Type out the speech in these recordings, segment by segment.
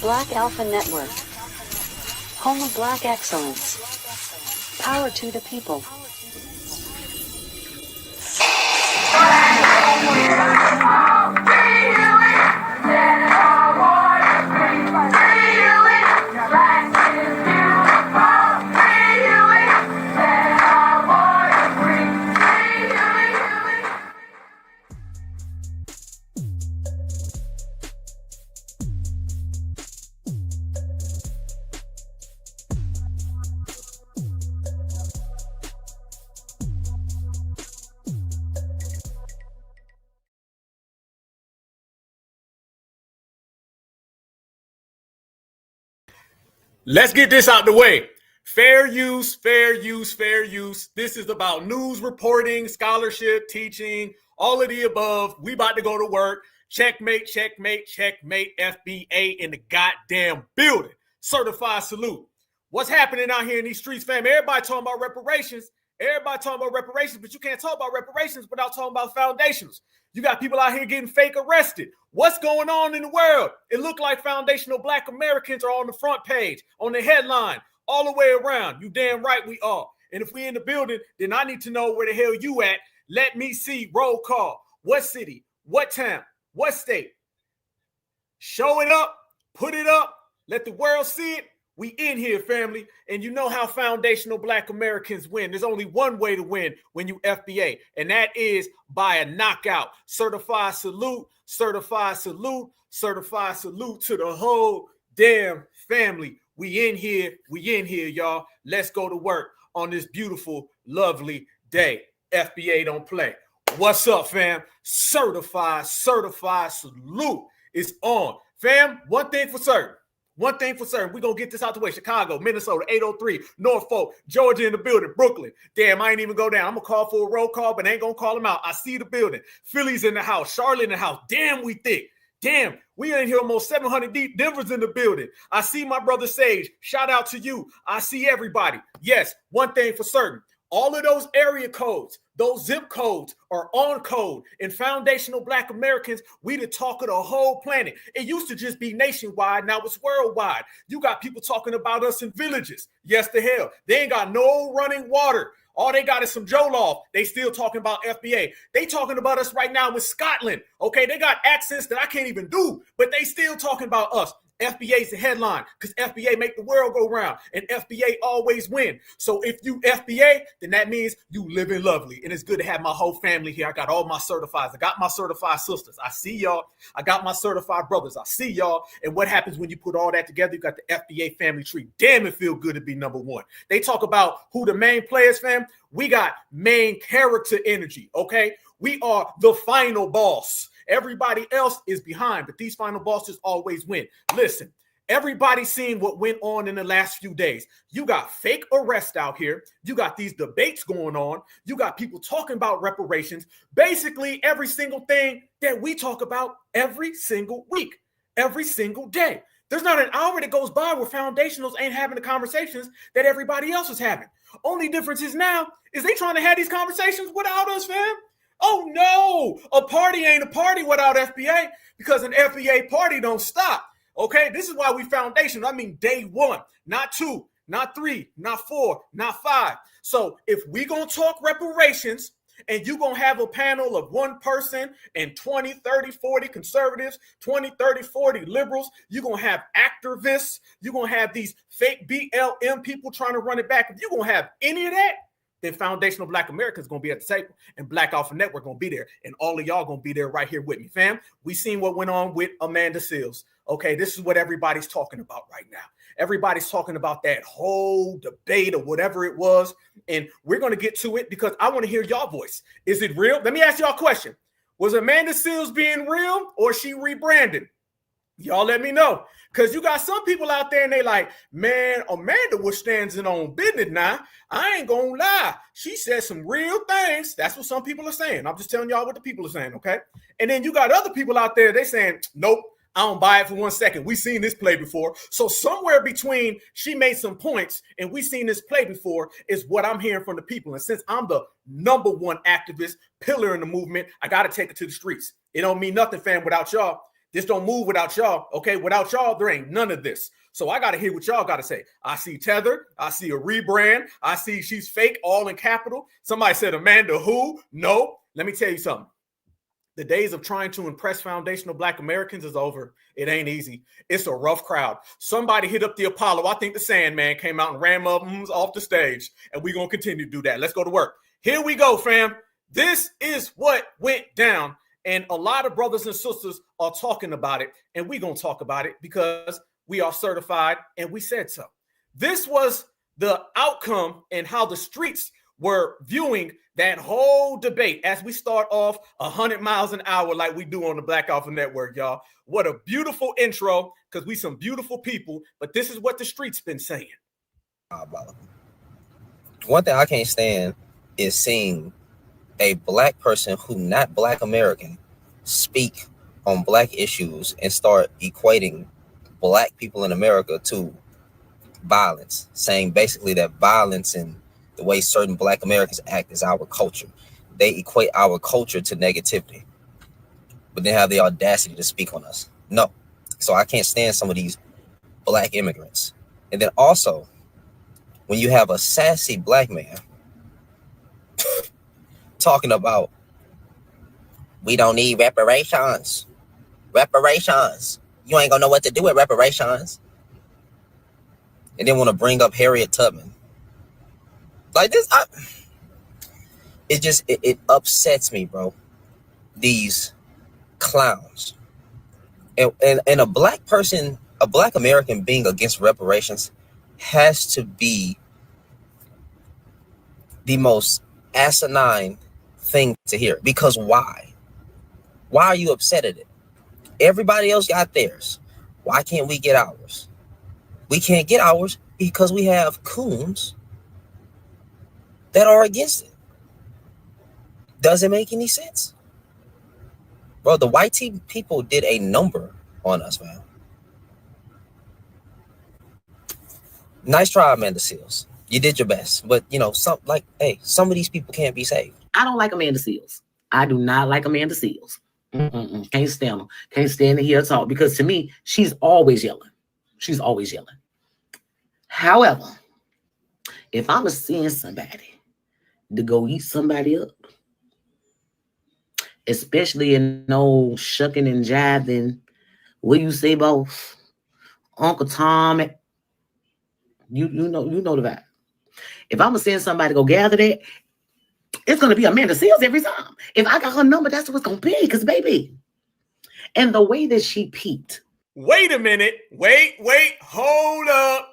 Black Alpha Network. Home of Black excellence. Power to the people. Let's get this out the way. Fair use, fair use, fair use. This is about news reporting, scholarship, teaching, all of the above. We about to go to work. Checkmate, checkmate, checkmate. FBA in the goddamn building. Certified salute. What's happening out here in these streets, fam? Everybody talking about reparations. Everybody talking about reparations, but you can't talk about reparations without talking about foundationals. You got people out here getting fake arrested. What's going on in the world? It looked like foundational Black Americans are on the front page, on the headline, all the way around. You damn right we are. And if we in the building, then I need to know where the hell you at. Let me see. Roll call. What city? What town? What state? Show it up. Put it up. Let the world see it. We in here, family, and you know how foundational Black Americans win. There's only one way to win when you FBA, and that is by a knockout. Certified salute, certified salute, certified salute to the whole damn family. We in here, y'all. Let's go to work on this beautiful, lovely day. FBA don't play. What's up, fam? Certified salute is on. Fam, one thing for certain. One thing for certain, we're going to get this out the way. Chicago, Minnesota, 803, Norfolk, Georgia in the building, Brooklyn. Damn, I ain't even go down. I'm going to call for a roll call, but I ain't going to call them out. I see the building. Philly's in the house. Charlotte in the house. Damn, we thick. Damn, we in here almost 700 deep. Denver's in the building. I see my brother Sage. Shout out to you. I see everybody. Yes, one thing for certain. All of those area codes, those zip codes are on code. And foundational Black Americans, we the talk of the whole planet. It used to just be nationwide. Now it's worldwide. You got people talking about us in villages. Yes, the hell. They ain't got no running water. All they got is some Jollof. They still talking about FBA. They talking about us right now with Scotland. Okay, they got accents that I can't even do, but they still talking about us. FBA is the headline because FBA make the world go round and FBA always win. So if you FBA, then that means you living lovely. And it's good to have my whole family here. I got all my certifieds. I got my certified sisters. I see y'all. I got my certified brothers. I see y'all. And what happens when you put all that together? You got the FBA family tree. Damn, it feel good to be number one. They talk about who the main players, fam. We got main character energy, okay? We are the final boss. Everybody else is behind, but these final bosses always win. Listen, everybody's seen what went on in the last few days. You got fake arrests out here. You got these debates going on. You got people talking about reparations. Basically, every single thing that we talk about every single week, every single day. There's not an hour that goes by where foundationals ain't having the conversations that everybody else is having. Only difference is now is they trying to have these conversations without us, fam. Oh no, a party ain't a party without FBA because an FBA party don't stop. Okay, this is why we foundation. I mean, day one, not two, not three, not four, not five. So if we gonna talk reparations and you gonna have a panel of one person and 20, 30, 40 conservatives, 20, 30, 40 liberals, you're gonna have activists, you're gonna have these fake BLM people trying to run it back. If you're gonna have any of that, then foundational Black Americans going to be at the table and Black Alpha Network going to be there. And all of y'all going to be there right here with me, fam. We seen what went on with Amanda Seales. Okay, this is what everybody's talking about right now. Everybody's talking about that whole debate or whatever it was. And we're going to get to it because I want to hear y'all voice. Is it real? Let me ask y'all a question. Was Amanda Seales being real or she rebranded? Y'all let me know. Because you got some people out there and they like, man, Amanda was standing on business now. I ain't going to lie. She said some real things. That's what some people are saying. I'm just telling y'all what the people are saying, okay? And then you got other people out there, they saying, nope, I don't buy it for 1 second. We seen this play before. So somewhere between she made some points and we seen this play before is what I'm hearing from the people. And since I'm the number one activist pillar in the movement, I got to take it to the streets. It don't mean nothing, fam, without y'all. This don't move without y'all. Okay, without y'all, there ain't none of this. So I got to hear what y'all got to say. I see Tether. I see a rebrand. I see she's fake, all in capital. Somebody said Amanda who? No. Let me tell you something. The days of trying to impress foundational Black Americans is over. It ain't easy. It's a rough crowd. Somebody hit up the Apollo. I think the Sandman came out and ran up off the stage. And we're going to continue to do that. Let's go to work. Here we go, fam. This is what went down. And a lot of brothers and sisters are talking about it. And we're going to talk about it because we are certified and we said so. This was the outcome and how the streets were viewing that whole debate as we start off 100 miles an hour like we do on the Black Alpha Network, y'all. What a beautiful intro, because we some beautiful people, but this is what the streets been saying. One thing I can't stand is seeing a Black person who not Black American speak on Black issues and start equating Black people in America to violence, saying basically that violence and the way certain Black Americans act is our culture. They equate our culture to negativity, but they have the audacity to speak on us. No. So I can't stand some of these Black immigrants. And then also, when you have a sassy Black man talking about, we don't need reparations. Reparations. You ain't gonna know what to do with reparations. And then want to bring up Harriet Tubman. Like this, it upsets me, bro. These clowns. And a Black person, a Black American being against reparations has to be the most asinine thing to hear. Because why? Why are you upset at it? Everybody else got theirs. Why can't we get ours? We can't get ours because we have coons that are against it. Doesn't make any sense. Bro, the white people did a number on us, man. Nice try, Amanda Seals. You did your best. But, you know, some of these people can't be saved. I don't like Amanda Seals. I do not like Amanda Seals. Can't stand them. Can't stand to hear her talk because to me, she's always yelling. She's always yelling. However, if I'm seeing somebody to go eat somebody up, especially in no shucking and jiving, what you say, both Uncle Tom, you know the vibe. If I'm seeing somebody go gather that, it's gonna be Amanda Seals every time. If I got her number, that's what it's gonna be, because baby. And the way that she peaked. Wait a minute. Wait, hold up.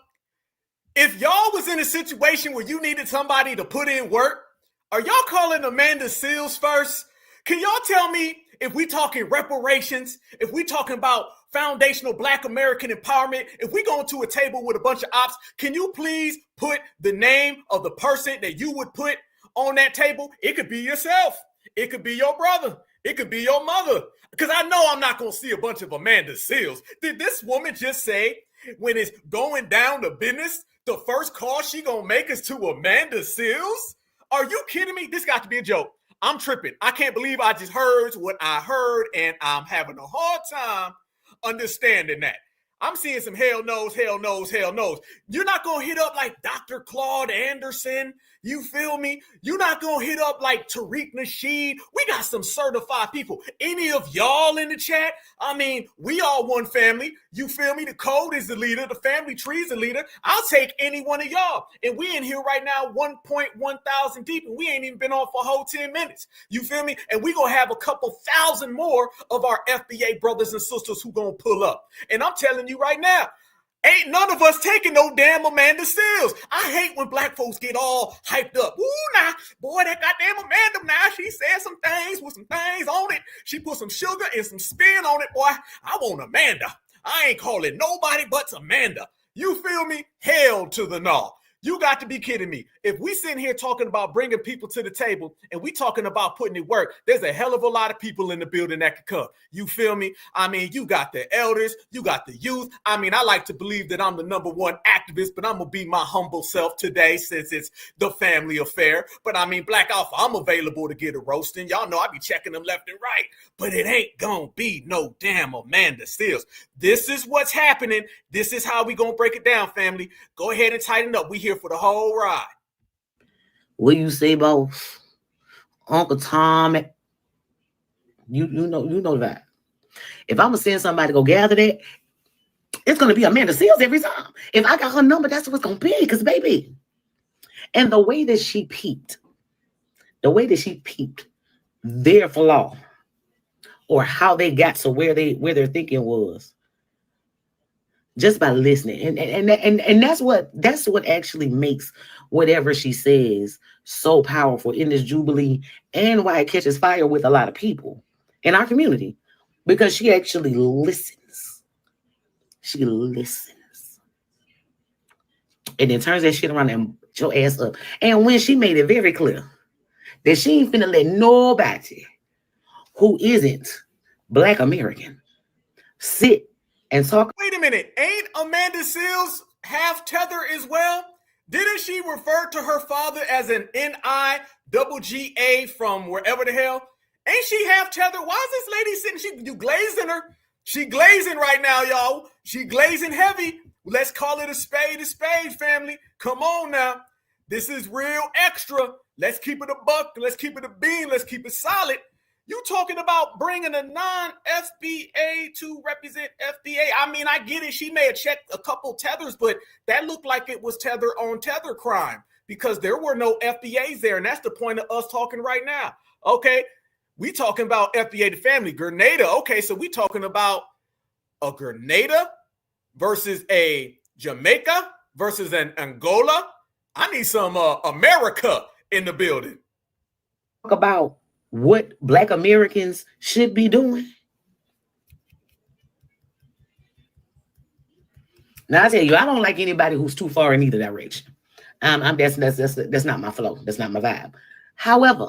If y'all was in a situation where you needed somebody to put in work, are y'all calling Amanda Seals first? Can y'all tell me if we talking reparations, if we talking about foundational Black American empowerment, if we go to a table with a bunch of ops, can you please put the name of the person that you would put on that table? It could be yourself. It could be your brother. It could be your mother. Because I know I'm not going to see a bunch of Amanda Seals. Did this woman just say when it's going down to business, the first call she going to make is to Amanda Seals? Are you kidding me? This got to be a joke. I'm tripping. I can't believe I just heard what I heard, and I'm having a hard time understanding that. I'm seeing some hell knows. You're not going to hit up like Dr. Claude Anderson. You feel me? You're not going to hit up like Tariq Nasheed. We got some certified people. Any of y'all in the chat? I mean, we all one family. You feel me? The code is the leader. The family tree is the leader. I'll take any one of y'all. And we in here right now 1,100 deep, and we ain't even been on for a whole 10 minutes. You feel me? And we going to have a couple thousand more of our FBA brothers and sisters who going to pull up. And I'm telling you right now, ain't none of us taking no damn Amanda Seals. I hate when Black folks get all hyped up. Ooh, nah, boy, that goddamn Amanda, now she said some things with some things on it. She put some sugar and some spin on it, boy. I want Amanda. I ain't calling nobody but Amanda. You feel me? Hell to the no. You got to be kidding me. If we sitting here talking about bringing people to the table and we talking about putting in work, there's a hell of a lot of people in the building that could come. You feel me? I mean, you got the elders, you got the youth. I mean, I like to believe that I'm the #1 activist, but I'm going to be my humble self today since it's the family affair. But I mean, Black Alpha, I'm available to get a roasting. Y'all know I be checking them left and right, but it ain't going to be no damn Amanda Seals. This is what's happening. This is how we going to break it down, family. Go ahead and tighten up. We here for the whole ride. What you say, boss? Uncle Tom, you know that. If I'm gonna send somebody to go gather that, it's gonna be Amanda Seals every time. If I got her number, that's what it's gonna be. Because baby, and the way that she peeped their flaw, or how they got to where their thinking was, just by listening, and that's what actually makes whatever she says so powerful in this Jubilee, and why it catches fire with a lot of people in our community, because she actually listens. She listens, and then turns that shit around and your ass up. And when she made it very clear that she ain't finna let nobody who isn't Black American sit and talk. Wait a minute. Ain't Amanda Seals half Tether as well? Didn't she refer to her father as an NIGGA from wherever the hell? Ain't she half Tether? Why is this lady sitting? You glazing her? She glazing right now, y'all. She glazing heavy. Let's call it a spade, family. Come on now. This is real extra. Let's keep it a buck. Let's keep it a bean. Let's keep it solid. You talking about bringing a non-FBA to represent FBA? I mean, I get it. She may have checked a couple tethers, but that looked like it was tether on tether crime because there were no FBAs there. And that's the point of us talking right now. Okay, we talking about FBA to family. Grenada. Okay, so we talking about a Grenada versus a Jamaica versus an Angola. I need some America in the building. Talk about what Black Americans should be doing. Now I tell you, I don't like anybody who's too far in either direction. That's not my flow. That's not my vibe. However,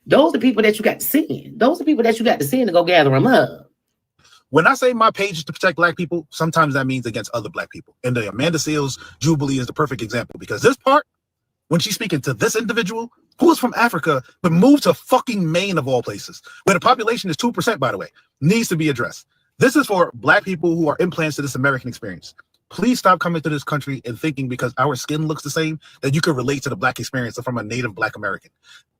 those are people that you got to send. Those are people that you got to send to go gather them up. When I say my page is to protect Black people, sometimes that means against other Black people. And the Amanda Seals Jubilee is the perfect example, because this part, when she's speaking to this individual who is from Africa but moved to fucking Maine of all places, where the population is 2%, by the way, needs to be addressed. This is for Black people who are implants to this American experience. Please stop coming to this country and thinking because our skin looks the same that you can relate to the Black experience from a native Black American.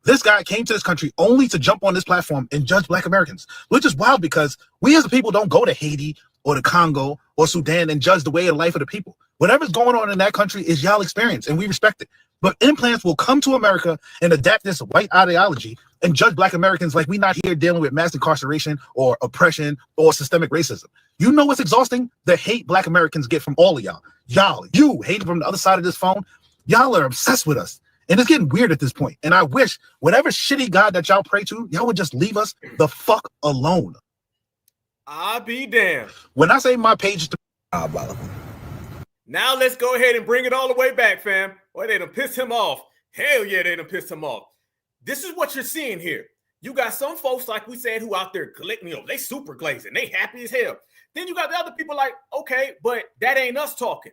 This guy came to this country only to jump on this platform and judge Black Americans, which is wild because we as a people don't go to Haiti or the Congo or Sudan and judge the way of life of the people. Whatever's going on in that country is y'all experience, and we respect it. But implants will come to America and adapt this white ideology and judge Black Americans like we not here dealing with mass incarceration or oppression or systemic racism. You know what's exhausting? The hate Black Americans get from all of y'all. You hate from the other side of this phone. Y'all are obsessed with us. And it's getting weird at this point. And I wish whatever shitty God that y'all pray to, y'all would just leave us the fuck alone. I'll be damned. When I say my page is to... Now let's go ahead and bring it all the way back, fam. Boy, they done pissed him off. Hell yeah, they done pissed him off. This is what you're seeing here. You got some folks, like we said, who out there collecting, they super glazing. They happy as hell. Then you got the other people like, okay, but that ain't us talking.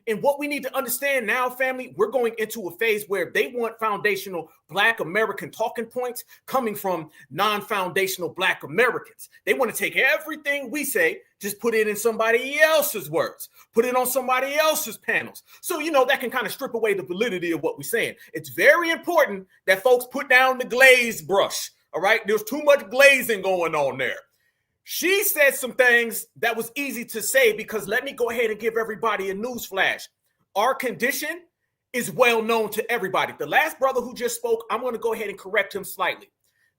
And what we need to understand now, family, we're going into a phase where they want foundational Black American talking points coming from non-foundational Black Americans. They want to take everything we say, just put it in somebody else's words, put it on somebody else's panels. So, that can kind of strip away the validity of what we're saying. It's very important that folks put down the glaze brush. All right. There's too much glazing going on there. She said some things that was easy to say because let me go ahead and give everybody a news flash. Our condition is well known to everybody. The last brother who just spoke, I'm going to go ahead and correct him slightly.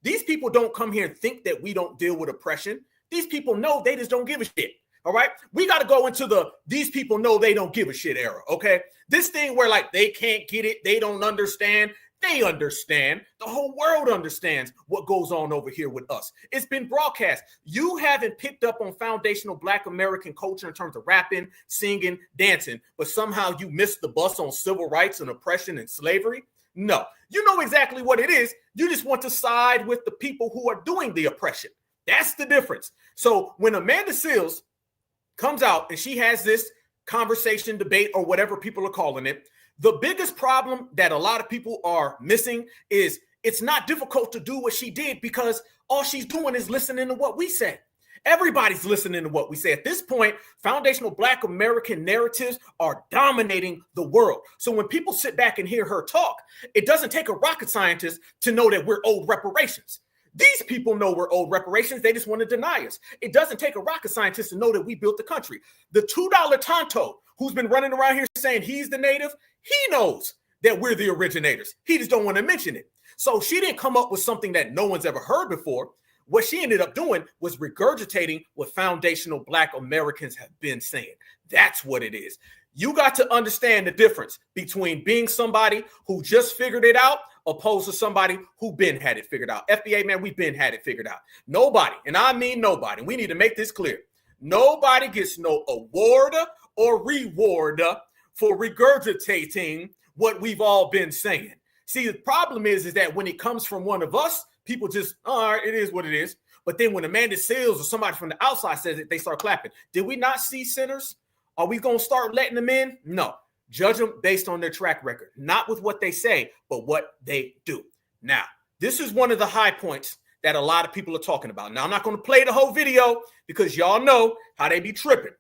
These people don't come here and think that we don't deal with oppression. These people know they just don't give a shit. All right. We got to go into these people know they don't give a shit era. OK, this thing where like they can't get it. They don't understand. They understand. The whole world understands what goes on over here with us. It's been broadcast. You haven't picked up on foundational Black American culture in terms of rapping, singing, dancing, but somehow you missed the bus on civil rights and oppression and slavery. No, you know exactly what it is. You just want to side with the people who are doing the oppression. That's the difference. So when Amanda Seales comes out and she has this conversation, debate, or whatever people are calling it, the biggest problem that a lot of people are missing is it's not difficult to do what she did because all she's doing is listening to what we say. Everybody's listening to what we say. At this point, foundational Black American narratives are dominating the world. So when people sit back and hear her talk, it doesn't take a rocket scientist to know that we're owed reparations. These people know we're owed reparations. They just want to deny us. It doesn't take a rocket scientist to know that we built the country. The $2 Tonto, who's been running around here saying he's the native, he knows that we're the originators. He just don't want to mention it. So she didn't come up with something that no one's ever heard before. What she ended up doing was regurgitating what foundational Black Americans have been saying. That's what it is. You got to understand the difference between being somebody who just figured it out opposed to somebody who been had it figured out. FBA, man, we've been had it figured out. Nobody, and I mean nobody, we need to make this clear. Nobody gets no award or reward for regurgitating what we've all been saying. See, the problem is that when it comes from one of us, people just, all right, it is what it is. But then when Amanda Seales or somebody from the outside says it, they start clapping. Did we not see sinners? Are we going to start letting them in? No. Judge them based on their track record, not with what they say, but what they do. Now, this is one of the high points that a lot of people are talking about. Now, I'm not going to play the whole video because y'all know how they be tripping.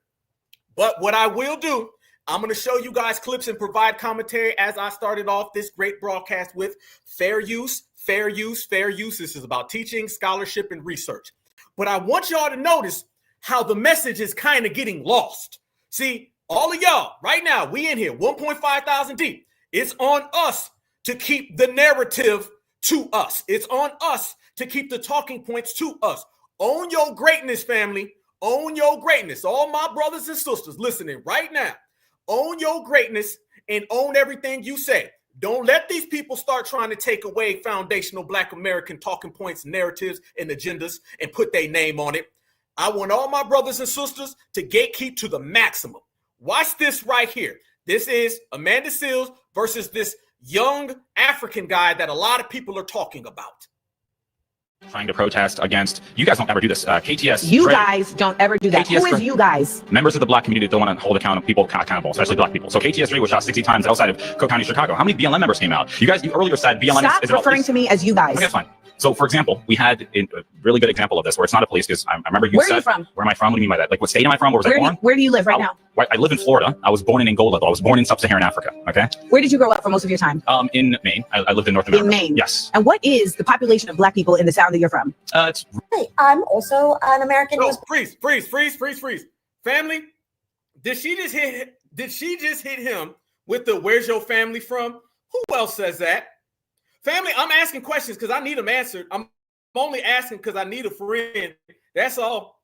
But what I will do, I'm going to show you guys clips and provide commentary as I started off this great broadcast with fair use, fair use, fair use. This is about teaching, scholarship, and research. But I want y'all to notice how the message is kind of getting lost. See, all of y'all right now, we in here, 1.5 thousand deep. It's on us to keep the narrative to us. It's on us to keep the talking points to us. Own your greatness, family. Own your greatness. All my brothers and sisters listening right now. Own your greatness and own everything you say. Don't let these people start trying to take away foundational Black American talking points, narratives, and agendas and put their name on it. I want all my brothers and sisters to gatekeep to the maximum. Watch this right here. This is Amanda Seales versus this young African guy that a lot of people are talking about. Trying to protest against, you guys don't ever do this, KTS. You guys don't ever do that. KTS, who is you guys? Members of the Black community don't want to hold people accountable, especially Black people. So KTS was shot 60 times outside of Cook County, Chicago. How many BLM members came out? You earlier said BLM Stop is referring to me as you guys. Okay, that's fine. So, for example, we had a really good example of this where it's not a police, because I remember you Where said, are you from? Where am I from? What do you mean by that? Like, what state am I from? Where was I born? Where do you live right now? I live in Florida. I was born in Angola, though. I was born in sub-Saharan Africa, okay? Where did you grow up for most of your time? In Maine. I lived in North America. In Maine? Yes. And what is the population of Black people in the town that you're from? It's... Hey, I'm also an American. No, freeze. Family, did she just hit him with the where's your family from? Who else says that? Family, I'm asking questions because I need them answered. I'm only asking because I need a friend. That's all.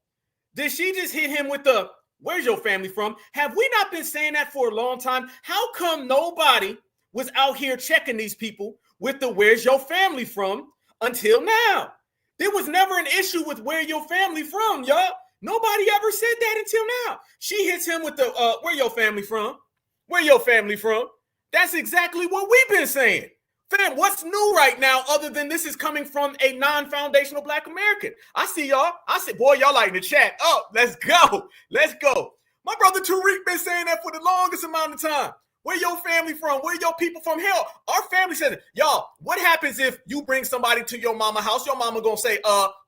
Did she just hit him with the where's your family from? Have we not been saying that for a long time? How come nobody was out here checking these people with the where's your family from until now? There was never an issue with where your family from, y'all. Nobody ever said that until now. She hits him with the where your family from? Where your family from? That's exactly what we've been saying. Fam, what's new right now other than this is coming from a non-foundational Black American? I see y'all. I said, boy, y'all like in the chat. Oh, let's go. Let's go. My brother Tariq been saying that for the longest amount of time. Where your family from? Where your people from? Hell, our family says it. Y'all, what happens if you bring somebody to your mama house? Your mama gonna say,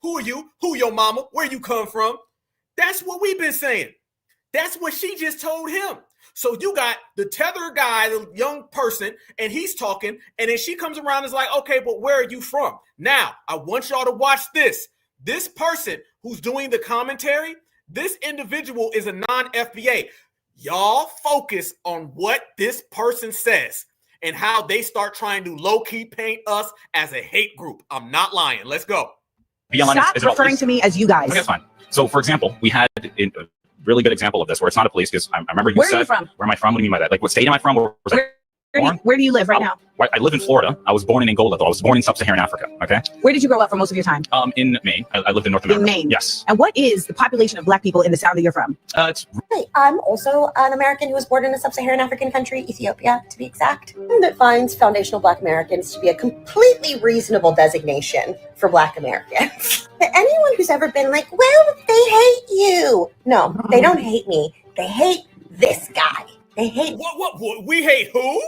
who are you? Who your mama? Where you come from? That's what we've been saying. That's what she just told him. So you got the Tether guy, the young person, and he's talking, and then she comes around and is like, okay, but where are you from? Now, I want y'all to watch this. This person who's doing the commentary, this individual is a non-FBA. Y'all focus on what this person says and how they start trying to low-key paint us as a hate group. I'm not lying. Let's go. Stop referring to me as you guys. Okay, that's fine. So, for example, we had a really good example of this where it's not a police, because I remember you said, where am I from? What do you mean by that? Like, what state am I from? Where do you live right now? I live in Florida. I was born in Angola, though. I was born in sub-Saharan Africa. Okay. Where did you grow up for most of your time? In Maine. I lived in North America. In Maine. Yes. And what is the population of Black people in the South that you're from? It's Hey, I'm also an American who was born in a sub-Saharan African country, Ethiopia, to be exact. That finds foundational Black Americans to be a completely reasonable designation for Black Americans. Anyone who's ever been like, well, they hate you. No, they don't hate me. They hate this guy. They hate... What? We hate who?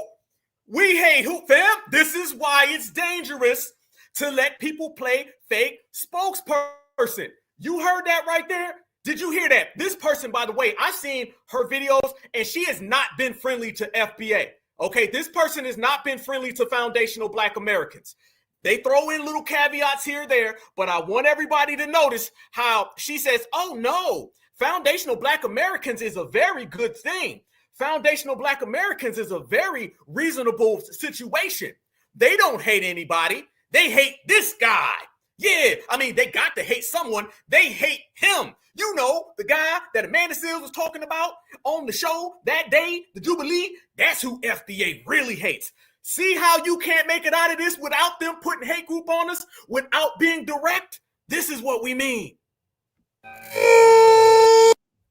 We hate who, fam? This is why it's dangerous to let people play fake spokesperson. You heard that right there? Did you hear that? This person, by the way, I've seen her videos, and she has not been friendly to FBA. Okay, this person has not been friendly to foundational Black Americans. They throw in little caveats here or there, but I want everybody to notice how she says, oh no, foundational Black Americans is a very good thing. Foundational Black Americans is a very reasonable situation. They don't hate anybody. They hate this guy. Yeah, I mean, they got to hate someone. They hate him. You know, the guy that Amanda Seales was talking about on the show that day, the Jubilee, that's who FBA really hates. See how you can't make it out of this without them putting hate group on us, without being direct? This is what we mean.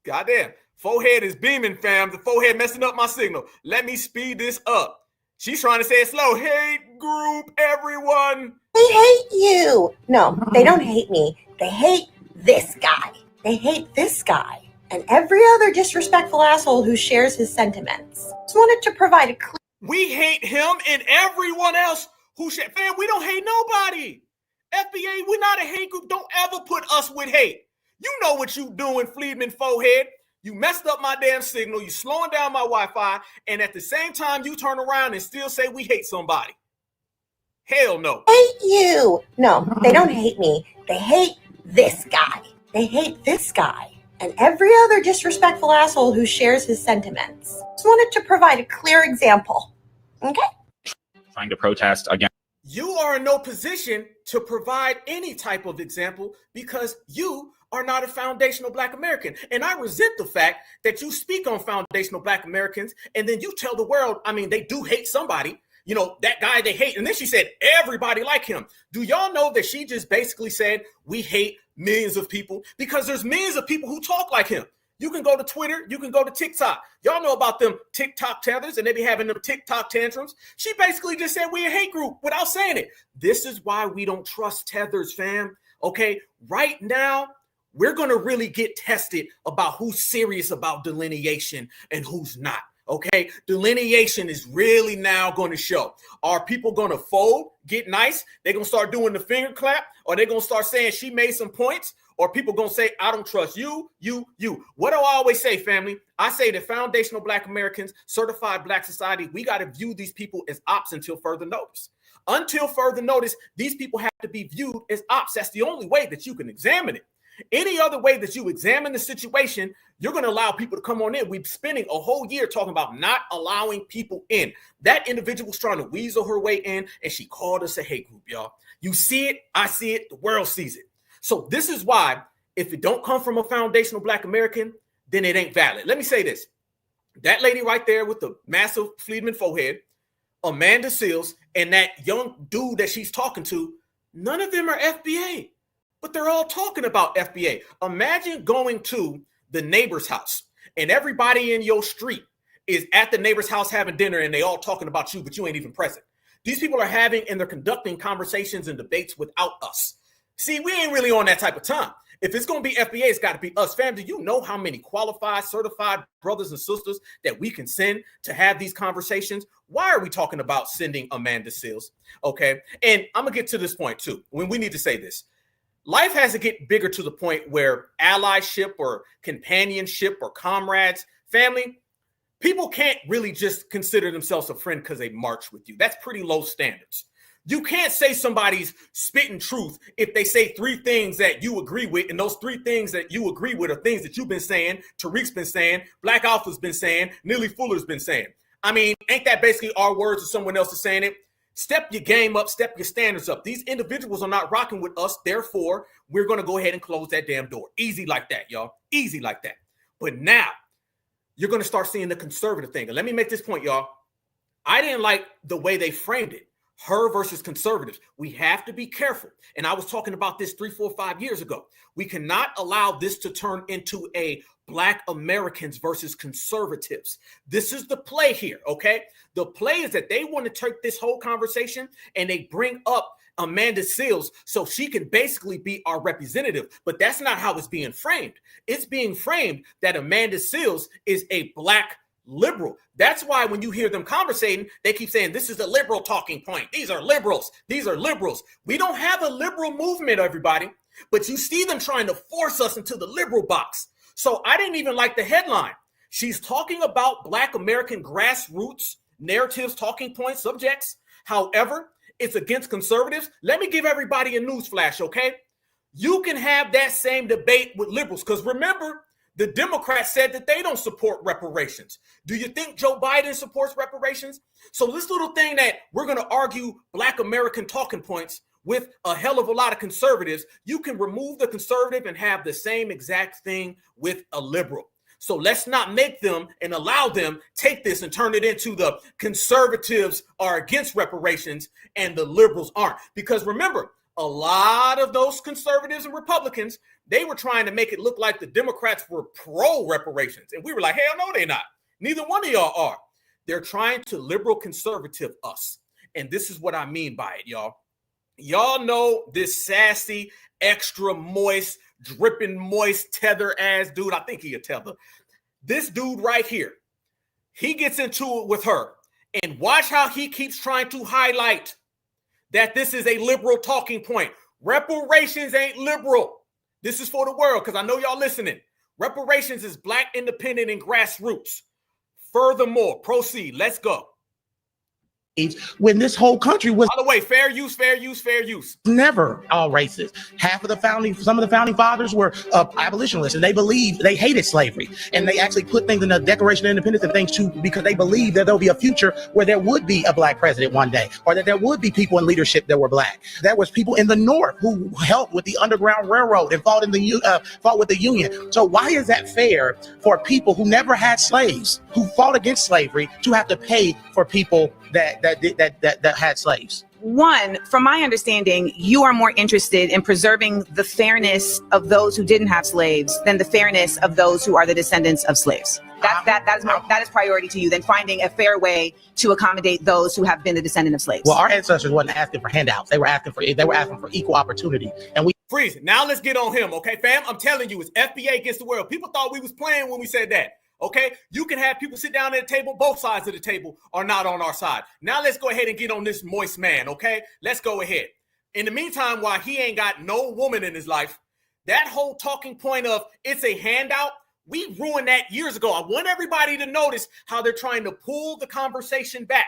Goddamn. Forehead is beaming, fam. The forehead messing up my signal. Let me speed this up. She's trying to say it slow. Hate group, everyone. They hate you. No, they don't hate me. They hate this guy. They hate this guy. And every other disrespectful asshole who shares his sentiments. Just wanted to provide a clear... We hate him and everyone else who share. Fam, we don't hate nobody. FBA, we're not a hate group. Don't ever put us with hate. You know what you doing, Fleedman Forehead. You messed up my damn signal. You slowing down my Wi-Fi. And at the same time, you turn around and still say we hate somebody. Hell no. Hate you. No, they don't hate me. They hate this guy. They hate this guy. And every other disrespectful asshole who shares his sentiments. Just wanted to provide a clear example. Okay? Trying to protest against. You are in no position to provide any type of example because you are not a foundational Black American. And I resent the fact that you speak on foundational Black Americans and then you tell the world, I mean, they do hate somebody, you know, that guy they hate. And then she said, everybody like him. Do y'all know that she just basically said, we hate millions of people? Because there's millions of people who talk like him. You can go to Twitter, you can go to TikTok. Y'all know about them TikTok tethers and they be having them TikTok tantrums. She basically just said we a hate group without saying it. This is why we don't trust tethers, fam. Okay, right now, we're going to really get tested about who's serious about delineation and who's not. Okay, delineation is really now going to show. Are people going to fold, get nice? They're going to start doing the finger clap, or they're going to start saying she made some points, or people going to say, I don't trust you. What do I always say, family? I say that foundational Black Americans, certified Black society, we got to view these people as ops until further notice. Until further notice, these people have to be viewed as ops. That's the only way that you can examine it. Any other way that you examine the situation, you're going to allow people to come on in. We're spending a whole year talking about not allowing people in. That individual was trying to weasel her way in, and she called us a hate group, y'all. You see it, I see it, the world sees it. So this is why, if it don't come from a foundational Black American, then it ain't valid. Let me say this. That lady right there with the massive Fleedman forehead, Amanda Seales, and that young dude that she's talking to, none of them are FBA. But they're all talking about FBA. Imagine going to the neighbor's house and everybody in your street is at the neighbor's house having dinner and they all talking about you, but you ain't even present. These people are having and they're conducting conversations and debates without us. See, we ain't really on that type of time. If it's going to be FBA, it's got to be us. Fam, do you know how many qualified, certified brothers and sisters that we can send to have these conversations? Why are we talking about sending Amanda Seales? Okay. And I'm going to get to this point too, when we need to say this. Life has to get bigger to the point where allyship or companionship or comrades, family, people can't really just consider themselves a friend because they march with you. That's pretty low standards. You can't say somebody's spitting truth if they say three things that you agree with, and those three things that you agree with are things that you've been saying, Tariq's been saying, Black Alpha's been saying, Neely Fuller's been saying. I mean, ain't that basically our words or someone else is saying it? Step your game up, step your standards up. These individuals are not rocking with us. Therefore, we're going to go ahead and close that damn door. Easy like that, y'all. Easy like that. But now you're going to start seeing the conservative thing. And let me make this point, y'all. I didn't like the way they framed it. Her versus conservatives. We have to be careful. And I was talking about this 3, 4, 5 years ago. We cannot allow this to turn into a Black Americans versus conservatives. This is the play here, okay? The play is that they want to take this whole conversation and they bring up Amanda Seales so she can basically be our representative. But that's not how it's being framed. It's being framed that Amanda Seales is a Black liberal. That's why when you hear them conversating, they keep saying this is a liberal talking point. These are liberals. These are liberals. We don't have a liberal movement, everybody, but you see them trying to force us into the liberal box. So I didn't even like the headline. She's talking about Black American grassroots narratives, talking points, subjects. However, it's against conservatives. Let me give everybody a news flash, okay? You can have that same debate with liberals because remember, the Democrats said that they don't support reparations. Do you think Joe Biden supports reparations? So this little thing that we're going to argue Black American talking points with a hell of a lot of conservatives, you can remove the conservative and have the same exact thing with a liberal. So let's not make them and allow them take this and turn it into the conservatives are against reparations and the liberals aren't. Because remember, a lot of those conservatives and Republicans, they were trying to make it look like the Democrats were pro-reparations. And we were like, hell no, they're not. Neither one of y'all are. They're trying to liberal conservative us. And this is what I mean by it, y'all. Y'all know this sassy, extra moist, dripping moist Tether ass dude. I think he a Tether. This dude right here, he gets into it with her. And watch how he keeps trying to highlight that this is a liberal talking point. Reparations ain't liberal. This is for the world because I know y'all listening. Reparations is Black, independent, and grassroots. Furthermore, proceed. Let's go. When this whole country was, by the way, fair use, fair use, fair use. Never all races. Some of the founding fathers were abolitionists, and they hated slavery, and they actually put things in the Declaration of Independence and things too because they believed that there'll be a future where there would be a Black president one day, or that there would be people in leadership that were Black. There was people in the North who helped with the Underground Railroad and fought with the Union. So why is that fair for people who never had slaves, who fought against slavery, to have to pay for people that had slaves? One, from my understanding, you are more interested in preserving the fairness of those who didn't have slaves than the fairness of those who are the descendants of slaves. That is priority to you than finding a fair way to accommodate those who have been the descendant of slaves. Well, our ancestors wasn't asking for handouts. They were asking for equal opportunity. And we freeze. Now let's get on him, okay, fam? I'm telling you, it's FBA against the world. People thought we was playing when we said that. Okay, you can have people sit down at the table. Both sides of the table are not on our side. Now let's go ahead and get on this moist man. Okay, let's go ahead. In the meantime, while he ain't got no woman in his life, that whole talking point of it's a handout, we ruined that years ago. I want everybody to notice how they're trying to pull the conversation back.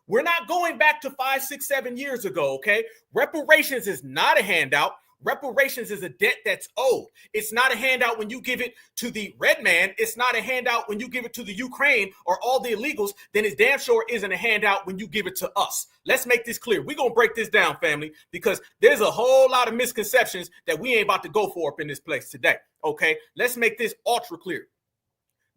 We're not going back to 5, 6, 7 years ago. Okay, reparations is not a handout. Reparations is a debt that's owed. It's not a handout when you give it to the red man. It's not a handout when you give it to the Ukraine or all the illegals. Then it damn sure isn't a handout when you give it to us. Let's make this clear. We're going to break this down, family, because there's a whole lot of misconceptions that we ain't about to go for up in this place today. Okay, let's make this ultra clear.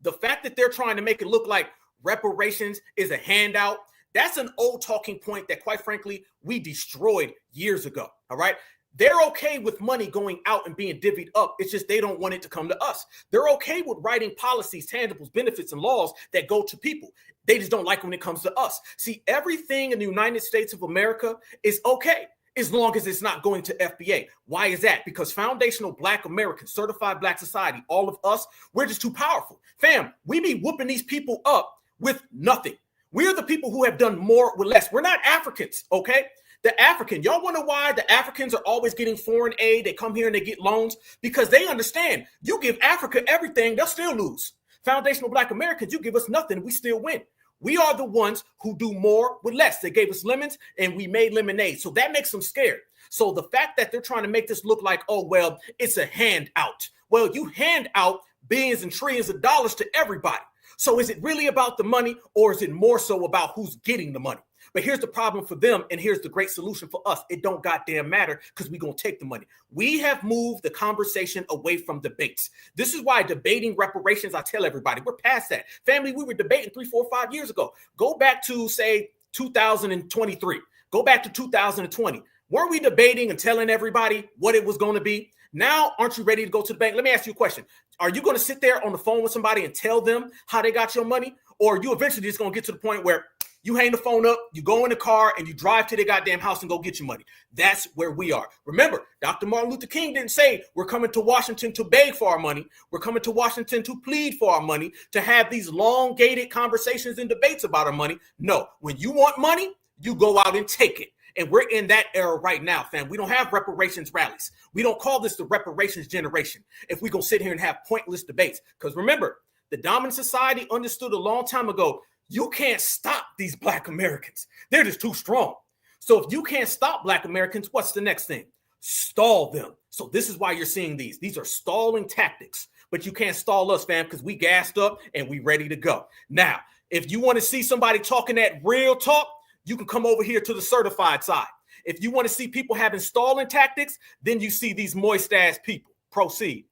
The fact that they're trying to make it look like reparations is a handout, that's an old talking point that, quite frankly, we destroyed years ago. All right. They're okay with money going out and being divvied up. It's just they don't want it to come to us. They're okay with writing policies, tangibles, benefits, and laws that go to people. They just don't like when it comes to us. See, everything in the United States of America is okay as long as it's not going to FBA. Why is that? Because foundational Black Americans, certified Black society, all of us, we're just too powerful. Fam, we be whooping these people up with nothing. We're the people who have done more with less. We're not Africans, okay? The African, y'all wonder why the Africans are always getting foreign aid? They come here and they get loans because they understand you give Africa everything, they'll still lose. Foundational Black Americans, you give us nothing, we still win. We are the ones who do more with less. They gave us lemons and we made lemonade. So that makes them scared. So the fact that they're trying to make this look like, oh, well, it's a handout. Well, you hand out billions and trillions of dollars to everybody. So is it really about the money or is it more so about who's getting the money? But here's the problem for them, and here's the great solution for us. It don't goddamn matter because we're going to take the money. We have moved the conversation away from debates. This is why debating reparations, I tell everybody, we're past that. Family, we were debating 3, 4, 5 years ago. Go back to, say, 2023. Go back to 2020. Weren't we debating and telling everybody what it was going to be? Now, aren't you ready to go to the bank? Let me ask you a question. Are you going to sit there on the phone with somebody and tell them how they got your money? Or are you eventually just going to get to the point where you hang the phone up, you go in the car, and you drive to their goddamn house and go get your money? That's where we are. Remember, Dr. Martin Luther King didn't say we're coming to Washington to beg for our money. We're coming to Washington to plead for our money, to have these long-gated conversations and debates about our money. No, when you want money, you go out and take it. And we're in that era right now, fam. We don't have reparations rallies. We don't call this the reparations generation if we're going to sit here and have pointless debates. Because remember, the dominant society understood a long time ago, you can't stop these Black Americans. They're just too strong. So if you can't stop Black Americans, what's the next thing? Stall them. So this is why you're seeing these. These are stalling tactics. But you can't stall us, fam, because we gassed up and we ready to go. Now, if you want to see somebody talking that real talk, you can come over here to the certified side. If you want to see people having stalling tactics, then you see these moist-ass people. Proceed.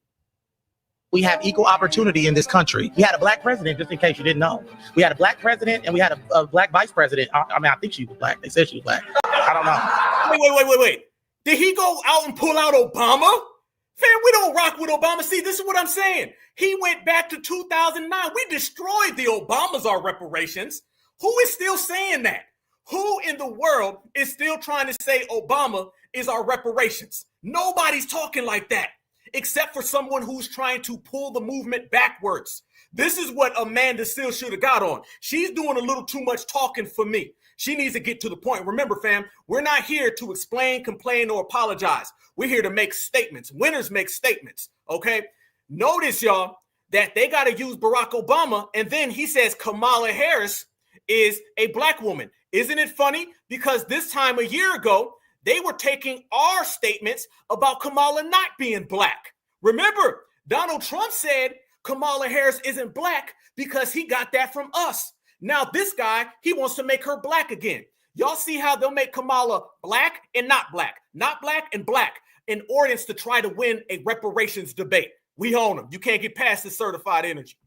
We have equal opportunity in this country. We had a Black president, just in case you didn't know. We had a Black president and we had a Black vice president. I mean, I think she was Black. They said she was Black. I don't know. Wait. Did he go out and pull out Obama? Fam, we don't rock with Obama. See, this is what I'm saying. He went back to 2009. We destroyed the Obamas, our reparations. Who is still saying that? Who in the world is still trying to say Obama is our reparations? Nobody's talking like that, except for someone who's trying to pull the movement backwards. This is what Amanda Seales should have got on. She's doing a little too much talking for me. She needs to get to the point. Remember, fam, we're not here to explain, complain, or apologize. We're here to make statements. Winners make statements, okay? Notice, y'all, that they got to use Barack Obama, and then he says Kamala Harris is a Black woman. Isn't it funny? Because this time a year ago, they were taking our statements about Kamala not being Black. Remember, Donald Trump said Kamala Harris isn't Black because he got that from us. Now this guy, he wants to make her Black again. Y'all see how they'll make Kamala Black and not Black and Black in order to try to win a reparations debate. We own them. You can't get past the certified energy.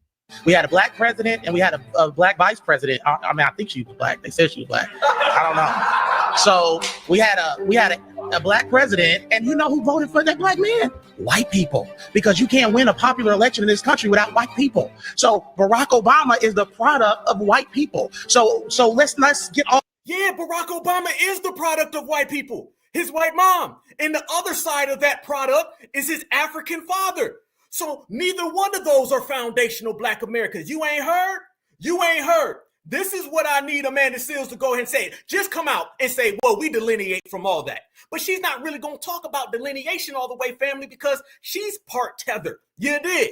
We had a Black president and we had a Black vice president. I mean, I think she was Black. They said she was Black. I don't know. So we had a Black president, and you know who voted for that Black man? White people, because you can't win a popular election in this country without white people. So Barack Obama is the product of white people. So let's get off. Yeah, Barack Obama is the product of white people. His white mom. And the other side of that product is his African father. So neither one of those are foundational Black Americans. You ain't heard? You ain't heard. This is what I need Amanda Seales to go ahead and say. Just come out and say, well, we delineate from all that. But she's not really going to talk about delineation all the way, family, because she's part Tether. You dig?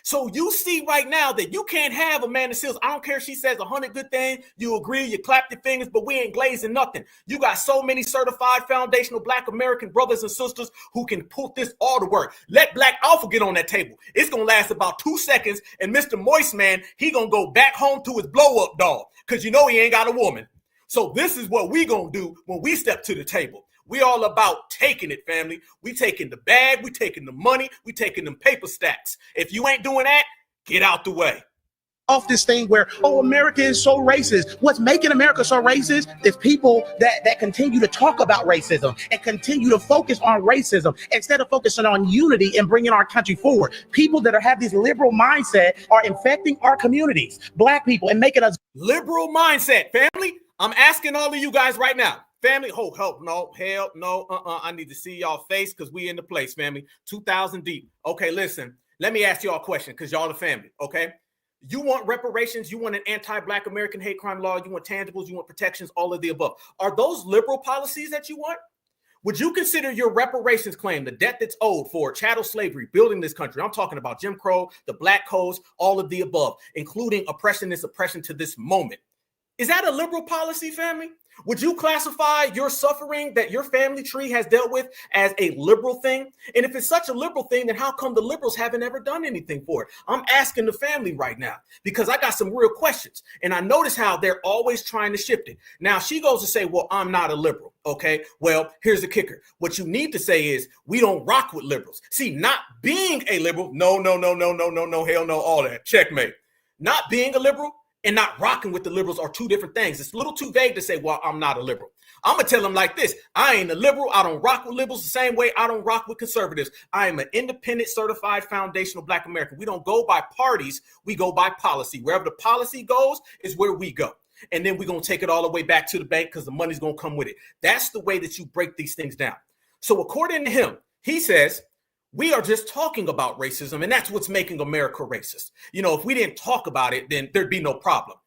So you see right now that you can't have Amanda Seales. I don't care if she says 100 good things. You agree, you clap your fingers, but we ain't glazing nothing. You got so many certified foundational Black American brothers and sisters who can put this all to work. Let Black Alpha get on that table. It's going to last about 2 seconds, and Mr. Moist Man, he going to go back home to his blow-up dog because you know he ain't got a woman. So this is what we going to do when we step to the table. We all about taking it, family. We taking the bag, we taking the money, we taking them paper stacks. If you ain't doing that, get out the way. Off this thing where, oh, America is so racist. What's making America so racist is people that continue to talk about racism and continue to focus on racism instead of focusing on unity and bringing our country forward. People that have this liberal mindset are infecting our communities, Black people, and making us liberal mindset, family. I'm asking all of you guys right now. Family, help, no, hell, no, I need to see y'all face because we in the place, family. 2,000 deep. Okay, listen, let me ask y'all a question because y'all the family, okay? You want reparations, you want an anti-Black American hate crime law, you want tangibles, you want protections, all of the above. Are those liberal policies that you want? Would you consider your reparations claim, the debt that's owed for chattel slavery, building this country? I'm talking about Jim Crow, the Black codes, all of the above, including oppression and suppression to this moment. Is that a liberal policy, family? Would you classify your suffering that your family tree has dealt with as a liberal thing? And if it's such a liberal thing, then how come the liberals haven't ever done anything for it? I'm asking the family right now because I got some real questions. And I notice how they're always trying to shift it. Now, she goes to say, well, I'm not a liberal. Okay, well, here's the kicker. What you need to say is we don't rock with liberals. See, not being a liberal, no, hell no, all that. Checkmate. Not being a liberal and not rocking with the liberals are two different things. It's a little too vague to say, well, I'm not a liberal. I'm going to tell them like this. I ain't a liberal. I don't rock with liberals the same way I don't rock with conservatives. I am an independent, certified, foundational Black American. We don't go by parties. We go by policy. Wherever the policy goes is where we go. And then we're going to take it all the way back to the bank because the money's going to come with it. That's the way that you break these things down. So according to him, he says, we are just talking about racism, and that's what's making America racist. You know, if we didn't talk about it, then there'd be no problem.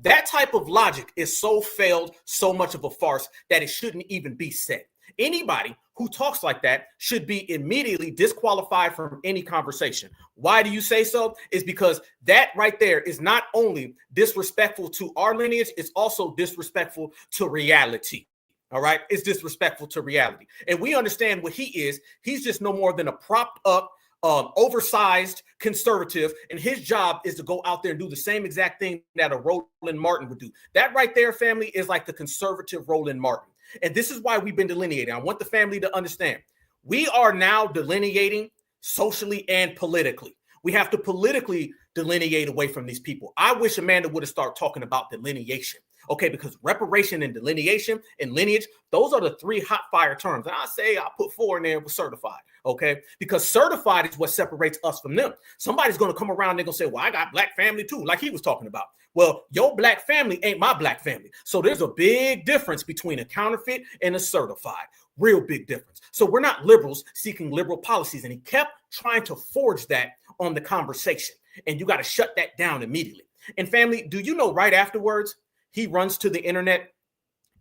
That type of logic is so failed, so much of a farce that it shouldn't even be said. Anybody who talks like that should be immediately disqualified from any conversation. Why do you say so? It's because that right there is not only disrespectful to our lineage, it's also disrespectful to reality. All right. It's disrespectful to reality. And we understand what he is. He's just no more than a propped up, oversized conservative. And his job is to go out there and do the same exact thing that a Roland Martin would do. That right there, family, is like the conservative Roland Martin. And this is why we've been delineating. I want the family to understand. We are now delineating socially and politically. We have to politically delineate away from these people. I wish Amanda would have started talking about delineation. Okay, because reparation and delineation and lineage, those are the three hot fire terms. And I say I'll put 4 in there with certified, okay? Because certified is what separates us from them. Somebody's going to come around and they're going to say, well, I got Black family too, like he was talking about. Well, your Black family ain't my Black family. So there's a big difference between a counterfeit and a certified. Real big difference. So we're not liberals seeking liberal policies. And he kept trying to forge that on the conversation. And you got to shut that down immediately. And family, do you know right afterwards, he runs to the internet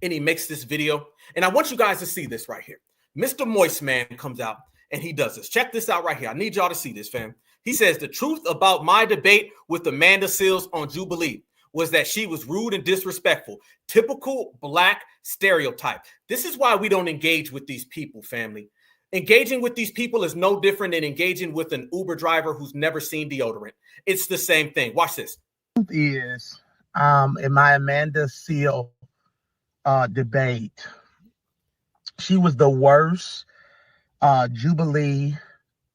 and he makes this video. And I want you guys to see this right here. Mr. Moist Man comes out and he does this. Check this out right here. I need y'all to see this, fam. He says, the truth about my debate with Amanda Seales on Jubilee was that she was rude and disrespectful. Typical Black stereotype. This is why we don't engage with these people, family. Engaging with these people is no different than engaging with an Uber driver who's never seen deodorant. It's the same thing. Watch this. Is in my Amanda Seales debate, she was the worst Jubilee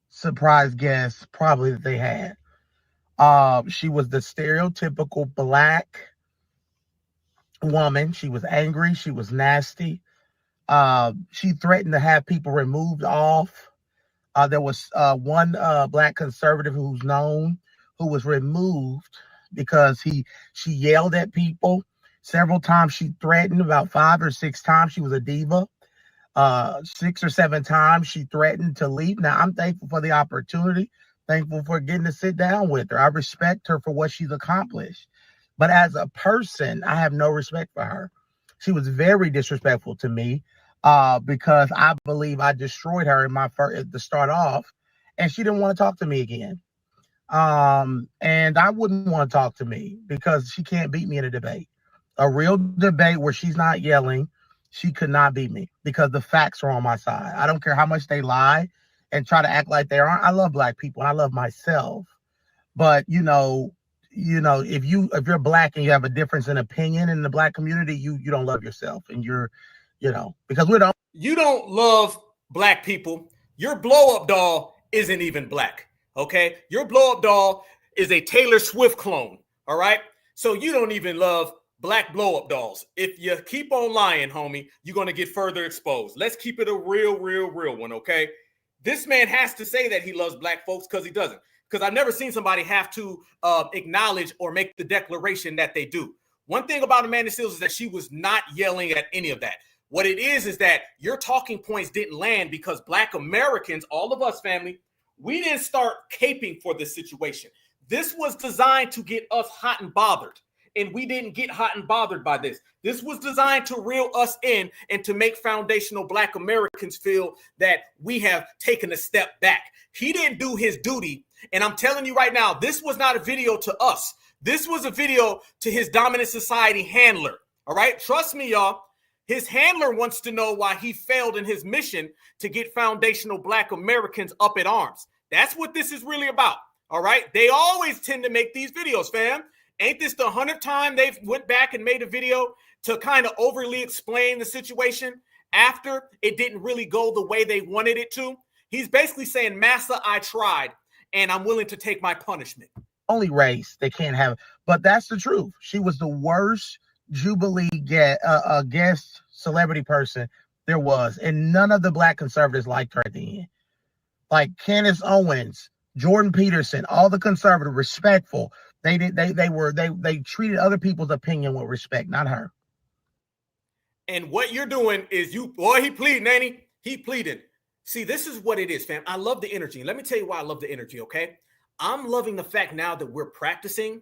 surprise guest probably that they had. She was the stereotypical Black woman. She was angry. She was nasty. She threatened to have people removed off. There was one Black conservative who's known who was removed because she yelled at people several times. She threatened about 5 or 6 times. She was a diva. 6 or 7 times she threatened to leave. Now, I'm thankful for the opportunity, thankful for getting to sit down with her. I respect her for what she's accomplished. But as a person, I have no respect for her. She was very disrespectful to me because I believe I destroyed her in my first to start off, and she didn't want to talk to me again. And I wouldn't want to talk to me because she can't beat me in a debate. A real debate where she's not yelling, she could not beat me because the facts are on my side. I don't care how much they lie and try to act like they aren't. I love Black people and I love myself. But you know, if you're Black and you have a difference in opinion in the Black community, you don't love yourself, and because you don't love Black people. Your blow up doll isn't even Black. Okay, your blow up doll is a Taylor Swift clone. All right, so you don't even love Black blow up dolls. If you keep on lying, homie, you're going to get further exposed. Let's keep it a real one. Okay, this man has to say that he loves Black folks because he doesn't. Because I've never seen somebody have to acknowledge or make the declaration that they do. One thing about Amanda Seales is that she was not yelling at any of that. What it is that your talking points didn't land because Black Americans, all of us, family, we didn't start caping for this situation. This was designed to get us hot and bothered. And we didn't get hot and bothered by this. This was designed to reel us in and to make foundational Black Americans feel that we have taken a step back. He didn't do his duty. And I'm telling you right now, this was not a video to us. This was a video to his dominant society handler. All right. Trust me, y'all. His handler wants to know why he failed in his mission to get foundational Black Americans up at arms. That's what this is really about. All right. They always tend to make these videos, fam. Ain't this the 100th time they've went back and made a video to kind of overly explain the situation after it didn't really go the way they wanted it to? He's basically saying, Massa, I tried, and I'm willing to take my punishment. Only race they can't have, but that's the truth. She was the worst Jubilee guest celebrity person there was, and none of the Black conservatives liked her at the end. Like Candace Owens, Jordan Peterson, all the conservative, respectful. They treated other people's opinion with respect, not her. And what you're doing is he pleading, ain't he? He pleading. See, this is what it is, fam. I love the energy. Let me tell you why I love the energy, okay? I'm loving the fact now that we're practicing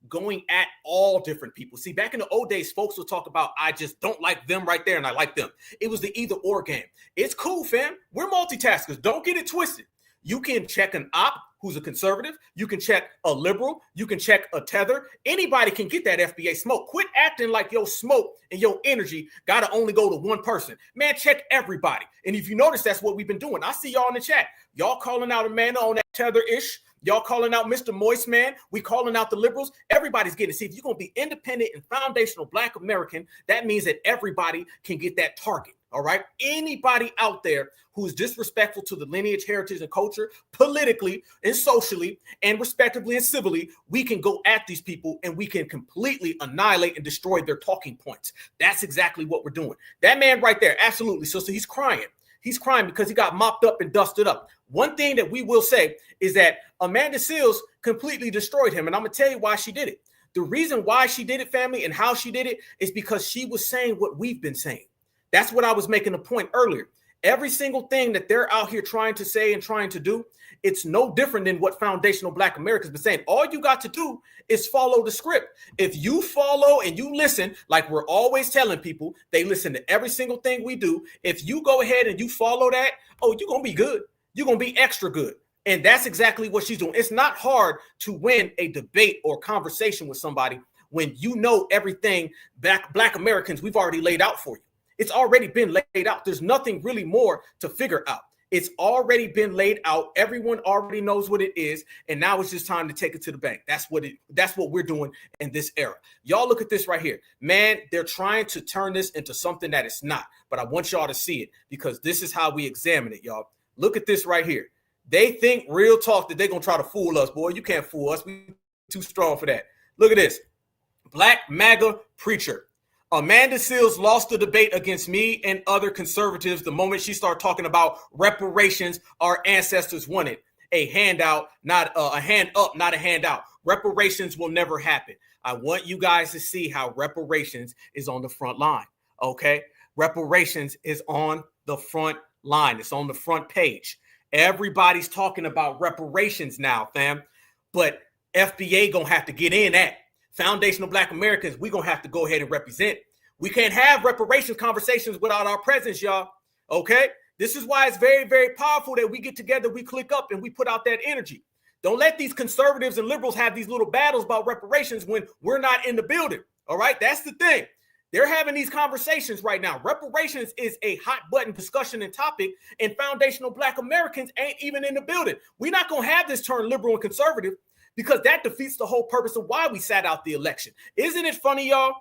going at all different people. See, back in the old days, folks would talk about, I just don't like them right there and I like them. It was the either or game. It's cool, fam. We're multitaskers. Don't get it twisted. You can check an op who's a conservative. You can check a liberal. You can check a tether. Anybody can get that FBA smoke. Quit acting like your smoke and your energy got to only go to one person. Man, check everybody. And if you notice, that's what we've been doing. I see y'all in the chat. Y'all calling out Amanda on that tether-ish. Y'all calling out Mr. Moist Man. We calling out the liberals. Everybody's getting it. See, if you're going to be independent and foundational Black American, that means that everybody can get that target. All right. Anybody out there who is disrespectful to the lineage, heritage, and culture, politically and socially and respectively and civilly, we can go at these people and we can completely annihilate and destroy their talking points. That's exactly what we're doing. That man right there. Absolutely. So he's crying. He's crying because he got mopped up and dusted up. One thing that we will say is that Amanda Seales completely destroyed him. And I'm going to tell you why she did it. The reason why she did it, family, and how she did it is because she was saying what we've been saying. That's what I was making a point earlier. Every single thing that they're out here trying to say and trying to do, it's no different than what foundational Black Americans been saying. All you got to do is follow the script. If you follow and you listen, like we're always telling people, they listen to every single thing we do. If you go ahead and you follow that, oh, you're going to be good. You're going to be extra good. And that's exactly what she's doing. It's not hard to win a debate or conversation with somebody when you know everything Black Americans we've already laid out for you. It's already been laid out. There's nothing really more to figure out. It's already been laid out. Everyone already knows what it is. And now it's just time to take it to the bank. That's what we're doing in this era. Y'all look at this right here. Man, they're trying to turn this into something that it's not. But I want y'all to see it because this is how we examine it, y'all. Look at this right here. They think real talk that they're going to try to fool us. Boy, you can't fool us. We're too strong for that. Look at this. Black MAGA preacher. Amanda Seales lost the debate against me and other conservatives the moment she started talking about reparations our ancestors wanted. A handout, not a hand up, not a handout. Reparations will never happen. I want you guys to see how reparations is on the front line, okay? Reparations is on the front line. It's on the front page. Everybody's talking about reparations now, fam. But FBA gonna have to get in that. Foundational Black Americans, we're going to have to go ahead and represent. We can't have reparations conversations without our presence, y'all. Okay? This is why it's very, very powerful that we get together, we click up, and we put out that energy. Don't let these conservatives and liberals have these little battles about reparations when we're not in the building. All right? That's the thing. They're having these conversations right now. Reparations is a hot button discussion and topic, and foundational Black Americans ain't even in the building. We're not going to have this turn liberal and conservative, because that defeats the whole purpose of why we sat out the election. Isn't it funny, y'all?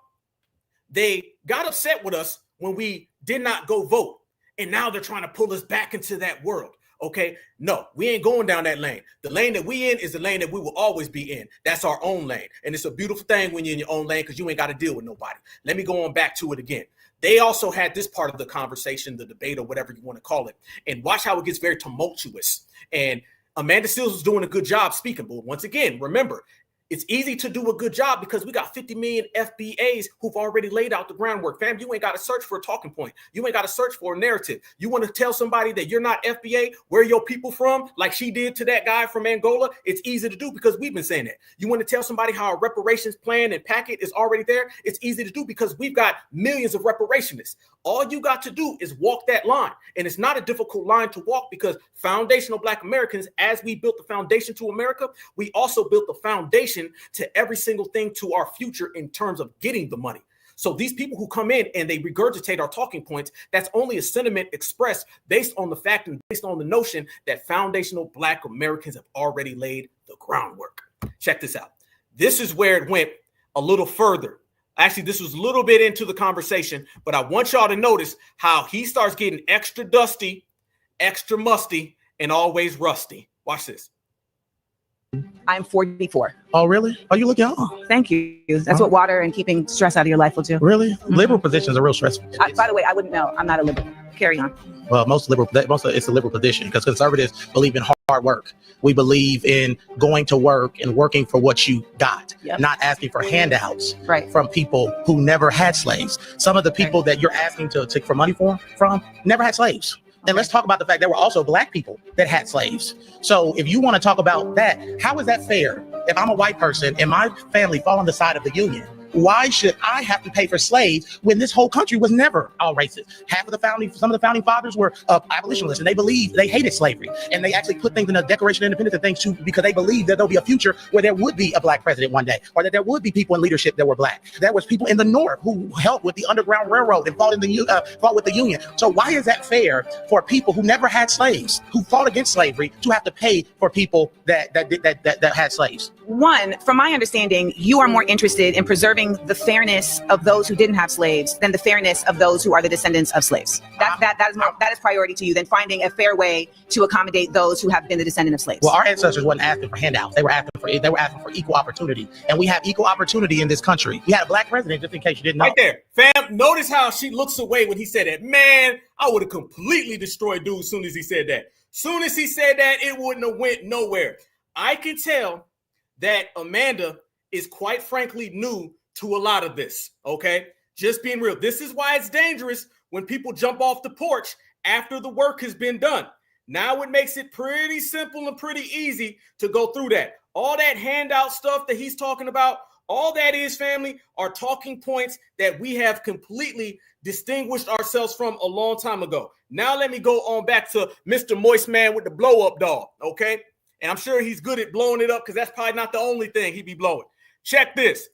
They got upset with us when we did not go vote. And now they're trying to pull us back into that world. Okay? No, we ain't going down that lane. The lane that we in is the lane that we will always be in. That's our own lane. And it's a beautiful thing when you're in your own lane because you ain't got to deal with nobody. Let me go on back to it again. They also had this part of the conversation, the debate, or whatever you want to call it. And watch how it gets very tumultuous. And Amanda Seales was doing a good job speaking, but once again, remember, it's easy to do a good job because we got 50 million FBAs who've already laid out the groundwork. Fam, you ain't got to search for a talking point. You ain't got to search for a narrative. You want to tell somebody that you're not FBA, where your people from, like she did to that guy from Angola, it's easy to do because we've been saying that. You want to tell somebody how a reparations plan and packet is already there, it's easy to do because we've got millions of reparationists. All you got to do is walk that line. And it's not a difficult line to walk because foundational Black Americans, as we built the foundation to America, we also built the foundation connection to every single thing to our future in terms of getting the money. So these people who come in and they regurgitate our talking points, that's only a sentiment expressed based on the fact and based on the notion that foundational Black Americans have already laid the groundwork. Check this out. This is where it went a little further. Actually, this was a little bit into the conversation, but I want y'all to notice how he starts getting extra dusty, extra musty, and always rusty. Watch this. I'm 44. Oh, really? Oh, you look young. Thank you. That's what water and keeping stress out of your life will do. Really? Liberal positions are real stressful. By the way, I wouldn't know. I'm not a liberal. Carry on. Well, most of it's a liberal position because conservatives believe in hard work. We believe in going to work and working for what you got, not asking for handouts from people who never had slaves. Some of the people that you're asking to take for money from never had slaves. And let's talk about the fact there were also Black people that had slaves. So if you want to talk about that, how is that fair? If I'm a white person and my family fall on the side of the Union, why should I have to pay for slaves when this whole country was never all racist? Some of the founding fathers were abolitionists, and they hated slavery, and they actually put things in the Declaration of Independence and things too because they believed that there'll be a future where there would be a Black president one day, or that there would be people in leadership that were Black. There was people in the North who helped with the Underground Railroad and fought with the Union. So why is that fair for people who never had slaves, who fought against slavery, to have to pay for people that had slaves? One, from my understanding, you are more interested in preserving the fairness of those who didn't have slaves than the fairness of those who are the descendants of slaves. That is priority to you than finding a fair way to accommodate those who have been the descendant of slaves. Well, our ancestors wasn't asking for handouts. They were asking for equal opportunity, and we have equal opportunity in this country. We had a Black president, just in case you didn't know. Right there, fam. Notice how she looks away when he said that. Man, I would have completely destroyed dude as soon as he said that. Soon as he said that, it wouldn't have went nowhere. I can tell that Amanda is quite frankly new to a lot of this, okay? Just being real. This is why it's dangerous when people jump off the porch after the work has been done. Now it makes it pretty simple and pretty easy to go through that. All that handout stuff that he's talking about, all that is, family, are talking points that we have completely distinguished ourselves from a long time ago. Now let me go on back to Mr. Moist Man with the blow-up doll, okay? And I'm sure he's good at blowing it up because that's probably not the only thing he be blowing. Check this.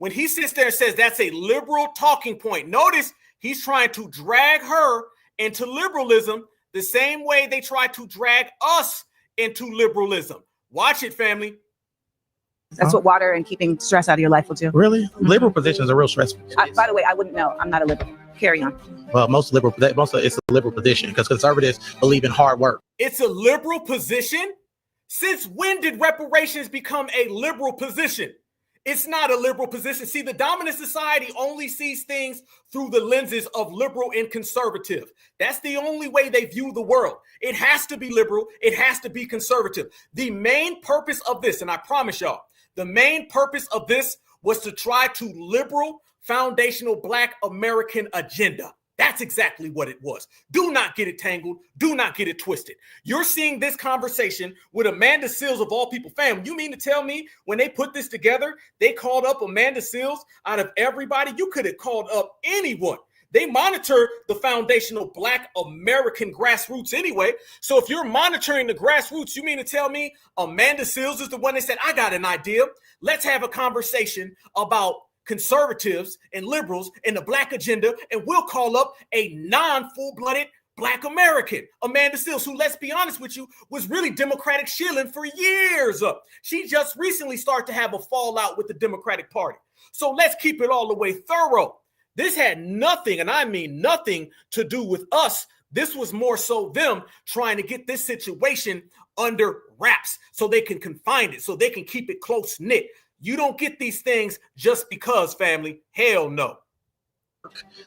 When he sits there and says that's a liberal talking point, notice he's trying to drag her into liberalism the same way they try to drag us into liberalism. Watch it, family. That's what water and keeping stress out of your life will do. Really? Liberal positions are real stressful. By the way, I wouldn't know. I'm not a liberal. Carry on. Well, it's a liberal position because conservatives believe in hard work. It's a liberal position? Since when did reparations become a liberal position? It's not a liberal position. See, the dominant society only sees things through the lenses of liberal and conservative. That's the only way they view the world. It has to be liberal. It has to be conservative. The main purpose of this, and I promise y'all, the main purpose of this was to try to liberal foundational Black American agenda. That's exactly what it was. Do not get it tangled. Do not get it twisted. You're seeing this conversation with Amanda Seales of all people. Fam, you mean to tell me when they put this together, they called up Amanda Seales out of everybody? You could have called up anyone. They monitor the foundational Black American grassroots anyway. So if you're monitoring the grassroots, you mean to tell me Amanda Seales is the one that said, I got an idea. Let's have a conversation about conservatives and liberals and the Black agenda, and we'll call up a non-full-blooded Black American, Amanda Seales, who, let's be honest with you, was really Democratic shilling for years. She just recently started to have a fallout with the Democratic Party. So let's keep it all the way thorough. This had nothing, and I mean nothing, to do with us. This was more so them trying to get this situation under wraps so they can confine it, so they can keep it close-knit. You don't get these things just because, family. Hell no.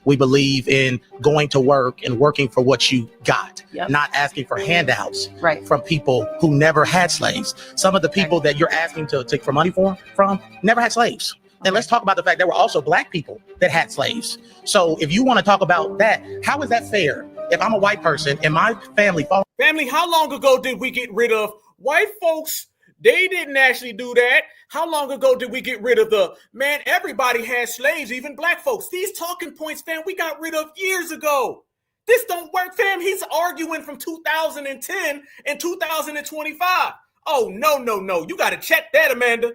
We believe in going to work and working for what you got, not asking for handouts from people who never had slaves. Some of the people that you're asking to take for money from never had slaves. And let's talk about the fact there were also Black people that had slaves. So if you want to talk about that, how is that fair? If I'm a white person and my family... Family, how long ago did we get rid of white folks? They didn't actually do that. How long ago did we get rid of everybody had slaves, even Black folks? These talking points, fam, we got rid of years ago. This don't work, fam. He's arguing from 2010 and 2025. Oh, no. You got to check that, Amanda.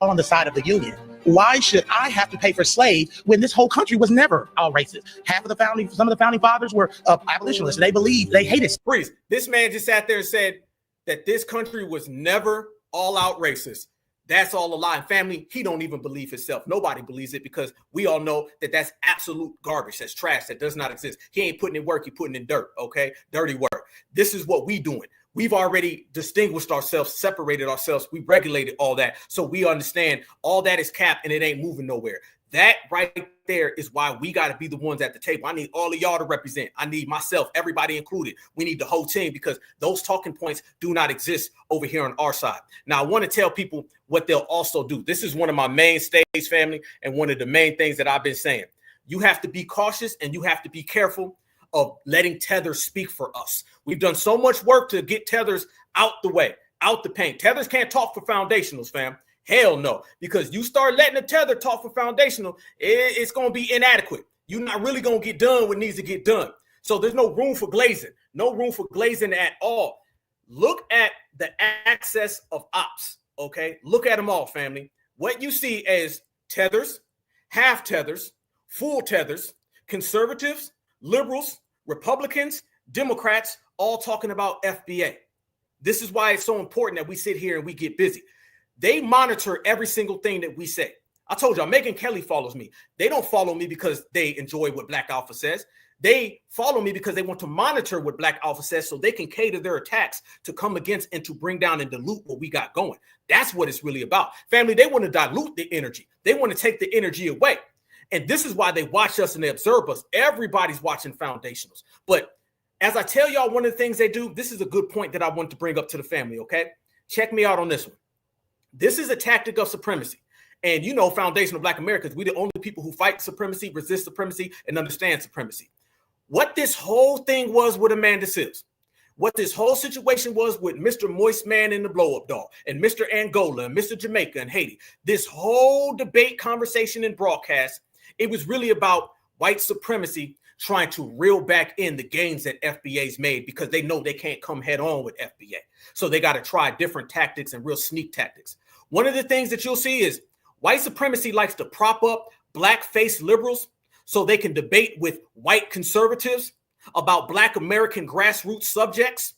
on the side of the Union. Why should I have to pay for slaves when this whole country was never all racist? Some of the founding fathers were abolitionists, and they hated. Freeze. This man just sat there and said that this country was never all out racist. That's all a lie. And family, he don't even believe himself. Nobody believes it because we all know that that's absolute garbage. That's trash. That does not exist. He ain't putting in work. He putting in dirt. Okay. Dirty work. This is what we doing. We've already distinguished ourselves, separated ourselves. We regulated all that. So we understand all that is capped and it ain't moving nowhere. That right there is why we got to be the ones at the table. I need all of y'all to represent. I need myself, everybody included. We need the whole team because those talking points do not exist over here on our side. Now, I want to tell people what they'll also do. This is one of my mainstays, family, and one of the main things that I've been saying. You have to be cautious and you have to be careful of letting Tether speak for us. We've done so much work to get Tethers out the way, out the paint. Tethers can't talk for foundationals, fam. Hell no, because you start letting the Tether talk for foundational, it's going to be inadequate. You're not really going to get done what needs to get done. So there's no room for glazing, no room for glazing at all. Look at the access of ops, okay? Look at them all, family. What you see as tethers, half tethers, full tethers, conservatives, liberals, Republicans, Democrats, all talking about FBA. This is why it's so important that we sit here and we get busy. They monitor every single thing that we say. I told y'all, Megyn Kelly follows me. They don't follow me because they enjoy what Black Alpha says. They follow me because they want to monitor what Black Alpha says so they can cater their attacks to come against and to bring down and dilute what we got going. That's what it's really about. Family, they want to dilute the energy. They want to take the energy away. And this is why they watch us and they observe us. Everybody's watching foundationals. But as I tell y'all, one of the things they do, this is a good point that I want to bring up to the family, okay? Check me out on this one. This is a tactic of supremacy. And you know, foundational Black Americans, we're the only people who fight supremacy, resist supremacy, and understand supremacy. What this whole thing was with Amanda Seales, what this whole situation was with Mr. Moist Man and the Blow-Up Doll, and Mr. Angola, and Mr. Jamaica, and Haiti, this whole debate, conversation, and broadcast, it was really about white supremacy trying to reel back in the gains that FBA's made because they know they can't come head on with FBA. So they got to try different tactics and real sneak tactics. One of the things that you'll see is white supremacy likes to prop up Black-faced liberals so they can debate with white conservatives about Black American grassroots subjects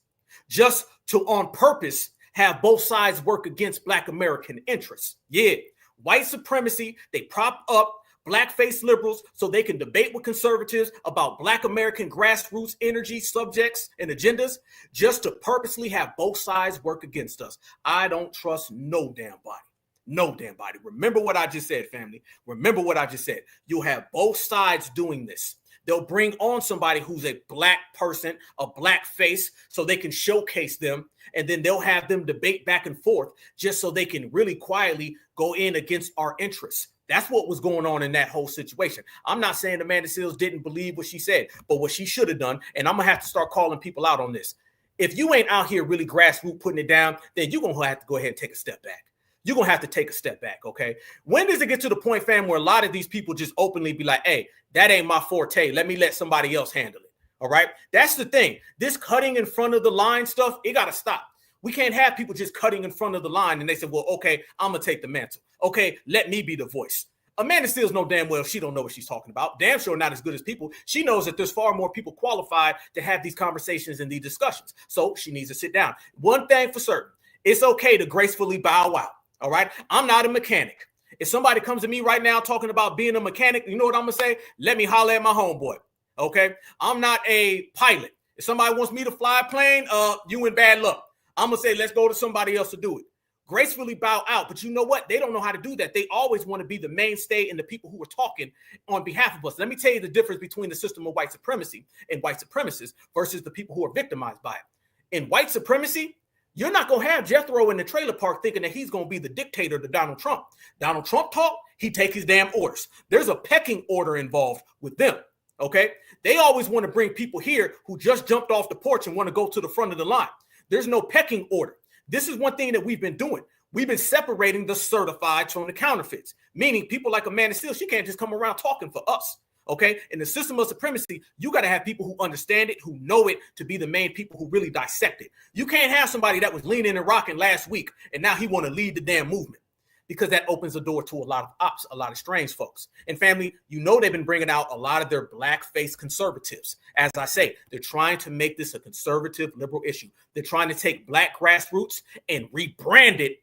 just to, on purpose, have both sides work against Black American interests. Yeah, white supremacy, they prop up Black-faced liberals so they can debate with conservatives about Black American grassroots energy subjects and agendas just to purposely have both sides work against us. I don't trust no damn body. No damn body. Remember what I just said, family. Remember what I just said. You'll have both sides doing this. They'll bring on somebody who's a Black person, a Black face, so they can showcase them, and then they'll have them debate back and forth just so they can really quietly go in against our interests. That's what was going on in that whole situation. I'm not saying Amanda Seales didn't believe what she said, but what she should have done, and I'm going to have to start calling people out on this. If you ain't out here really grassroots putting it down, then you're going to have to go ahead and take a step back. You're going to have to take a step back, okay? When does it get to the point, fam, where a lot of these people just openly be like, hey, that ain't my forte. Let me let somebody else handle it, all right? That's the thing. This cutting in front of the line stuff, it got to stop. We can't have people just cutting in front of the line and they say, well, okay, I'm going to take the mantle. Okay, let me be the voice. Amanda Seales know damn well she don't know what she's talking about. Damn sure not as good as people. She knows that there's far more people qualified to have these conversations and these discussions. So she needs to sit down. One thing for certain, it's okay to gracefully bow out. All right. I'm not a mechanic. If somebody comes to me right now talking about being a mechanic, you know what I'm going to say? Let me holler at my homeboy. Okay. I'm not a pilot. If somebody wants me to fly a plane, you in bad luck. I'm going to say, let's go to somebody else to do it. Gracefully bow out. But you know what? They don't know how to do that. They always want to be the mainstay and the people who are talking on behalf of us. Let me tell you the difference between the system of white supremacy and white supremacists versus the people who are victimized by it. In white supremacy, you're not going to have Jethro in the trailer park thinking that he's going to be the dictator to Donald Trump. Donald Trump talk, he take his damn orders. There's a pecking order involved with them, okay? They always want to bring people here who just jumped off the porch and want to go to the front of the line. There's no pecking order. This is one thing that we've been doing. We've been separating the certified from the counterfeits, meaning people like Amanda Seales, she can't just come around talking for us. Okay. In the system of supremacy, you got to have people who understand it, who know it, to be the main people who really dissect it. You can't have somebody that was leaning and rocking last week and now he want to lead the damn movement. because that opens the door to a lot of ops, a lot of strange folks. And family, you know they've been bringing out a lot of their black-faced conservatives. As I say, they're trying to make this a conservative liberal issue. They're trying to take black grassroots and rebrand it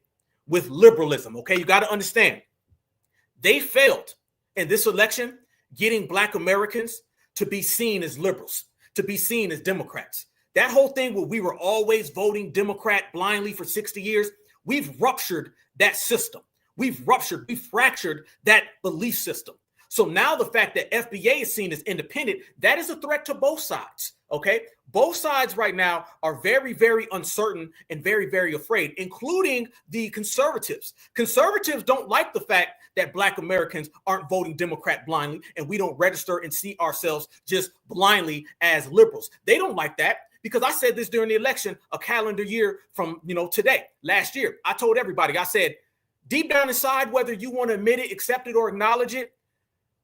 with liberalism, okay? You got to understand, they failed in this election getting black Americans to be seen as liberals, to be seen as Democrats. That whole thing where we were always voting Democrat blindly for 60 years, we've ruptured that system. We've fractured that belief system. So now the fact that FBA is seen as independent, that is a threat to both sides, okay? Both sides right now are very, very uncertain and very, very afraid, including the conservatives. Conservatives don't like the fact that black Americans aren't voting Democrat blindly and we don't register and see ourselves just blindly as liberals. They don't like that. Because I said this during the election, a calendar year from, today, last year. I told everybody, I said, deep down inside, whether you want to admit it, accept it, or acknowledge it,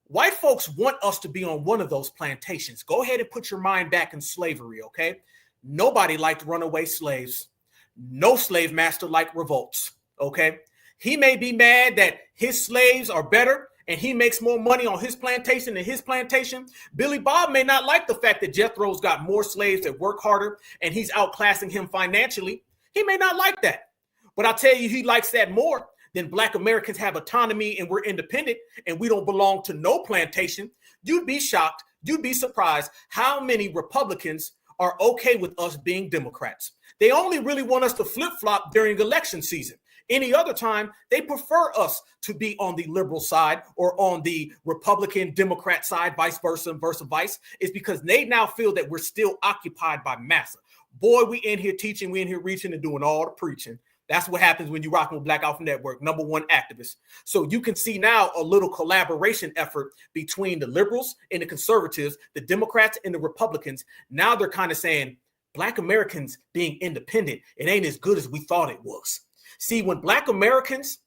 white folks want us to be on one of those plantations. Go ahead and put your mind back in slavery, okay? Nobody liked runaway slaves. No slave master liked revolts, okay? He may be mad that his slaves are better and he makes more money on his plantation than his plantation. Billy Bob may not like the fact that Jethro's got more slaves that work harder and he's outclassing him financially. He may not like that. But I'll tell you, he likes that more than black Americans have autonomy and we're independent and we don't belong to no plantation. You'd be shocked, you'd be surprised how many Republicans are okay with us being Democrats. They only really want us to flip-flop during election season. Any other time, they prefer us to be on the liberal side or on the Republican Democrat side, vice versa and vice, is because they now feel that we're still occupied by massa. Boy, we in here teaching, we in here reaching and doing all the preaching. That's what happens when you're rocking with Black Alpha Network, #1 activist. So you can see now a little collaboration effort between the liberals and the conservatives, the Democrats and the Republicans. Now they're kind of saying, black Americans being independent, it ain't as good as we thought it was. See, when black Americans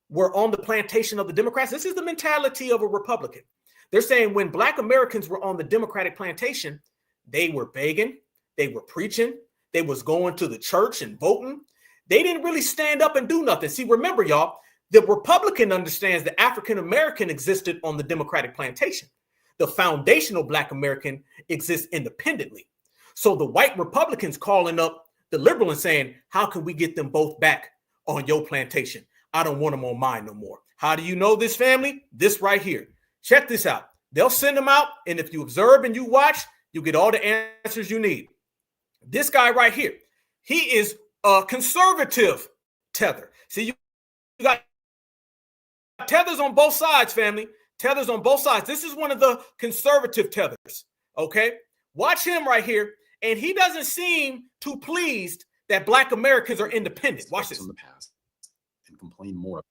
were on the plantation of the Democrats, this is the mentality of a Republican. They're saying when black Americans were on the Democratic plantation, they were begging, they were preaching, they was going to the church and voting. They didn't really stand up and do nothing. See, remember, y'all, the Republican understands that African American existed on the Democratic plantation. The foundational black American exists independently. So the white Republicans calling up the liberal and saying, how can we get them both back on your plantation? I don't want them on mine no more. How do you know this, family? This right here. Check this out. They'll send them out, and if you observe and you watch, you get all the answers you need. This guy right here, he is a conservative Tether. See, you got tethers on both sides, family. Tethers on both sides. This is one of the conservative tethers, okay? Watch him right here, and he doesn't seem too pleased that black Americans are independent. Watch this. In the past and complain more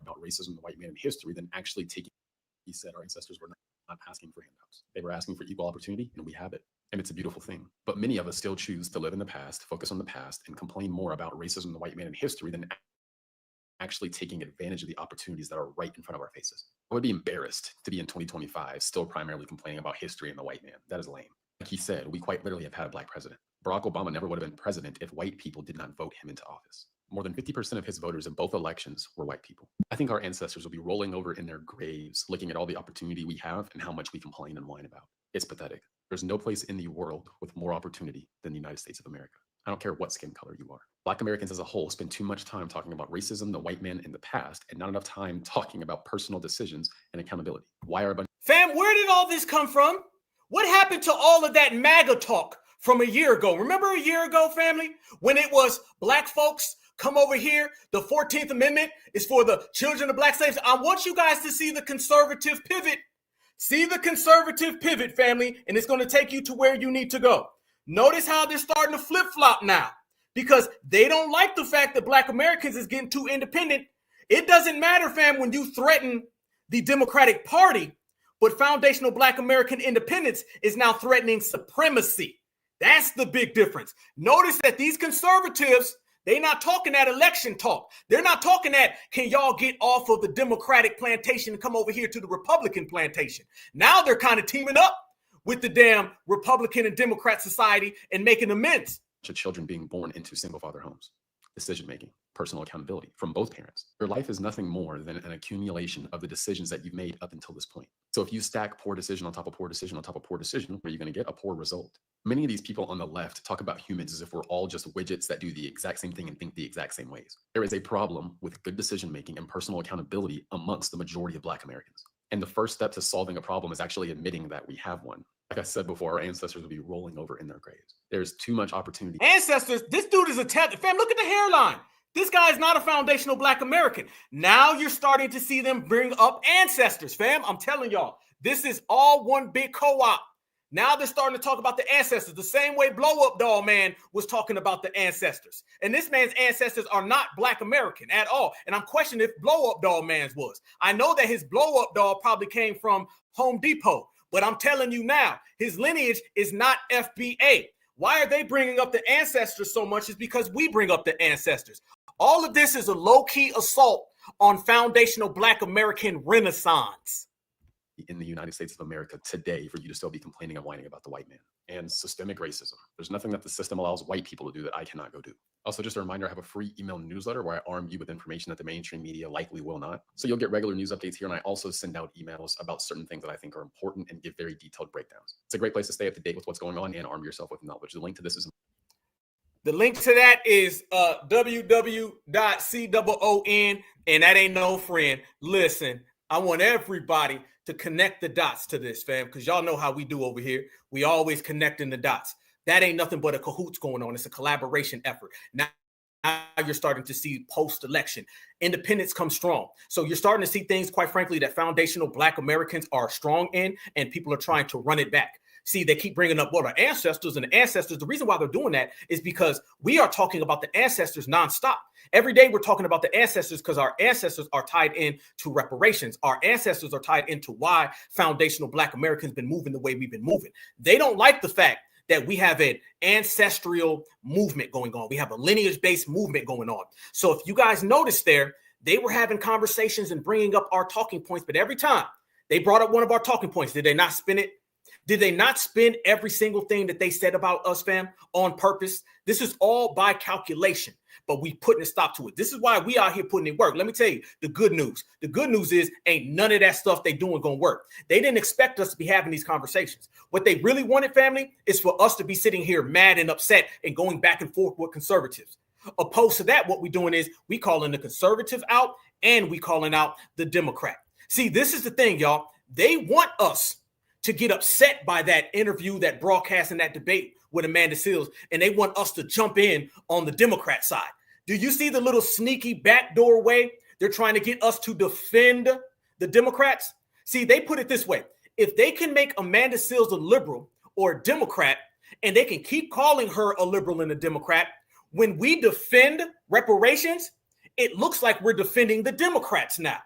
about racism, the white man in history than actually taking. He said our ancestors were not asking for handouts. They were asking for equal opportunity, and we have it. And it's a beautiful thing. But many of us still choose to live in the past, focus on the past, and complain more about racism, the white man in history than actually taking advantage of the opportunities that are right in front of our faces. I would be embarrassed to be in 2025 still primarily complaining about history and the white man. That is lame. Like he said, we quite literally have had a black president. Barack Obama never would have been president if white people did not vote him into office. More than 50% of his voters in both elections were white people. I think our ancestors will be rolling over in their graves, looking at all the opportunity we have and how much we complain and whine about. It's pathetic. There's no place in the world with more opportunity than the United States of America. I don't care what skin color you are. Black Americans as a whole spend too much time talking about racism, the white man in the past, and not enough time talking about personal decisions and accountability. Why are a bunch— Fam, where did all this come from? What happened to all of that MAGA talk from a year ago? Remember a year ago, family, when it was black folks come over here, the 14th Amendment is for the children of black slaves. I want you guys to see the conservative pivot. See the conservative pivot, family, and it's going to take you to where you need to go. Notice how they're starting to flip-flop now because they don't like the fact that black Americans is getting too independent. It doesn't matter, fam, when you threaten the Democratic Party, but foundational black American independence is now threatening supremacy. That's the big difference. Notice that these conservatives, they're not talking that election talk. They're not talking that, can y'all get off of the Democratic plantation and come over here to the Republican plantation? Now they're kind of teaming up with the damn Republican and Democrat society and making amends. of children being born into single father homes. Decision making. personal accountability from both parents. Your life is nothing more than an accumulation of the decisions that you've made up until this point. So if you stack poor decision on top of poor decision on top of poor decision, where are you going to get a poor result? Many of these people on the left talk about humans as if we're all just widgets that do the exact same thing and think the exact same ways. There is a problem with good decision making and personal accountability amongst the majority of Black Americans. And the first step to solving a problem is actually admitting that we have one. Like I said before, our ancestors would be rolling over in their graves. There's too much opportunity. Ancestors, this dude is a Tether. Fam, look at the hairline. This guy is not a foundational Black American. Now you're starting to see them bring up ancestors, fam. I'm telling y'all, this is all one big co-op. Now they're starting to talk about the ancestors the same way Blow Up Doll Man was talking about the ancestors. And this man's ancestors are not Black American at all. And I'm questioning if Blow Up Doll Man's was. I know that his blow up doll probably came from Home Depot, but I'm telling you now, his lineage is not FBA. Why are they bringing up the ancestors so much? Is because we bring up the ancestors. All of this is a low-key assault on foundational Black American renaissance in the United States of America today for you to still be complaining and whining about the white man and systemic racism. There's nothing that the system allows white people to do that I cannot go do. Also, just a reminder, I have a free email newsletter where I arm you with information that the mainstream media likely will not. So you'll get regular news updates here, and I also send out emails about certain things that I think are important and give very detailed breakdowns. It's a great place to stay up to date with what's going on and arm yourself with knowledge. The link to this is The link to that is www.COON, and that ain't no friend. Listen, I want everybody to connect the dots to this, fam, because y'all know how we do over here. We always connecting the dots. That ain't nothing but a cahoots going on. It's a collaboration effort. Now you're starting to see post-election independence come strong. So you're starting to see things, quite frankly, that foundational Black Americans are strong in, and people are trying to run it back. See, they keep bringing up, well, our ancestors and the ancestors. The reason why they're doing that is because we are talking about the ancestors nonstop. Every day we're talking about the ancestors because our ancestors are tied in to reparations. Our ancestors are tied into why foundational Black Americans been moving the way we've been moving. They don't like the fact that we have an ancestral movement going on. We have a lineage-based movement going on. So if you guys noticed there, they were having conversations and bringing up our talking points, but every time they brought up one of our talking points, did they not spin it? Did they not spin every single thing that they said about us, fam, on purpose? This is all by calculation, but we putting a stop to it. This is why we out here putting in work. Let me tell you the good news. The good news is ain't none of that stuff they doing gonna work. They didn't expect us to be having these conversations. What they really wanted, family, is for us to be sitting here mad and upset and going back and forth with conservatives. Opposed to that, what we're doing is we calling the conservative out and we calling out the Democrat. See, this is the thing, y'all. They want us to get upset by that interview, that broadcast, and that debate with Amanda Seales, and they want us to jump in on the Democrat side. Do you see the little sneaky backdoor way they're trying to get us to defend the Democrats? See, they put it this way. If they can make Amanda Seales a liberal or a Democrat, and they can keep calling her a liberal and a Democrat, when we defend reparations, it looks like we're defending the Democrats now.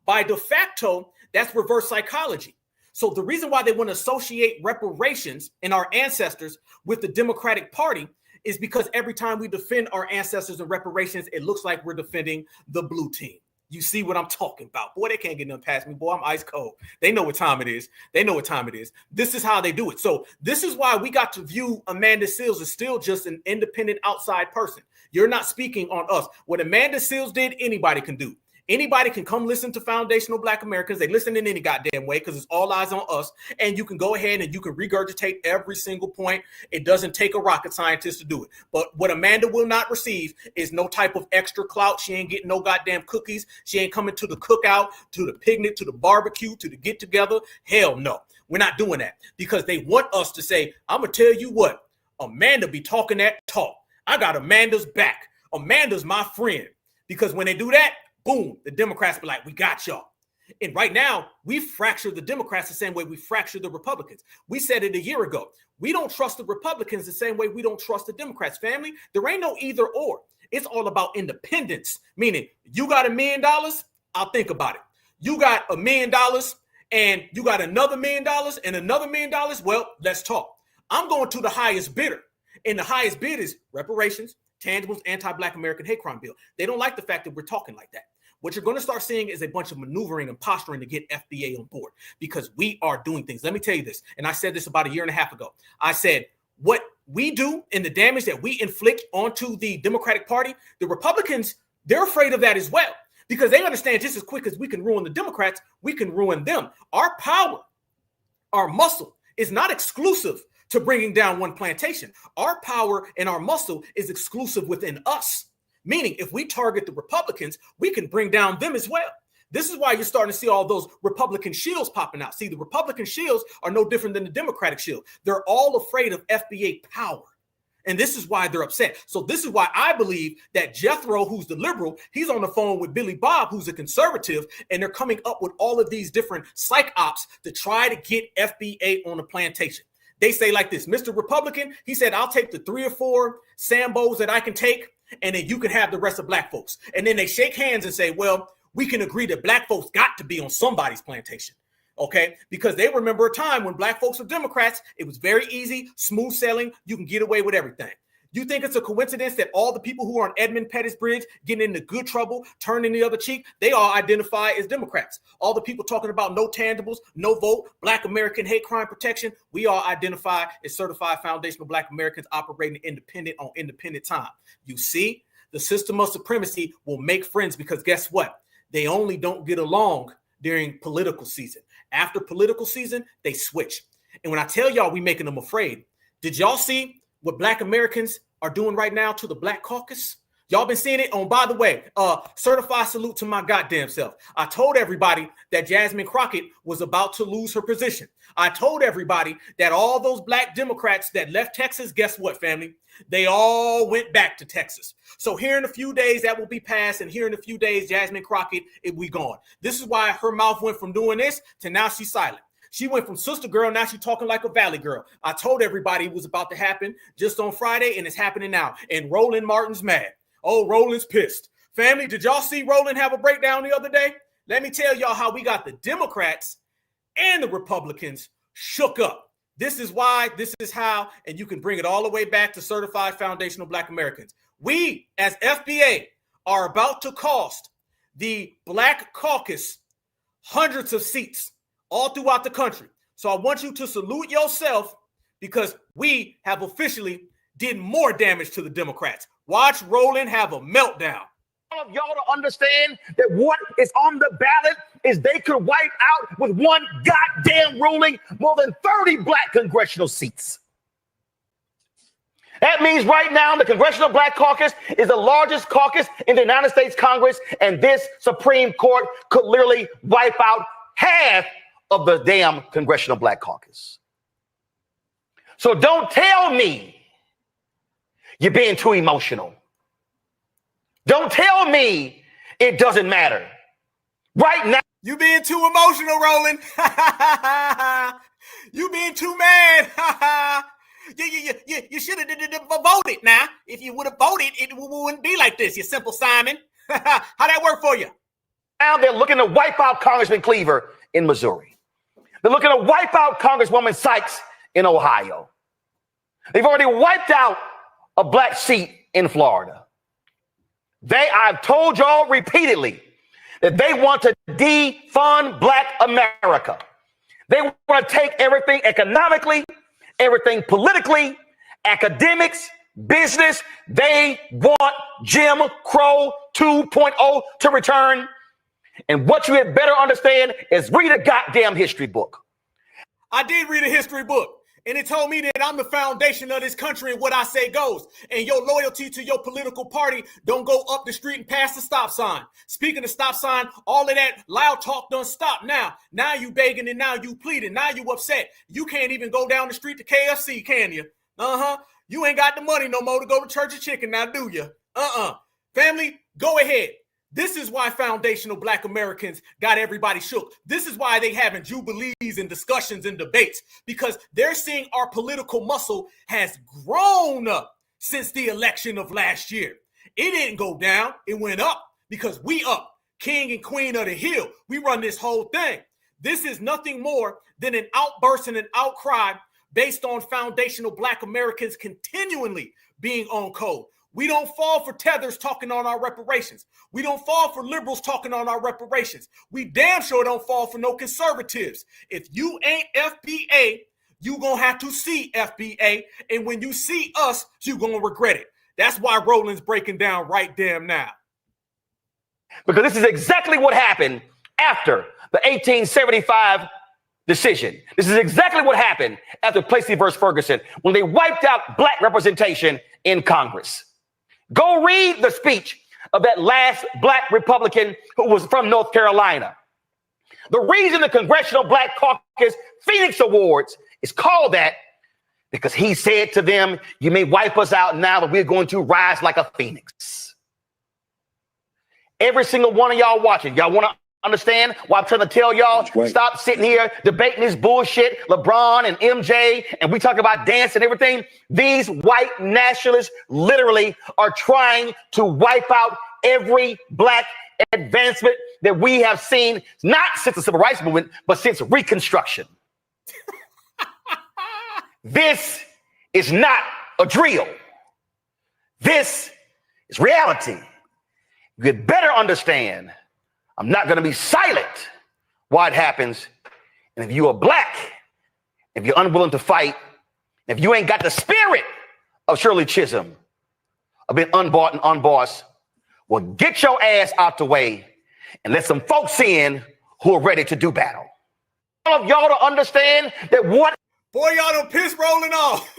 By de facto, that's reverse psychology. So the reason why they want to associate reparations and our ancestors with the Democratic Party is because every time we defend our ancestors and reparations, it looks like we're defending the blue team. You see what I'm talking about? Boy, they can't get nothing past me. Boy, I'm ice cold. They know what time it is. They know what time it is. This is how they do it. So this is why we got to view Amanda Seales as still just an independent outside person. You're not speaking on us. What Amanda Seales did, anybody can do. Anybody can come listen to foundational Black Americans. They listen in any goddamn way because it's all eyes on us. And you can go ahead and you can regurgitate every single point. It doesn't take a rocket scientist to do it. But what Amanda will not receive is no type of extra clout. She ain't getting no goddamn cookies. She ain't coming to the cookout, to the picnic, to the barbecue, to the get together. Hell no. We're not doing that because they want us to say, I'm going to tell you what, Amanda be talking that talk. I got Amanda's back. Amanda's my friend. Because when they do that, boom, the Democrats be like, we got y'all. And right now, we fractured the Democrats the same way we fractured the Republicans. We said it a year ago. We don't trust the Republicans the same way we don't trust the Democrats, family. There ain't no either or. It's all about independence, meaning you got $1 million, I'll think about it. You got $1 million and you got another $1 million and another $1 million, well, let's talk. I'm going to the highest bidder. And the highest bid is reparations, tangibles, anti-Black American hate crime bill. They don't like the fact that we're talking like that. What you're going to start seeing is a bunch of maneuvering and posturing to get FBA on board because we are doing things. Let me tell you this, and I said this about a year and a half ago. I said, what we do and the damage that we inflict onto the Democratic Party, the Republicans They're afraid of that as well, because they understand just as quick as we can ruin the Democrats, we can ruin them. Our power, our muscle is not exclusive to bringing down one plantation. Our power and our muscle is exclusive within us, meaning if we target the Republicans, we can bring down them as well. This is why you're starting to see all those Republican shields popping out. See, the Republican shields are no different than the Democratic shield. They're all afraid of FBA power. And this is why they're upset. So this is why I believe that Jethro, who's the liberal, he's on the phone with Billy Bob, who's a conservative, and they're coming up with all of these different psych ops to try to get FBA on the plantation. They say like this, Mr. Republican, he said, I'll take the 3 or 4 Sambos that I can take, and then you can have the rest of black folks. And then they shake hands and say, well, we can agree that black folks got to be on somebody's plantation. Okay, because they remember a time when black folks were Democrats. It was very easy, smooth sailing. You can get away with everything. You think it's a coincidence that all the people who are on Edmund Pettus Bridge getting into good trouble, turning the other cheek, they all identify as Democrats. All the people talking about no tangibles, no vote, Black American hate crime protection, we all identify as certified foundational Black Americans operating independent on independent time. You see, the system of supremacy will make friends, because guess what? They only don't get along during political season. After political season, they switch. And when I tell y'all we making them afraid, did y'all see what Black Americans are doing right now to the Black Caucus? Y'all been seeing it? By the way, certified salute to my goddamn self. I told everybody that Jasmine Crockett was about to lose her position. I told everybody that all those Black Democrats that left Texas, guess what, family? They all went back to Texas. So here in a few days, that will be passed. And here in a few days, Jasmine Crockett, it will be gone. This is why her mouth went from doing this to now she's silent. She went from sister girl, now she's talking like a valley girl. I told everybody it was about to happen just on Friday, and it's happening now. And Roland Martin's mad. Oh, Roland's pissed. Family, did y'all see Roland have a breakdown the other day? Let me tell y'all how we got the Democrats and the Republicans shook up. This is why, this is how, and you can bring it all the way back to certified foundational Black Americans. We, as FBA, are about to cost the Black Caucus hundreds of seats all throughout the country. So I want you to salute yourself, because we have officially did more damage to the Democrats. Watch Roland have a meltdown. All of y'all to understand that what is on the ballot is they could wipe out with one goddamn ruling more than 30 Black congressional seats. That means right now the Congressional Black Caucus is the largest caucus in the United States Congress, and this Supreme Court could literally wipe out half of the damn Congressional Black Caucus. So don't tell me you're being too emotional. Don't tell me it doesn't matter. Right now, you being too emotional, Roland. You being too mad. You should have voted now. If you would have voted, it wouldn't be like this, you simple Simon. How'd that work for you? Now they're looking to wipe out Congressman Cleaver in Missouri. They're looking to wipe out Congresswoman Sykes in Ohio. They've already wiped out a Black seat in Florida. I've told y'all repeatedly that they want to defund Black America. They want to take everything economically, everything politically, academics, business. They want Jim Crow 2.0 to return. And what you had better understand is read a goddamn history book. I did read a history book, and it told me that I'm the foundation of this country, and what I say goes. And your loyalty to your political party don't go up the street and past the stop sign. Speaking of stop sign, all of that loud talk done stop now. Now you begging, and now you pleading. Now you upset. You can't even go down the street to KFC, can you? You ain't got the money no more to go to Church of Chicken now, do you? Family, go ahead. This is why foundational Black Americans got everybody shook. This is why they having jubilees and discussions and debates, because they're seeing our political muscle has grown up since the election of last year. It didn't go down. It went up, because we up. King and queen of the hill. We run this whole thing. This is nothing more than an outburst and an outcry based on foundational Black Americans continually being on code. We don't fall for tethers talking on our reparations. We don't fall for liberals talking on our reparations. We damn sure don't fall for no conservatives. If you ain't FBA, you gonna have to see FBA. And when you see us, you gonna regret it. That's why Roland's breaking down right damn now. Because this is exactly what happened after the 1875 decision. This is exactly what happened after Plessy versus Ferguson, when they wiped out black representation in Congress. Go read the speech of that last black Republican who was from North Carolina. The reason the Congressional Black Caucus Phoenix Awards is called that because he said to them, you may wipe us out now, but we're going to rise like a phoenix. Every single one of y'all watching, y'all want to understand why I'm trying to tell y'all, stop sitting here debating this bullshit, LeBron and MJ, and we talk about dance and everything. These white nationalists literally are trying to wipe out every black advancement that we have seen, not since the Civil Rights Movement, but since Reconstruction. This is not a drill. This is reality. You better understand, I'm not going to be silent while it happens. And if you are black, if you're unwilling to fight, if you ain't got the spirit of Shirley Chisholm, of being unbought and unbossed, well, get your ass out the way and let some folks in who are ready to do battle. All of y'all to understand that what... Boy, y'all done piss Roland off.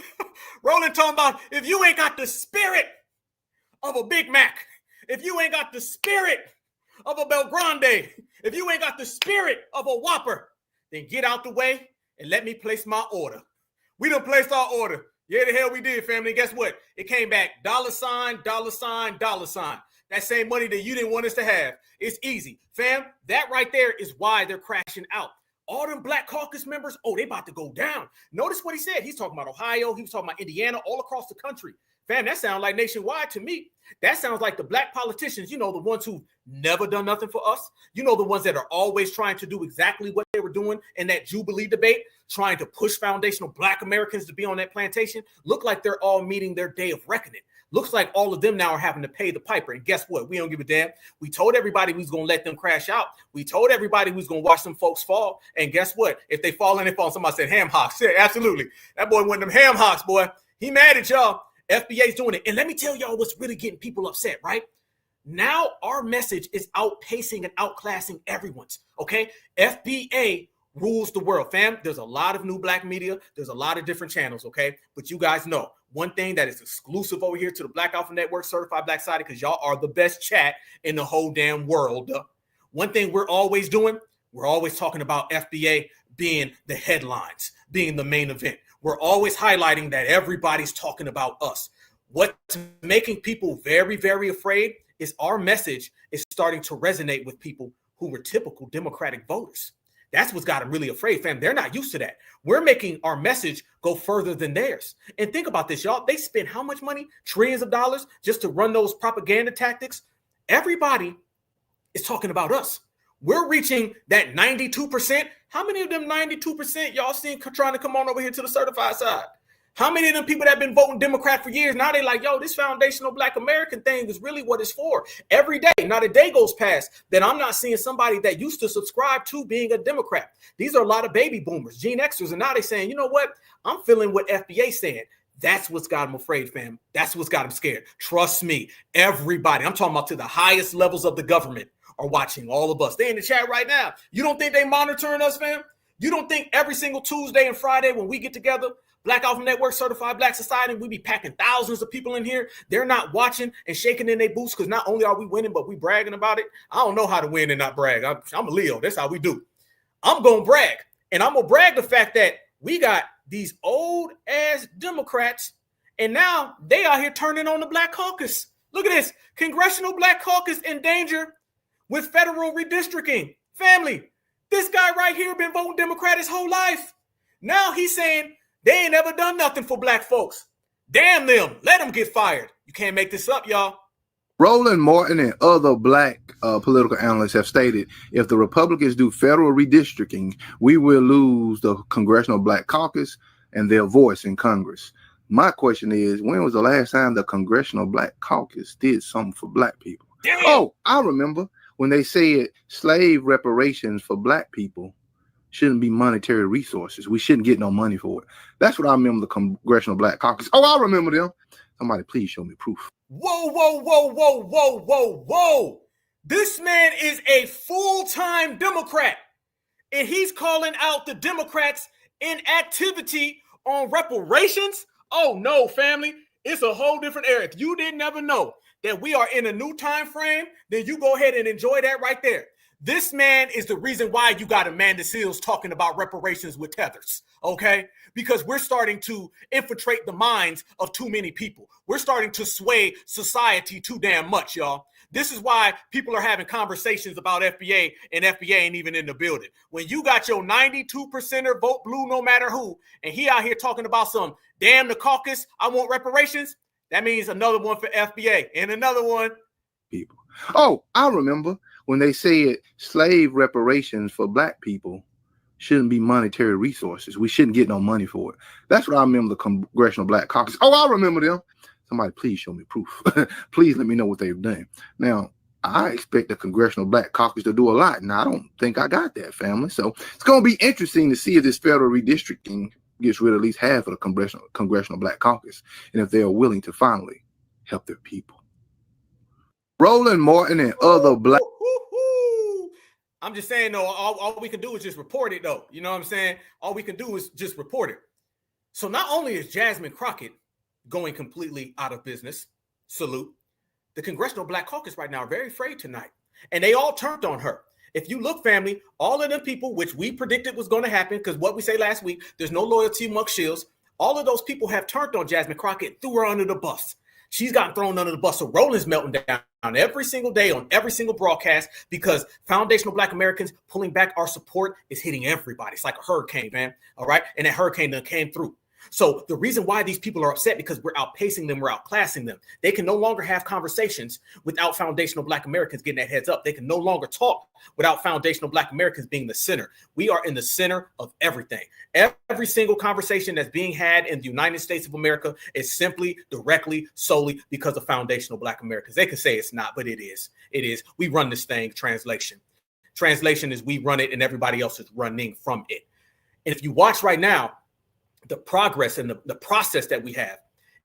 Roland talking about if you ain't got the spirit of a Big Mac, if you ain't got the spirit of a Bel Grande, if you ain't got the spirit of a Whopper, then get out the way and let me place my order. We done placed our order. Yeah, the hell we did, family. Guess what? It came back $$, $$. That same money that you didn't want us to have. It's easy. Fam, that right there is why they're crashing out. All them Black Caucus members, oh, they about to go down. Notice what he said. He's talking about Ohio. He was talking about Indiana, all across the country. Fam, that sounds like nationwide to me. That sounds like the black politicians, you know, the ones who never done nothing for us. You know, the ones that are always trying to do exactly what they were doing in that Jubilee debate, trying to push foundational black Americans to be on that plantation. Look like they're all meeting their day of reckoning. Looks like all of them now are having to pay the piper. And guess what? We don't give a damn. We told everybody we was going to let them crash out. We told everybody we was going to watch some folks fall. And guess what? If they fall in, they fall. Somebody said ham hocks. Yeah, absolutely. That boy went them ham hocks, boy. He mad at y'all. FBA's doing it. And let me tell y'all what's really getting people upset, right? Now our message is outpacing and outclassing everyone's, okay? FBA rules the world, fam. There's a lot of new black media. There's a lot of different channels, okay? But you guys know one thing that is exclusive over here to the Black Alpha Network, Certified Black Sided, because y'all are the best chat in the whole damn world. One thing we're always doing, we're always talking about FBA being the headlines, being the main event. We're always highlighting that everybody's talking about us. What's making people very, very afraid is our message is starting to resonate with people who were typical Democratic voters. That's what's got them really afraid, fam. They're not used to that. We're making our message go further than theirs. And think about this, y'all. They spend how much money? Trillions of dollars just to run those propaganda tactics. Everybody is talking about us. We're reaching that 92%. How many of them 92% y'all seen trying to come on over here to the certified side? How many of them people that have been voting Democrat for years, now they like, yo, this foundational black American thing is really what it's for. Every day, not a day goes past that I'm not seeing somebody that used to subscribe to being a Democrat. These are a lot of baby boomers, Gen Xers, and now they're saying, you know what? I'm feeling what FBA's saying. That's what's got them afraid, fam. That's what's got them scared. Trust me, everybody, I'm talking about to the highest levels of the government, are watching all of us. They in the chat right now. You don't think they monitoring us, fam? You don't think every single Tuesday and Friday when we get together, Black Alpha Network, Certified Black Society, we be packing thousands of people in here. They're not watching and shaking in their boots because not only are we winning, but we bragging about it. I don't know how to win and not brag. I'm a Leo. That's how we do. I'm going to brag. And I'm going to brag the fact that we got these old ass Democrats and now they out here turning on the Black Caucus. Look at this. Congressional Black Caucus in danger with federal redistricting. Family, this guy right here been voting Democrat his whole life. Now he's saying they ain't ever done nothing for black folks. Damn them. Let them get fired. You can't make this up, y'all. Roland Martin and other black political analysts have stated if the Republicans do federal redistricting, we will lose the Congressional Black Caucus and their voice in Congress. My question is, when was the last time the Congressional Black Caucus did something for black people? Damn. Oh, I remember when they said slave reparations for black people shouldn't be monetary resources. We shouldn't get no money for it. That's what I remember the Congressional Black Caucus. Oh, I remember them. Somebody please show me proof. Whoa, whoa, whoa, whoa, whoa, whoa, whoa. This man is a full-time Democrat, and he's calling out the Democrats' inactivity on reparations. Oh no, family, it's a whole different era. If you didn't ever know that we are in a new time frame, then you go ahead and enjoy that right there. This man is the reason why you got Amanda Seals talking about reparations with tethers, okay? Because we're starting to infiltrate the minds of too many people. We're starting to sway society too damn much, y'all. This is why people are having conversations about FBA, and FBA ain't even in the building. When you got your 92%er vote blue no matter who, and he out here talking about some damn the caucus, I want reparations, that means another one for FBA and another one. People. Oh, I remember when they said slave reparations for black people shouldn't be monetary resources. We shouldn't get no money for it. That's what I remember the Congressional Black Caucus. Oh, I remember them. Somebody please show me proof. Please let me know what they've done. Now, I expect the Congressional Black Caucus to do a lot, and I don't think I got that, family. So it's going to be interesting to see if this federal redistricting gets rid of at least half of the Congressional Black Caucus, and if they are willing to finally help their people. Roland Martin and other black. I'm just saying, though, all we can do is just report it, though. You know what I'm saying? All we can do is just report it. So not only is Jasmine Crockett going completely out of business, salute, the Congressional Black Caucus right now are very afraid tonight. And they all turned on her. If you look, family, all of them people, which we predicted was going to happen, because what we say last week, there's no loyalty amongst shields. All of those people have turned on Jasmine Crockett, threw her under the bus. She's gotten thrown under the bus. So Roland's melting down every single day on every single broadcast because foundational Black Americans pulling back our support is hitting everybody. It's like a hurricane, man. All right. And that hurricane that came through. So the reason why these people are upset because we're outpacing them, we're outclassing them. They can no longer have conversations without foundational Black Americans getting that heads up. They can no longer talk without foundational Black Americans being the center. We are in the center of everything. Every single conversation that's being had in the United States of America is simply, directly, solely because of foundational Black Americans. They can say it's not, but it is. It is. We run this thing, translation. Translation is we run it and everybody else is running from it. And if you watch right now, the progress and the process that we have,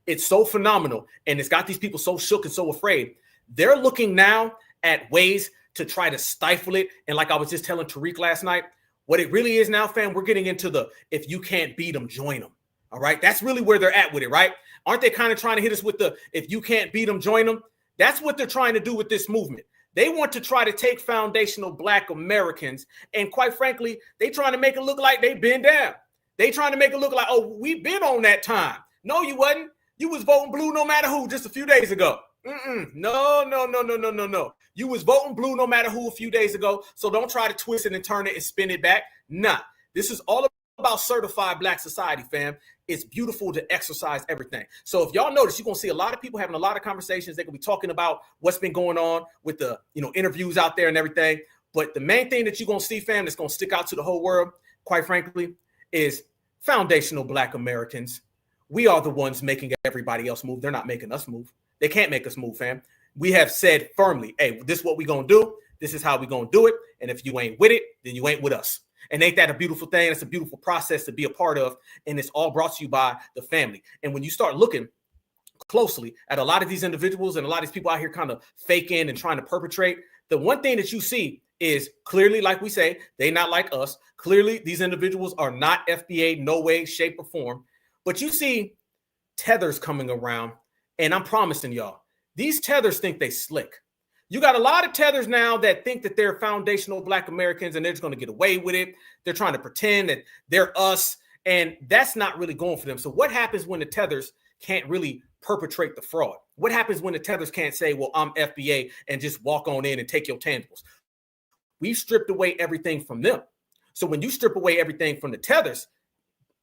it's so phenomenal. And it's got these people so shook and so afraid. They're looking now at ways to try to stifle it. And like I was just telling Tariq last night, what it really is now, fam, we're getting into the, if you can't beat them, join them. All right. That's really where they're at with it, right? Aren't they kind of trying to hit us with the, if you can't beat them, join them? That's what they're trying to do with this movement. They want to try to take foundational Black Americans. And quite frankly, they trying to make it look like they've been down. They trying to make it look like, oh, we've been on that time. No, you wasn't. You was voting blue no matter who just a few days ago. No. You was voting blue no matter who a few days ago. So don't try to twist it and turn it and spin it back. Nah, this is all about certified Black society, fam. It's beautiful to exercise everything. So if y'all notice, you're going to see a lot of people having a lot of conversations. They're going to be talking about what's been going on with the interviews out there and everything. But the main thing that you're going to see, fam, that's going to stick out to the whole world, quite frankly, is foundational Black Americans. We are the ones making everybody else move. They're not making us move. They can't make us move, fam. We have said firmly, hey, this is what we're going to do. This is how we're going to do it. And if you ain't with it, then you ain't with us. And ain't that a beautiful thing? It's a beautiful process to be a part of. And it's all brought to you by the family. And when you start looking closely at a lot of these individuals and a lot of these people out here kind of faking and trying to perpetrate, the one thing that you see is clearly, like we say, they not like us. Clearly, these individuals are not FBA, no way, shape, or form. But you see tethers coming around, and I'm promising y'all, these tethers think they slick. You got a lot of tethers now that think that they're foundational Black Americans and they're just going to get away with it. They're trying to pretend that they're us, and that's not really going for them. So what happens when the tethers can't really perpetrate the fraud? What happens when the tethers can't say, well, I'm FBA, and just walk on in and take your tangibles? We've stripped away everything from them. So when you strip away everything from the tethers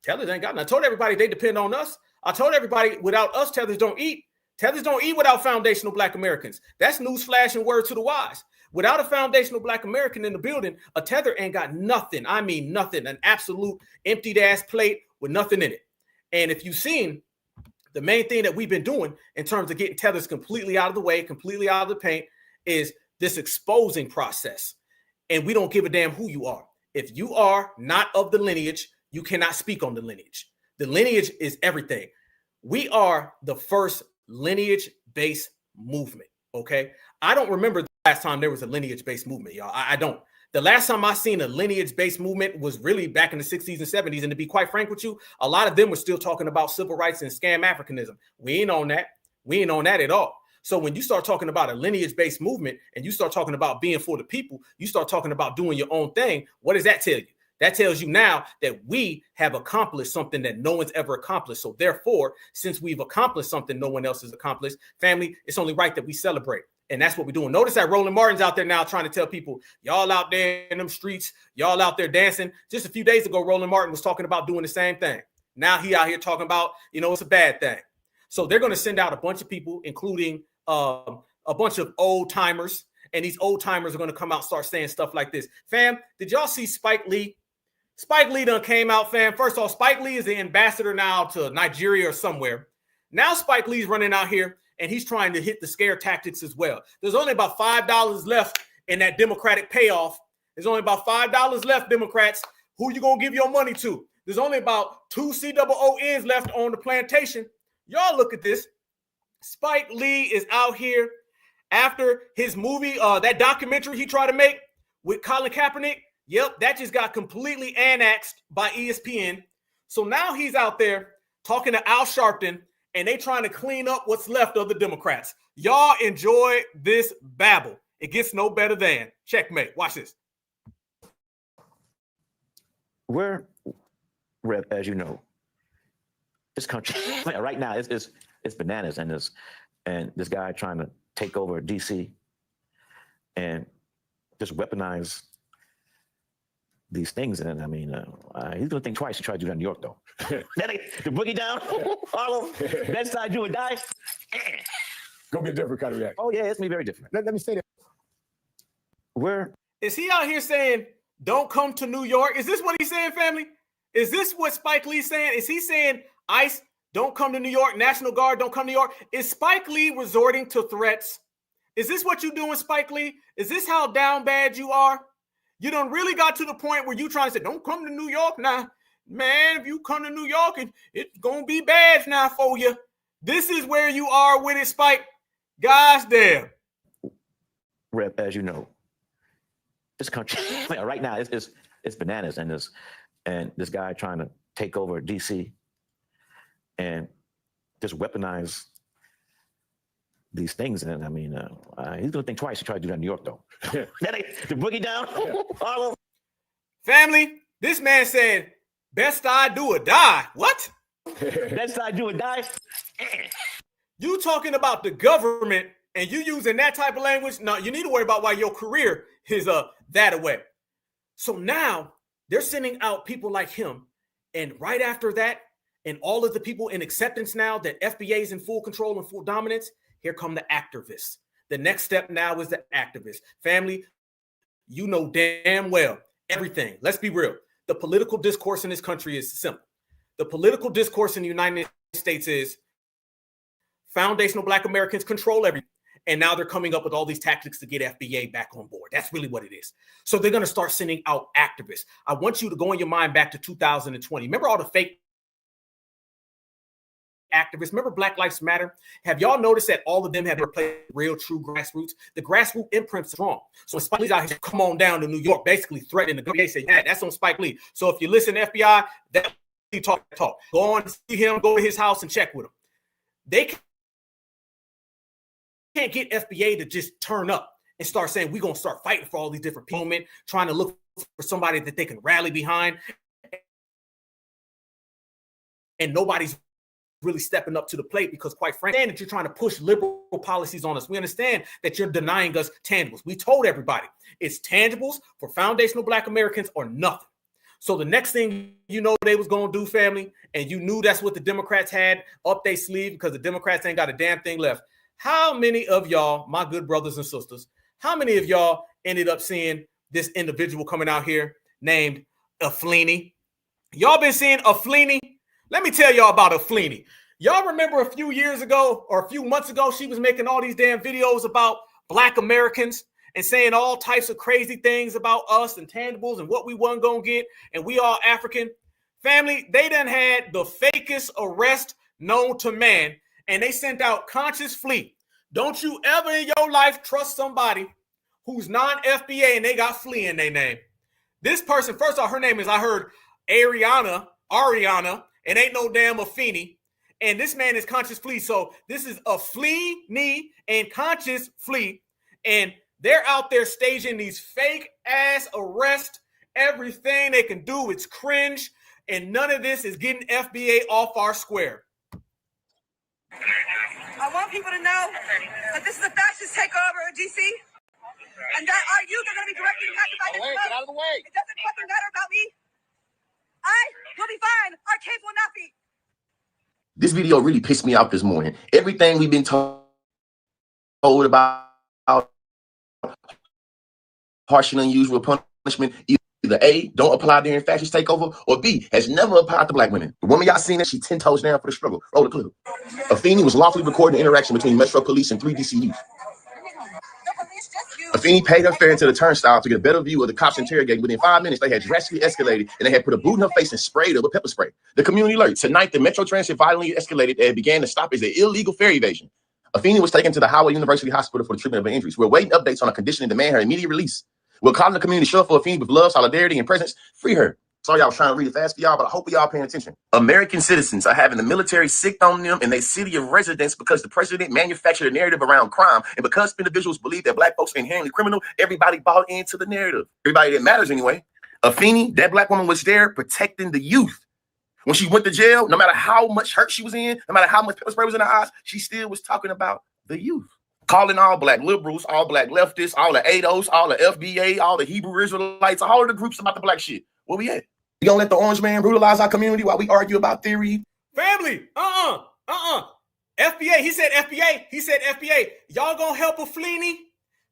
ain't got nothing. I told everybody they depend on us. I told everybody without us, tethers don't eat. Tethers don't eat without foundational Black Americans. That's newsflash and word to the wise. Without a foundational Black American in the building, a tether ain't got nothing. I mean nothing. An absolute emptied ass plate with nothing in it. And if you've seen, the main thing that we've been doing in terms of getting tethers completely out of the way, completely out of the paint, is this exposing process. And we don't give a damn who you are. If you are not of the lineage, you cannot speak on the lineage. The lineage is everything. We are the first lineage-based movement, okay? I don't remember last time there was a lineage-based movement, y'all. I don't. The last time I seen a lineage-based movement was really back in the 60s and 70s. And to be quite frank with you, a lot of them were still talking about civil rights and scam Africanism. We ain't on that. We ain't on that at all. So when you start talking about a lineage-based movement and you start talking about being for the people, you start talking about doing your own thing, what does that tell you? That tells you now that we have accomplished something that no one's ever accomplished. So therefore, since we've accomplished something no one else has accomplished, family, it's only right that we celebrate. And that's what we're doing. Notice that Roland Martin's out there now trying to tell people, y'all out there in them streets, y'all out there dancing. Just a few days ago, Roland Martin was talking about doing the same thing. Now he out here talking about, it's a bad thing. So they're going to send out a bunch of people, including a bunch of old timers. And these old timers are going to come out and start saying stuff like this. Fam, did y'all see Spike Lee? Spike Lee done came out, fam. First off, Spike Lee is the ambassador now to Nigeria or somewhere. Now Spike Lee's running out here and he's trying to hit the scare tactics as well. There's only about $5 left in that Democratic payoff. There's only about $5 left, Democrats. Who you going to give your money to? There's only about 2 COONs left on the plantation. Y'all look at this. Spike Lee is out here after his movie, that documentary he tried to make with Colin Kaepernick. Yep, that just got completely annexed by ESPN. So now he's out there talking to Al Sharpton, and they trying to clean up what's left of the Democrats. Y'all enjoy this babble. It gets no better than. Checkmate. Watch this. We're, as you know, this country right now it's bananas, and this guy trying to take over D.C. and just weaponize these things. And I mean, he's gonna think twice to try to do that in New York, though. The boogie down, Harlem, that side do or die. Gonna be a different kind of reaction. Oh yeah, it's gonna be very different. Let me say that. Is he out here saying, don't come to New York? Is this what he's saying, family? Is this what Spike Lee's saying? Is he saying, ICE, don't come to New York, National Guard, don't come to New York? Is Spike Lee resorting to threats? Is this what you're doing, Spike Lee? Is this how down bad you are? You done really got to the point where you trying to say, don't come to New York now. Man, if you come to New York, it's going to be bad now for you. This is where you are with it, Spike. Gosh damn. Rep, as you know, this country right now it's bananas, and this guy trying to take over D.C. and just weaponize these things. And I mean, he's gonna think twice to try to do that in New York, though. The boogie down, Harlem. Family, this man said, best I do or die. What? Best I do or die. You talking about the government and you using that type of language? No, you need to worry about why your career is that away. So now they're sending out people like him. And right after that, and all of the people in acceptance now that FBA is in full control and full dominance, here come the activists. The next step now is the activists. Family, you know damn well everything. Let's be real. The political discourse in this country is simple. The political discourse in the United States is foundational Black Americans control everything. And now they're coming up with all these tactics to get FBA back on board. That's really what it is. So they're going to start sending out activists. I want you to go in your mind back to 2020. Remember all the fake activists? Remember Black Lives Matter? Have y'all noticed that all of them have replaced real, true grassroots? The grassroots imprint's strong. So when Spike Lee's out here, come on down to New York, basically threatening the government. They say, yeah, that's on Spike Lee. So if you listen to FBI, that talk. Go on and see him, go to his house and check with him. They can't get FBA to just turn up and start saying, we're going to start fighting for all these different people, trying to look for somebody that they can rally behind. And nobody's really stepping up to the plate because, quite frankly, that you're trying to push liberal policies on us. We understand that you're denying us tangibles. We told everybody it's tangibles for foundational Black Americans or nothing. So the next thing you know they was going to do, family, and you knew that's what the Democrats had up their sleeve because the Democrats ain't got a damn thing left. How many of y'all, my good brothers and sisters, how many of y'all ended up seeing this individual coming out here named Aflini? Y'all been seeing Aflini? Let me tell y'all about Aflini. Y'all remember a few years ago or a few months ago, she was making all these damn videos about Black Americans and saying all types of crazy things about us and tangibles and what we wasn't going to get, and we all African. Family, they done had the fakest arrest known to man, and they sent out Conscious Fleet. Don't you ever in your life trust somebody who's non-FBA and they got flea in their name. This person, first off, her name is, I heard, Ariana, and ain't no damn Afeni. And this man is Conscious Flea. So this is a flea knee and Conscious Flea. And they're out there staging these fake ass arrests. Everything they can do is cringe. And none of this is getting FBA off our square. I want people to know that this is a fascist takeover of D.C. and that our youth are going to be directly impacted by this. Get out of the way. It doesn't fucking matter about me. I will be fine. Our kids will not be. This video really pissed me off this morning. Everything we've been told about harsh and unusual punishment, either A, don't apply during fascist takeover, or B, has never applied to black women. The woman y'all seen that she 10 toes down for the struggle. Roll the clip. Afeni was lawfully recording the interaction between Metro Police and 3 DC youth. Afeni paid her fare into the turnstile to get a better view of the cops interrogating. Within 5 minutes, they had drastically escalated, and they had put a boot in her face and sprayed her with pepper spray. The community alert. Tonight, the Metro Transit violently escalated and began to stop as an illegal fare evasion. Afeni was taken to the Howard University Hospital for the treatment of her injuries. We're waiting updates on a condition and demand her immediate release. We're calling the community show for Afeni with love, solidarity, and presence. Free her. Sorry, y'all was trying to read it fast for y'all, but I hope y'all paying attention. American citizens are having the military sicked on them in their city of residence because the president manufactured a narrative around crime. And because individuals believe that black folks are inherently criminal, everybody bought into the narrative. Everybody that matters anyway. Afeni, that black woman, was there protecting the youth. When she went to jail, no matter how much hurt she was in, no matter how much pepper spray was in her eyes, she still was talking about the youth. Calling all black liberals, all black leftists, all the ADOS, all the FBA, all the Hebrew Israelites, all of the groups about the black shit. Where we at? You gonna let the orange man brutalize our community while we argue about theory? Family, FBA, he said FBA, Y'all gonna help Afeni?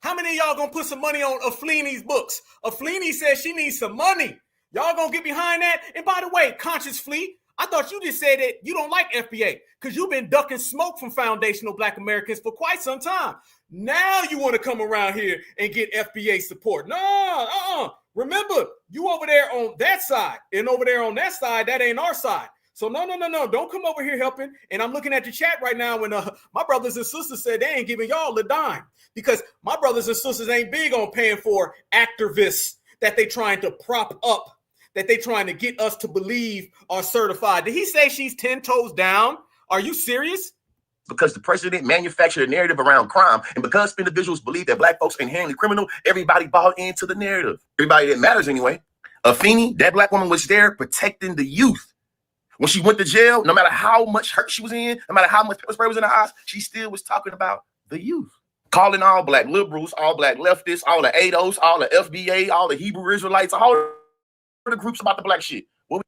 How many of y'all gonna put some money on Afleni's books? Afeni says she needs some money. Y'all gonna get behind that? And by the way, Conscious Flea, I thought you just said that you don't like FBA because you've been ducking smoke from foundational black Americans for quite some time. Now you want to come around here and get FBA support. No, Remember, you over there on that side and over there on that side, that ain't our side. So no, don't come over here helping. And I'm looking at the chat right now when my brothers and sisters said they ain't giving y'all a dime because my brothers and sisters ain't big on paying for activists that they trying to prop up, that they trying to get us to believe are certified. Did he say she's 10 toes down? Are you serious? Because the president manufactured a narrative around crime, and because individuals believe that black folks are inherently criminal, everybody bought into the narrative. Everybody that matters anyway. Afeni, that black woman, was there protecting the youth. When she went to jail, no matter how much hurt she was in, no matter how much pepper spray was in her eyes, she still was talking about the youth. Calling all black liberals, all black leftists, all the ADOS, all the FBA, all the Hebrew Israelites, all the groups about the black shit. Where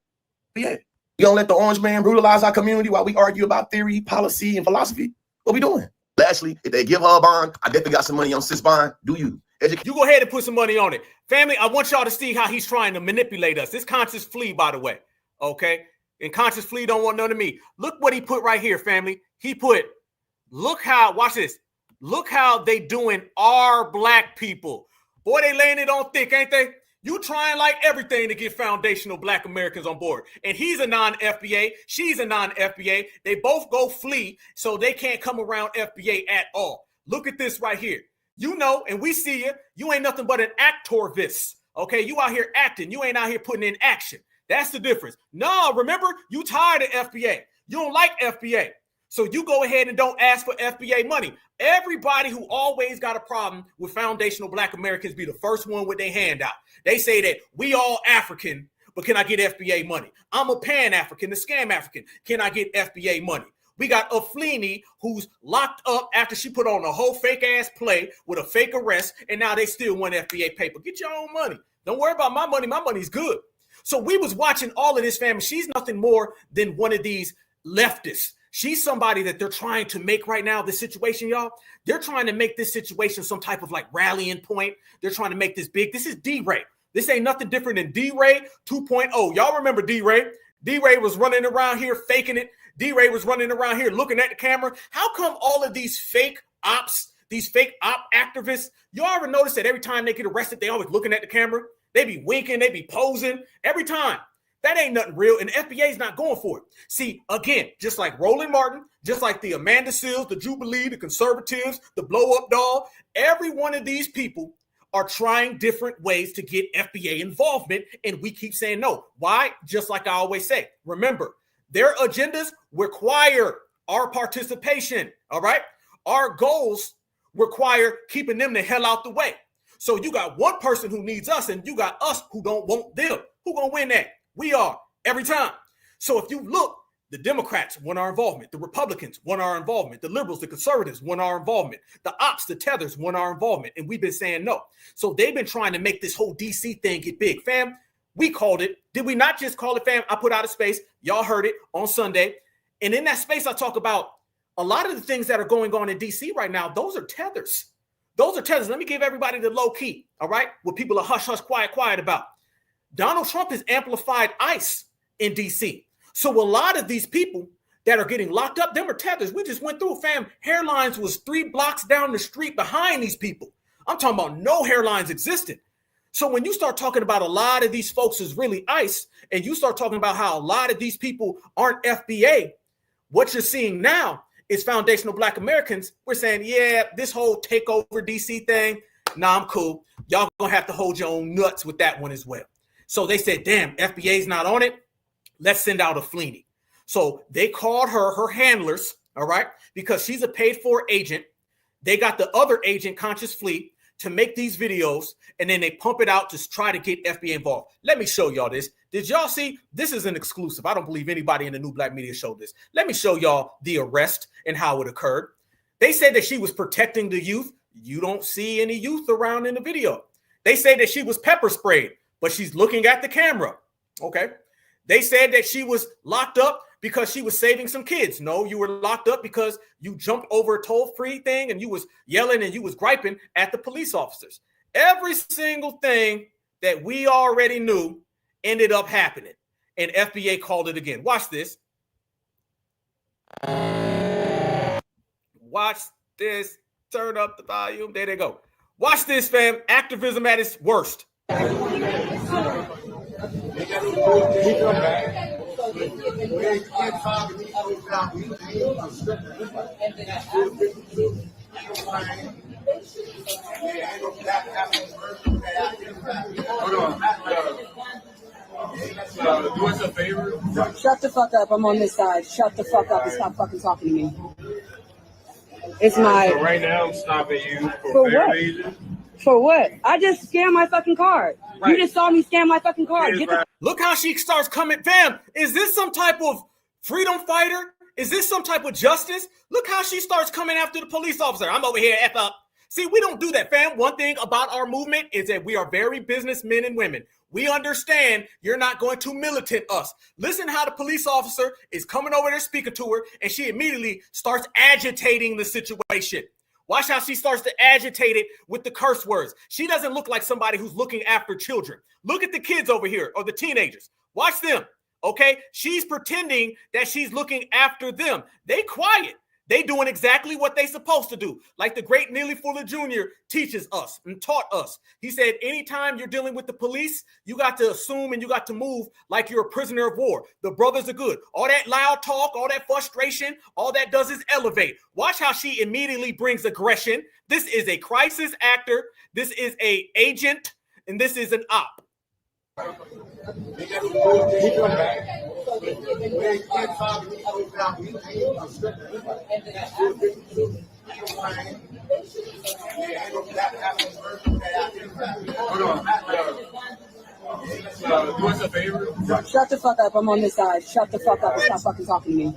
we at? You gonna let the orange man brutalize our community while we argue about theory, policy, and philosophy? What we doing? Lastly, if they give her a bond, I definitely got some money on sis bond. Do you? You go ahead and put some money on it. Family, I want y'all to see how he's trying to manipulate us. This Conscious Flea, by the way, okay? And Conscious Flea don't want none of me. Look what he put right here, family. He put, look how, watch this. Look how they doing our black people. Boy, they laying it on thick, ain't they? You trying like everything to get foundational black Americans on board. And he's a non-FBA. She's a non-FBA. They both go flee, so they can't come around FBA at all. Look at this right here. You know, and we see you. You ain't nothing but an activist. Okay, you out here acting. You ain't out here putting in action. That's the difference. No, remember, you tired of FBA. You don't like FBA. So you go ahead and don't ask for FBA money. Everybody who always got a problem with foundational black Americans be the first one with their hand out. They say that we all African, but can I get FBA money? I'm a Pan-African, the scam African. Can I get FBA money? We got Afeni who's locked up after she put on a whole fake ass play with a fake arrest, and now they still want FBA paper. Get your own money. Don't worry about my money. My money's good. So we was watching all of this, family. She's nothing more than one of these leftists. She's somebody that they're trying to make right now, this situation, y'all. They're trying to make this situation some type of like rallying point. They're trying to make this big. This is D-Ray. This ain't nothing different than D-Ray 2.0. Y'all remember D-Ray? D-Ray was running around here faking it. D-Ray was running around here looking at the camera. How come all of these fake ops, these fake op activists, you ever notice that every time they get arrested, they always looking at the camera? They be winking, they be posing every time. That ain't nothing real, and the FBA's not going for it. See, again, just like Roland Martin, just like the Amanda Seals, the Jubilee, the conservatives, the blow-up doll, every one of these people are trying different ways to get FBA involvement, and we keep saying no. Why? Just like I always say, remember, their agendas require our participation, all right? Our goals require keeping them the hell out the way. So you got one person who needs us, and you got us who don't want them. Who gonna win that? We are, every time. So if you look, the Democrats want our involvement. The Republicans want our involvement. The liberals, the conservatives want our involvement. The ops, the tethers want our involvement. And we've been saying no. So they've been trying to make this whole DC thing get big. Fam, we called it. Did we not just call it, fam? I put out a space. Y'all heard it on Sunday. And in that space, I talk about a lot of the things that are going on in DC right now. Those are tethers. Those are tethers. Let me give everybody the low key, all right? What people are hush, hush, quiet about. Donald Trump has amplified ICE in DC. So a lot of these people that are getting locked up, them are tethers. We just went through, fam. Hairlines was 3 blocks down the street behind these people. I'm talking about no hairlines existed. So when you start talking about a lot of these folks is really ICE, and you start talking about how a lot of these people aren't FBA, what you're seeing now is foundational Black Americans. We're saying, yeah, this whole takeover DC thing, nah, I'm cool. Y'all gonna have to hold your own nuts with that one as well. So they said, damn, FBA's not on it. Let's send out a Fleeny. So they called her handlers, all right, because she's a paid-for agent. They got the other agent, Conscious Fleet, to make these videos, and then they pump it out to try to get FBA involved. Let me show y'all this. Did y'all see? This is an exclusive. I don't believe anybody in the New Black Media showed this. Let me show y'all the arrest and how it occurred. They said that she was protecting the youth. You don't see any youth around in the video. They say that she was pepper sprayed, but she's looking at the camera. Okay. They said that she was locked up because she was saving some kids. No, you were locked up because you jumped over a toll-free thing and you was yelling and you was griping at the police officers. Every single thing that we already knew ended up happening, and FBA called it again. Watch this. Watch this. Turn up the volume. There they go. Watch this, fam. Activism at its worst. Do us a favor. Shut the fuck up. I'm on this side. Shut the fuck up and stop fucking talking to me. It's my. So right now, I'm stopping you For fair what? evasion. For what? I just scanned my fucking card. Right. You just saw me scan my fucking card. Get the Look how she starts coming. Fam, is this some type of freedom fighter? Is this some type of justice? Look how she starts coming after the police officer. I'm over here, F up. See, we don't do that, fam. One thing about our movement is that we are very businessmen and women. We understand you're not going to militant us. Listen how the police officer is coming over there speaking to her, and she immediately starts agitating the situation. Watch how she starts to agitate it with the curse words. She doesn't look like somebody who's looking after children. Look at the kids over here, or the teenagers. Watch them, okay? She's pretending that she's looking after them. They quiet. They doing exactly what they supposed to do. Like the great Neely Fuller Jr. teaches us and taught us. He said, anytime you're dealing with the police, you got to assume and you got to move like you're a prisoner of war. The brothers are good. All that loud talk, all that frustration, all that does is elevate. Watch how she immediately brings aggression. This is a crisis actor. This is a agent, and this is an op. Do us a favor. Shut the fuck up. I'm on this side. Shut the fuck up and stop fucking talking to me.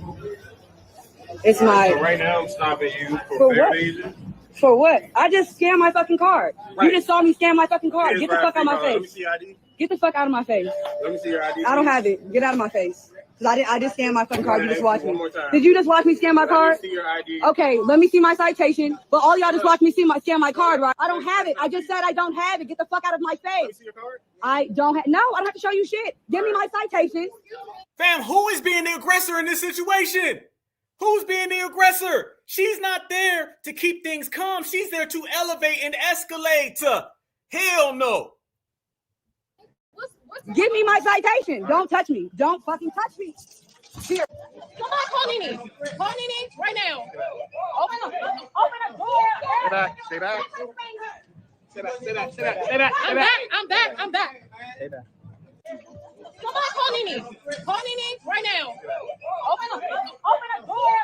It's my. So right now, I'm stopping you For fair what? evasion. For what? I just scanned my fucking card. Right. You just saw me scan my fucking card. Here's Get the fuck out of my Let me face. see your ID. Get the fuck out of my face. Let me see your ID. I don't have it. Get out of my face. Cause I just scanned my fucking card. You just watched me. One more time. Did you just watch me scan my Let me card? see your ID. Okay, let me see my citation. But all y'all just watch me scan my card, right? I don't have it. I just said I don't have it. Get the fuck out of my Let me face. see your card. I don't have. No, I don't have to show you shit. Give me my citation. Fam, who is being the aggressor in this situation? Who's being the aggressor? She's not there to keep things calm. She's there to elevate and escalate. Hell no. Give me my citation. Don't touch me. Don't fucking touch me. Here. Come on, call Nene. Call Nene right now. Open the door. Stay back. Stay back. I'm back. Come on, call Nene right now. Open the door.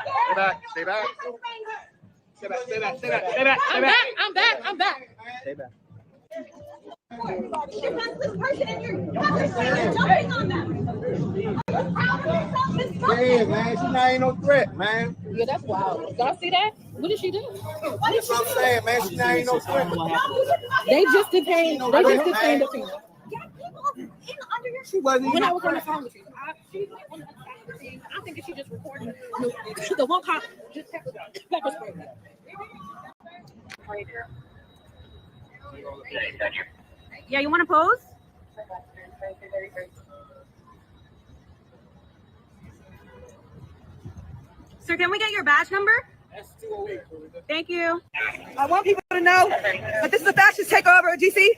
Stay back. I'm back. Stay back. Defenseless person and you're jumping on them. Yeah, man, she not ain't no threat, man. Yeah, that's wild. Y'all see that? What did she do? That's what I'm saying, man. She not ain't no threat. They just detained the female. She wasn't When even I was on the phone with you, I think that she just recorded the one cop just pepper spray. Yeah, you want to pose? Sir, can we get your badge number? S208. Thank you. I want people to know that this is a fascist takeover of DC,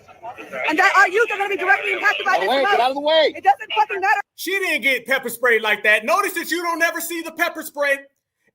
and that our youth are going to be directly impacted by this. Get out of the way. It doesn't fucking matter. She didn't get pepper sprayed like that. Notice that you don't ever see the pepper spray.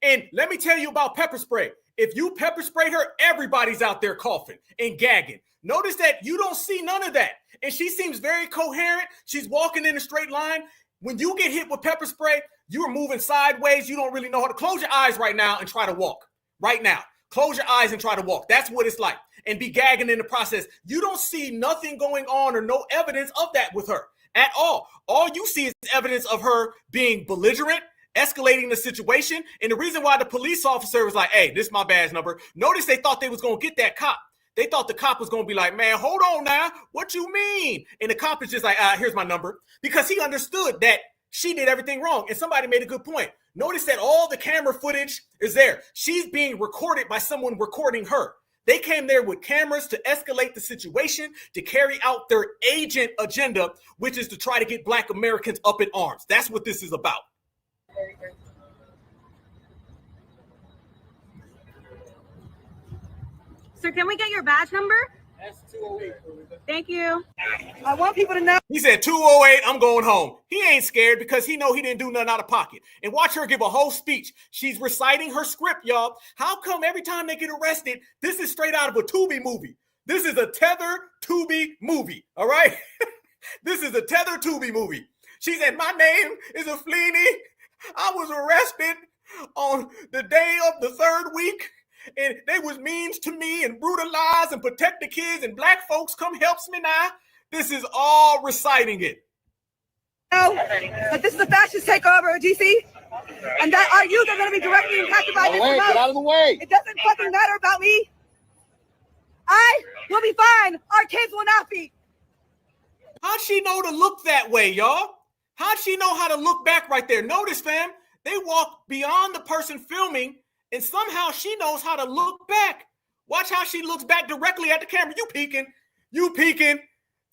And let me tell you about pepper spray. If you pepper spray her, everybody's out there coughing and gagging. Notice that you don't see none of that. And she seems very coherent. She's walking in a straight line. When you get hit with pepper spray, you are moving sideways. You don't really know how to close your eyes right now and try to walk. Right now. Close your eyes and try to walk. That's what it's like. And be gagging in the process. You don't see nothing going on or no evidence of that with her at all. All you see is evidence of her being belligerent, escalating the situation. And the reason why the police officer was like, hey, this is my badge number. Notice they thought they was going to get that cop. They thought the cop was going to be like, man, hold on now. What you mean? And the cop is just like, here's my number. Because he understood that she did everything wrong. And somebody made a good point. Notice that all the camera footage is there. She's being recorded by someone recording her. They came there with cameras to escalate the situation, to carry out their agent agenda, which is to try to get Black Americans up in arms. That's what this is about. Sir, can we get your badge number? S208. Thank you. I want people to know. He said 208, I'm going home. He ain't scared because he know he didn't do nothing out of pocket. And watch her give a whole speech. She's reciting her script, y'all. How come every time they get arrested, this is straight out of a Tubi movie? This is a Tether Tubi movie, all right? This is a Tether Tubi movie. She said, my name is Aflini. I was arrested on the day of the third week. And they was means to me and brutalized and protect the kids and Black folks come helps me now. This is all reciting it. That this is a fascist takeover of DC, and that our youth are going to be directly impacted by this. Get out of the way. It doesn't fucking matter about me. I will be fine. Our kids will not be. How'd she know to look that way, y'all? How'd she know how to look back right there? Notice, fam, they walk beyond the person filming. And somehow she knows how to look back. Watch how she looks back directly at the camera. You peeking.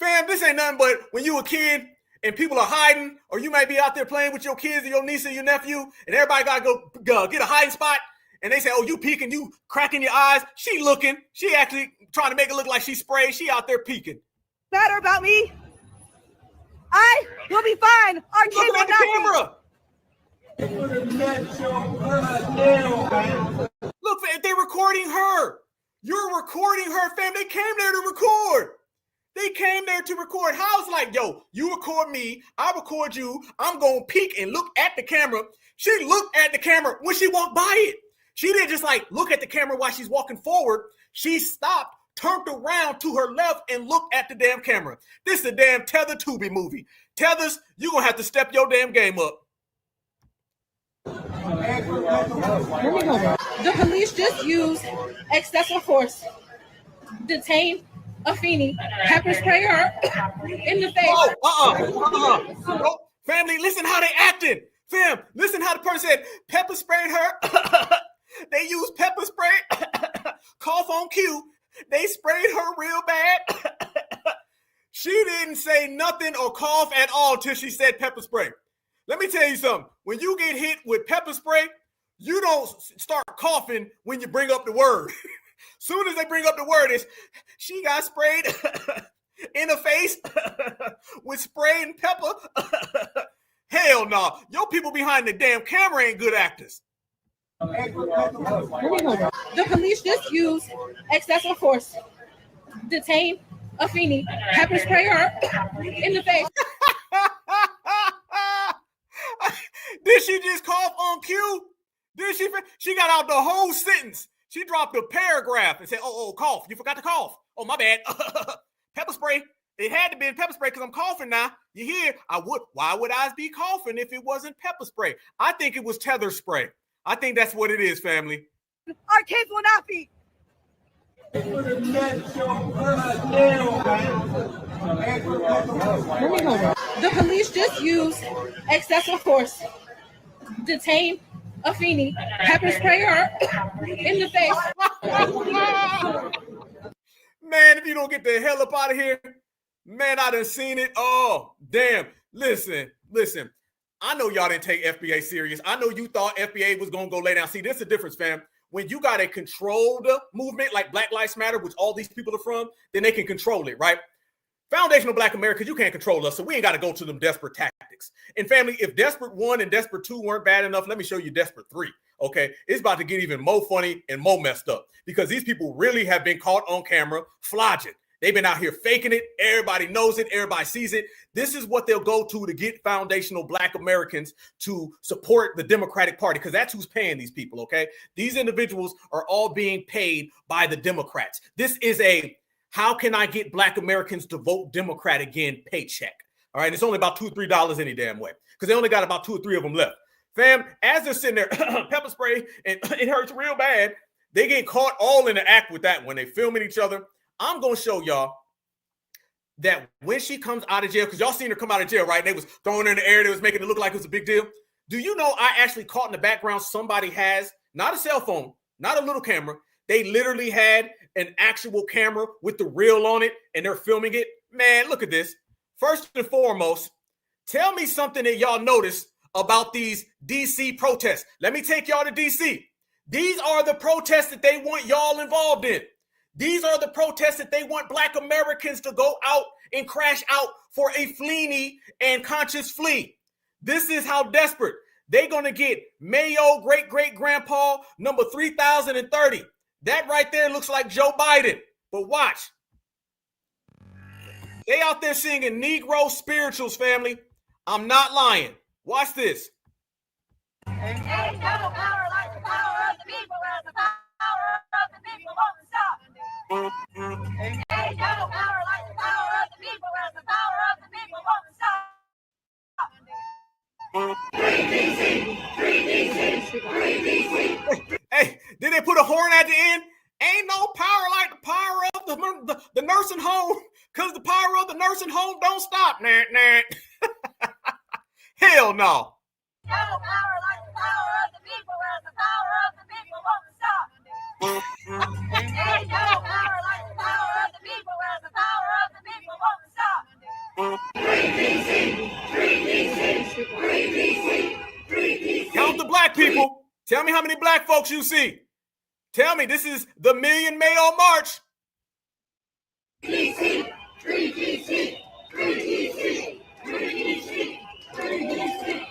Fam, this ain't nothing but when you a kid and people are hiding, or you might be out there playing with your kids or your niece or your nephew, and everybody got to go get a hiding spot. And they say, oh, you peeking, you cracking your eyes. She looking. She actually trying to make it look like she sprayed. She out there peeking. Matter about me. I will be fine. Our kids will not be. Camera. Look, they're recording her. You're recording her, fam. They came there to record. How's like, yo, you record me, I record you, I'm going to peek and look at the camera. She looked at the camera when she walked by it. She didn't just like look at the camera while she's walking forward. She stopped, turned around to her left and looked at the damn camera. This is a damn Tether Tubi movie. Tethers, you're going to have to step your damn game up. The police just used excessive force, detained Afeni, pepper spray her in the face. Oh, family, listen how they acted. Fam, listen how the person said pepper sprayed her. They used pepper spray, cough on cue. They sprayed her real bad. She didn't say nothing or cough at all till she said pepper spray. Let me tell you something. When you get hit with pepper spray, you don't start coughing when you bring up the word. Soon as they bring up the word, is she got sprayed in the face with spray and pepper. Hell no. Your people behind the damn camera ain't good actors. The police just used excessive force, detain a Feeney, pepper spray her in the face. Did she just cough on cue? Did she? She got out the whole sentence. She dropped a paragraph and said, oh, cough. You forgot to cough. Oh, my bad. Pepper spray. It had to be pepper spray because I'm coughing now. You hear? Why would I be coughing if it wasn't pepper spray? I think it was Tether spray. I think that's what it is, family. Our kids will not be. The police just used excessive force, detain a Feeney, pepper spray her in the face. Man, if you don't get the hell up out of here, man, I done seen it. Oh, damn. Listen. I know y'all didn't take FBA serious. I know you thought FBA was going to go lay down. See, there's a difference, fam. When you got a controlled movement like Black Lives Matter, which all these people are from, then they can control it, right? Foundational Black Americans, you can't control us, so we ain't got to go to them desperate tactics. And family, if Desperate 1 and Desperate 2 weren't bad enough, let me show you Desperate 3, okay? It's about to get even more funny and more messed up because these people really have been caught on camera flogging. They've been out here faking it. Everybody knows it. Everybody sees it. This is what they'll go to get foundational Black Americans to support the Democratic Party because that's who's paying these people, okay? These individuals are all being paid by the Democrats. This is a how can I get Black Americans to vote Democrat again paycheck, all right? It's only about $2 or $3 any damn way because they only got about 2 or 3 of them left. Fam, as they're sitting there, pepper spray, and it hurts real bad, they get caught all in the act with that when they filming each other. I'm going to show y'all that when she comes out of jail, because y'all seen her come out of jail, right? They was throwing her in the air. They was making it look like it was a big deal. Do you know I actually caught in the background somebody has, not a cell phone, not a little camera. They literally had an actual camera with the reel on it, and they're filming it. Man, look at this. First and foremost, tell me something that y'all noticed about these D.C. protests. Let me take y'all to D.C. These are the protests that they want y'all involved in. These are the protests that they want Black Americans to go out and crash out for a fleeny and conscious flea. This is how desperate. They're going to get Mayo great-great-grandpa number 3030. That right there looks like Joe Biden. But watch. They out there singing Negro spirituals, family. I'm not lying. Watch this. Ain't no power like the power of the people, as the power of the people won't stop. Ain't no power like the power of the people, as the power of the people won't stop. Free DC, free DC, free DC. Hey, did they put a horn at the end? Ain't no power like the power of the nursing home, because the power of the nursing home don't stop. Nah. Hell no. No power like the power of the people, as the power of the people won't stop. Ain't no power like the power of the people, as the power of the people won't stop. Free DC, free DC, free DC, free DC. Count the Black people. Tell me how many Black folks you see. Tell me, this is the Million Mayo March. DC, free DC, free DC, free DC, free DC.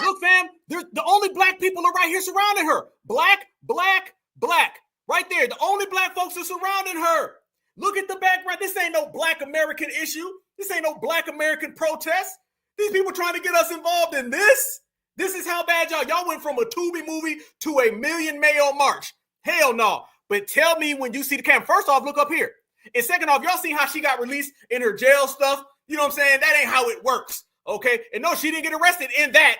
Look, fam, the only Black people are right here surrounding her. Black. Right there. The only Black folks are surrounding her. Look at the background. This ain't no Black American issue. This ain't no Black American protest. These people trying to get us involved in this. This is how bad y'all went from a Tubi movie to a Million Mayo March. Hell no. But tell me when you see the camera. First off, look up here. And second off, y'all see how she got released in her jail stuff? You know what I'm saying? That ain't how it works. Okay? And no, she didn't get arrested in that.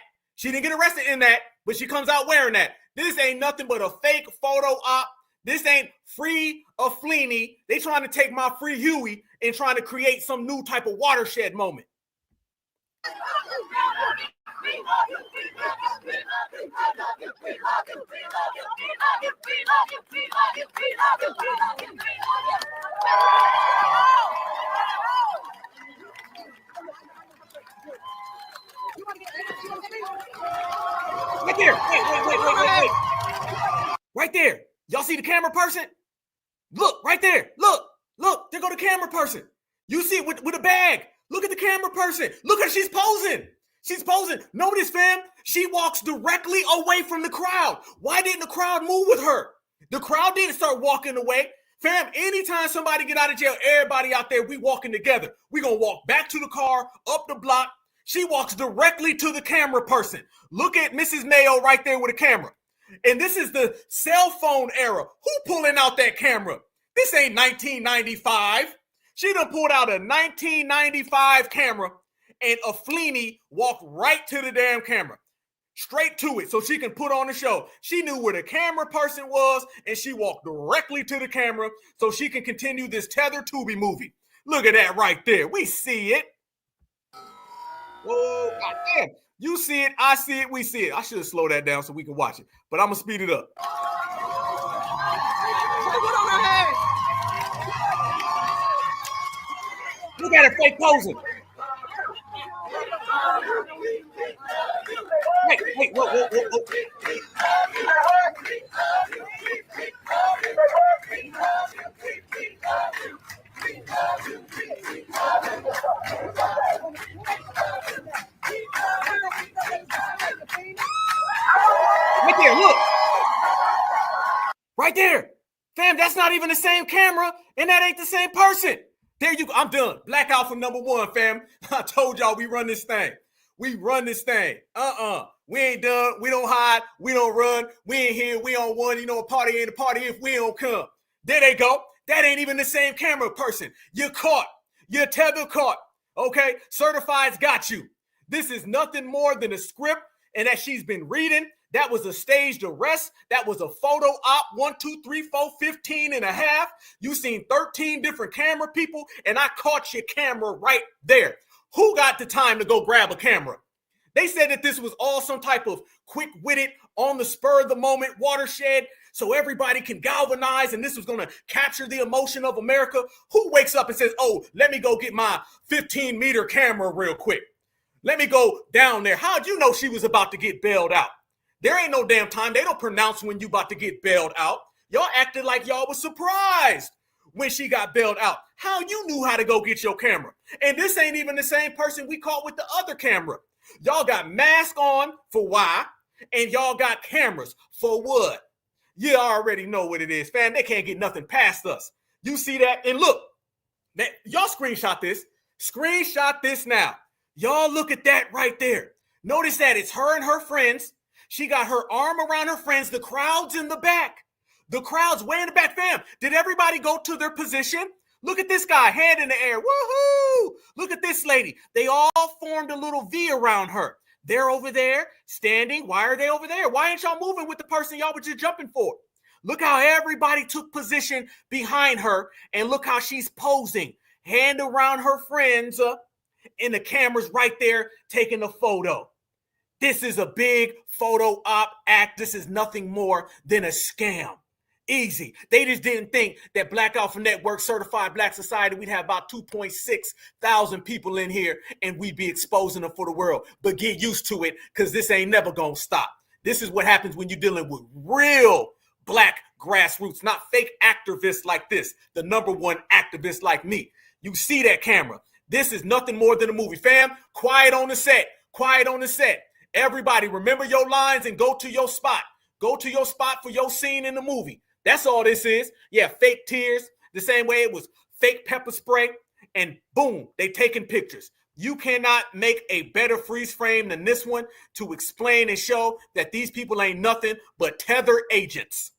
But she comes out wearing that. This ain't nothing but a fake photo op. This ain't free of Fleeny. They trying to take my free Huey and trying to create some new type of watershed moment. there. Wait. Right there. Y'all see the camera person? Look, right there. Look, there go the camera person. You see it with a bag. Look at the camera person. Look at her, she's posing. She's posing. Notice, fam, she walks directly away from the crowd. Why didn't the crowd move with her? The crowd didn't start walking away. Fam, anytime somebody get out of jail, everybody out there, we walking together. We gonna walk back to the car, up the block. She walks directly to the camera person. Look at Mrs. Mayo right there with a camera. And this is the cell phone era. Who pulling out that camera? This ain't 1995. She done pulled out a 1995 camera, and a Fleeny walked right to the damn camera. Straight to it so she can put on the show. She knew where the camera person was, and she walked directly to the camera so she can continue this Tether Tubi movie. Look at that right there. We see it. Whoa, goddamn. You see it, I see it, we see it. I should have slowed that down so we can watch it, but I'm going to speed it up. Put on her head. Look at her fake posing. Wait, whoa. Right there, look. Right there. Fam, that's not even the same camera, and that ain't the same person. There you go. I'm done. Black Alpha #1, fam. I told y'all we run this thing. We run this thing. We ain't done. We don't hide. We don't run. We ain't here. We on one. You know, a party ain't a party if we don't come. There they go. That ain't even the same camera person. You're caught. You're Tether caught. Okay? Certified's got you. This is nothing more than a script, and that she's been reading. That was a staged arrest. That was a photo op. 1, 2, 3, 4, 15 and a half. You seen 13 different camera people, and I caught your camera right there. Who got the time to go grab a camera? They said that this was all some type of quick-witted, on the spur of the moment watershed, so everybody can galvanize, and this was going to capture the emotion of America. Who wakes up and says, oh, let me go get my 15-meter camera real quick. Let me go down there. How'd you know she was about to get bailed out? There ain't no damn time. They don't pronounce when you about to get bailed out. Y'all acted like y'all was surprised when she got bailed out. How you knew how to go get your camera? And this ain't even the same person we caught with the other camera. Y'all got masks on for why, and y'all got cameras for what? You already know what it is, fam. They can't get nothing past us. You see that? And look, y'all screenshot this. Screenshot this now. Y'all look at that right there. Notice that it's her and her friends. She got her arm around her friends. The crowd's in the back. The crowd's way in the back. Fam, did everybody go to their position? Look at this guy, hand in the air. Woohoo! Look at this lady. They all formed a little V around her. They're over there standing. Why are they over there? Why ain't y'all moving with the person y'all were just jumping for? Look how everybody took position behind her, and look how she's posing. Hand around her friends, and the camera's right there taking a photo. This is a big photo op act. This is nothing more than a scam. Easy. They just didn't think that Black Alpha Network, Certified Black Society, we'd have about 2.6 thousand people in here and we'd be exposing them for the world. But get used to it, because this ain't never going to stop. This is what happens when you're dealing with real Black grassroots, not fake activists like this, the #1 activist like me. You see that camera. This is nothing more than a movie. Fam, quiet on the set. Quiet on the set. Everybody, remember your lines and go to your spot. Go to your spot for your scene in the movie. That's all this is. Yeah, fake tears, the same way it was fake pepper spray, and boom, they taking pictures. You cannot make a better freeze frame than this one to explain and show that these people ain't nothing but Tether agents.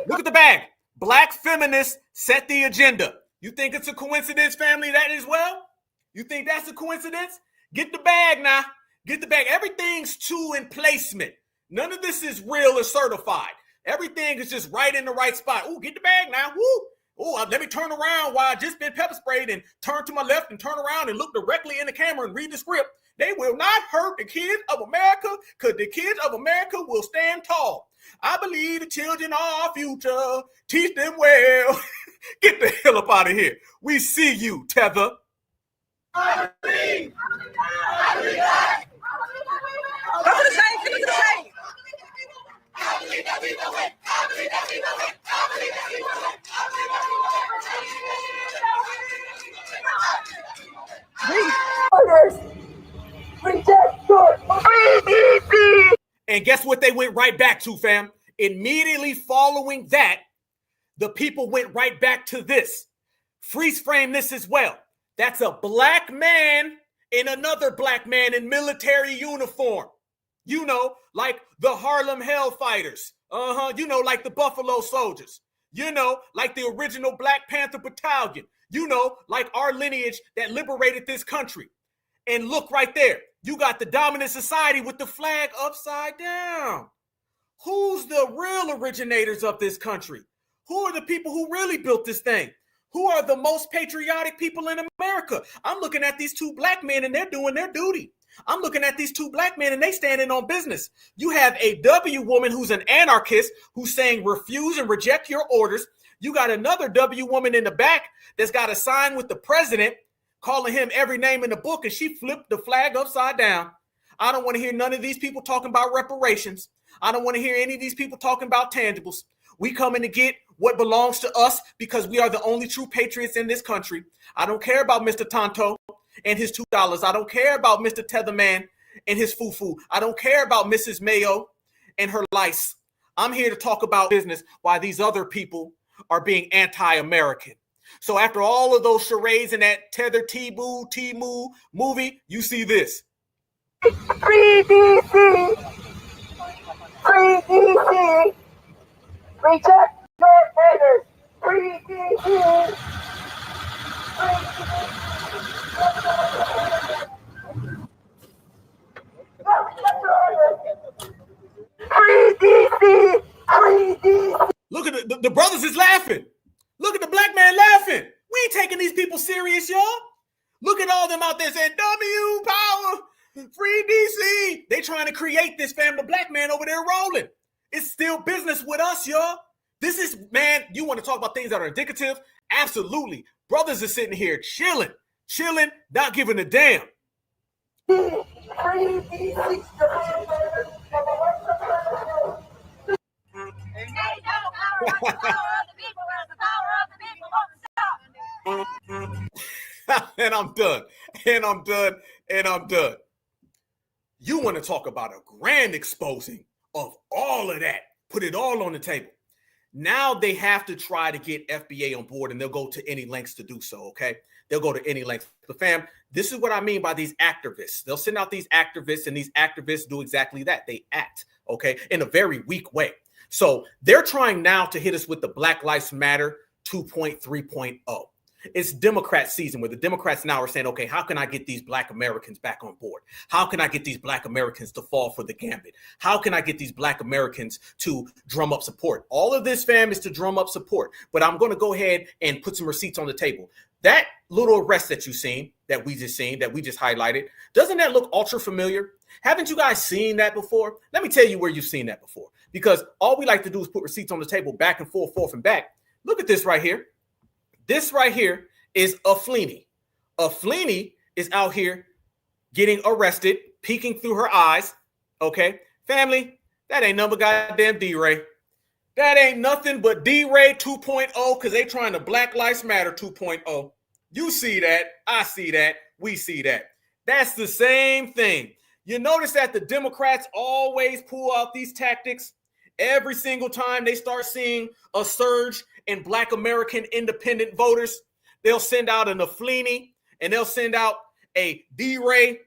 Look at the bag. Black feminists set the agenda. You think it's a coincidence, family, that as well? You think that's a coincidence? Get the bag now. Get the bag. Everything's to in placement. None of this is real or certified. Everything is just right in the right spot. Ooh, get the bag now. Woo. Ooh, let me turn around while I just been pepper sprayed and turn to my left and turn around and look directly in the camera and read the script. They will not hurt the kids of America, because the kids of America will stand tall. I believe the children are our future. Teach them well. Get the hell up out of here. We see you, Tether. I believe. I believe that. Go to the stage. Give it to the stage. I believe that we will win. I believe that we will win. I believe that we will win. I believe that we will win. And guess what they went right back to, fam? Immediately following that, the people went right back to this. Freeze frame this as well. That's a black man and another black man in military uniform. You know, like the Harlem Hellfighters. You know, like the Buffalo Soldiers. You know, like the original Black Panther Battalion. You know, like our lineage that liberated this country. And look right there. You got the dominant society with the flag upside down. Who's the real originators of this country? Who are the people who really built this thing? Who are the most patriotic people in America? I'm looking at these two black men and they're doing their duty. I'm looking at these two black men and they standing on business. You have a W woman who's an anarchist who's saying refuse and reject your orders. You got another W woman in the back that's got a sign with the president calling him every name in the book, and she flipped the flag upside down. I don't want to hear none of these people talking about reparations. I don't want to hear any of these people talking about tangibles. We coming to get what belongs to us because we are the only true patriots in this country. I don't care about Mr. Tonto and his $2. I don't care about Mr. Tetherman and his foo-foo. I don't care about Mrs. Mayo and her lice. I'm here to talk about business while these other people are being anti-American. So after all of those charades in that Tether T-Moo movie, you see this. Free DC! Free DC! Reject your haters! Free DC! Free DC! Free DC! Look at the brothers is laughing. Look at the black man laughing. We ain't taking these people serious, y'all. Look at all them out there saying W power, free DC. They trying to create this, fam. The black man over there rolling. It's still business with us, y'all. This is, man, you want to talk about things that are indicative? Absolutely. Brothers are sitting here chilling, not giving a damn. And I'm done. You want to talk about a grand exposing of all of that. Put it all on the table. Now they have to try to get FBA on board, and they'll go to any lengths to do so, okay? They'll go to any lengths. But fam, this is what I mean by these activists. They'll send out these activists, and these activists do exactly that. They act, okay, in a very weak way. So they're trying now to hit us with the Black Lives Matter 2.3.0. It's Democrat season where the Democrats now are saying, okay, how can I get these black Americans back on board? How can I get these black Americans to fall for the gambit? How can I get these black Americans to drum up support? All of this, fam, is to drum up support. But I'm going to go ahead and put some receipts on the table. That little arrest that you've seen, that we just highlighted, doesn't that look ultra familiar? Haven't you guys seen that before? Let me tell you where you've seen that before. Because all we like to do is put receipts on the table back and forth and back. Look at this right here. This right here is a Fleeny. A Fleeny is out here getting arrested, peeking through her eyes. Okay, family, that ain't number goddamn D-Ray. That ain't nothing but D-Ray 2.0 because they trying to Black Lives Matter 2.0. You see that. I see that. We see that. That's the same thing. You notice that the Democrats always pull out these tactics every single time they start seeing a surge in black American independent voters. They'll send out an Aflini and they'll send out a D-Ray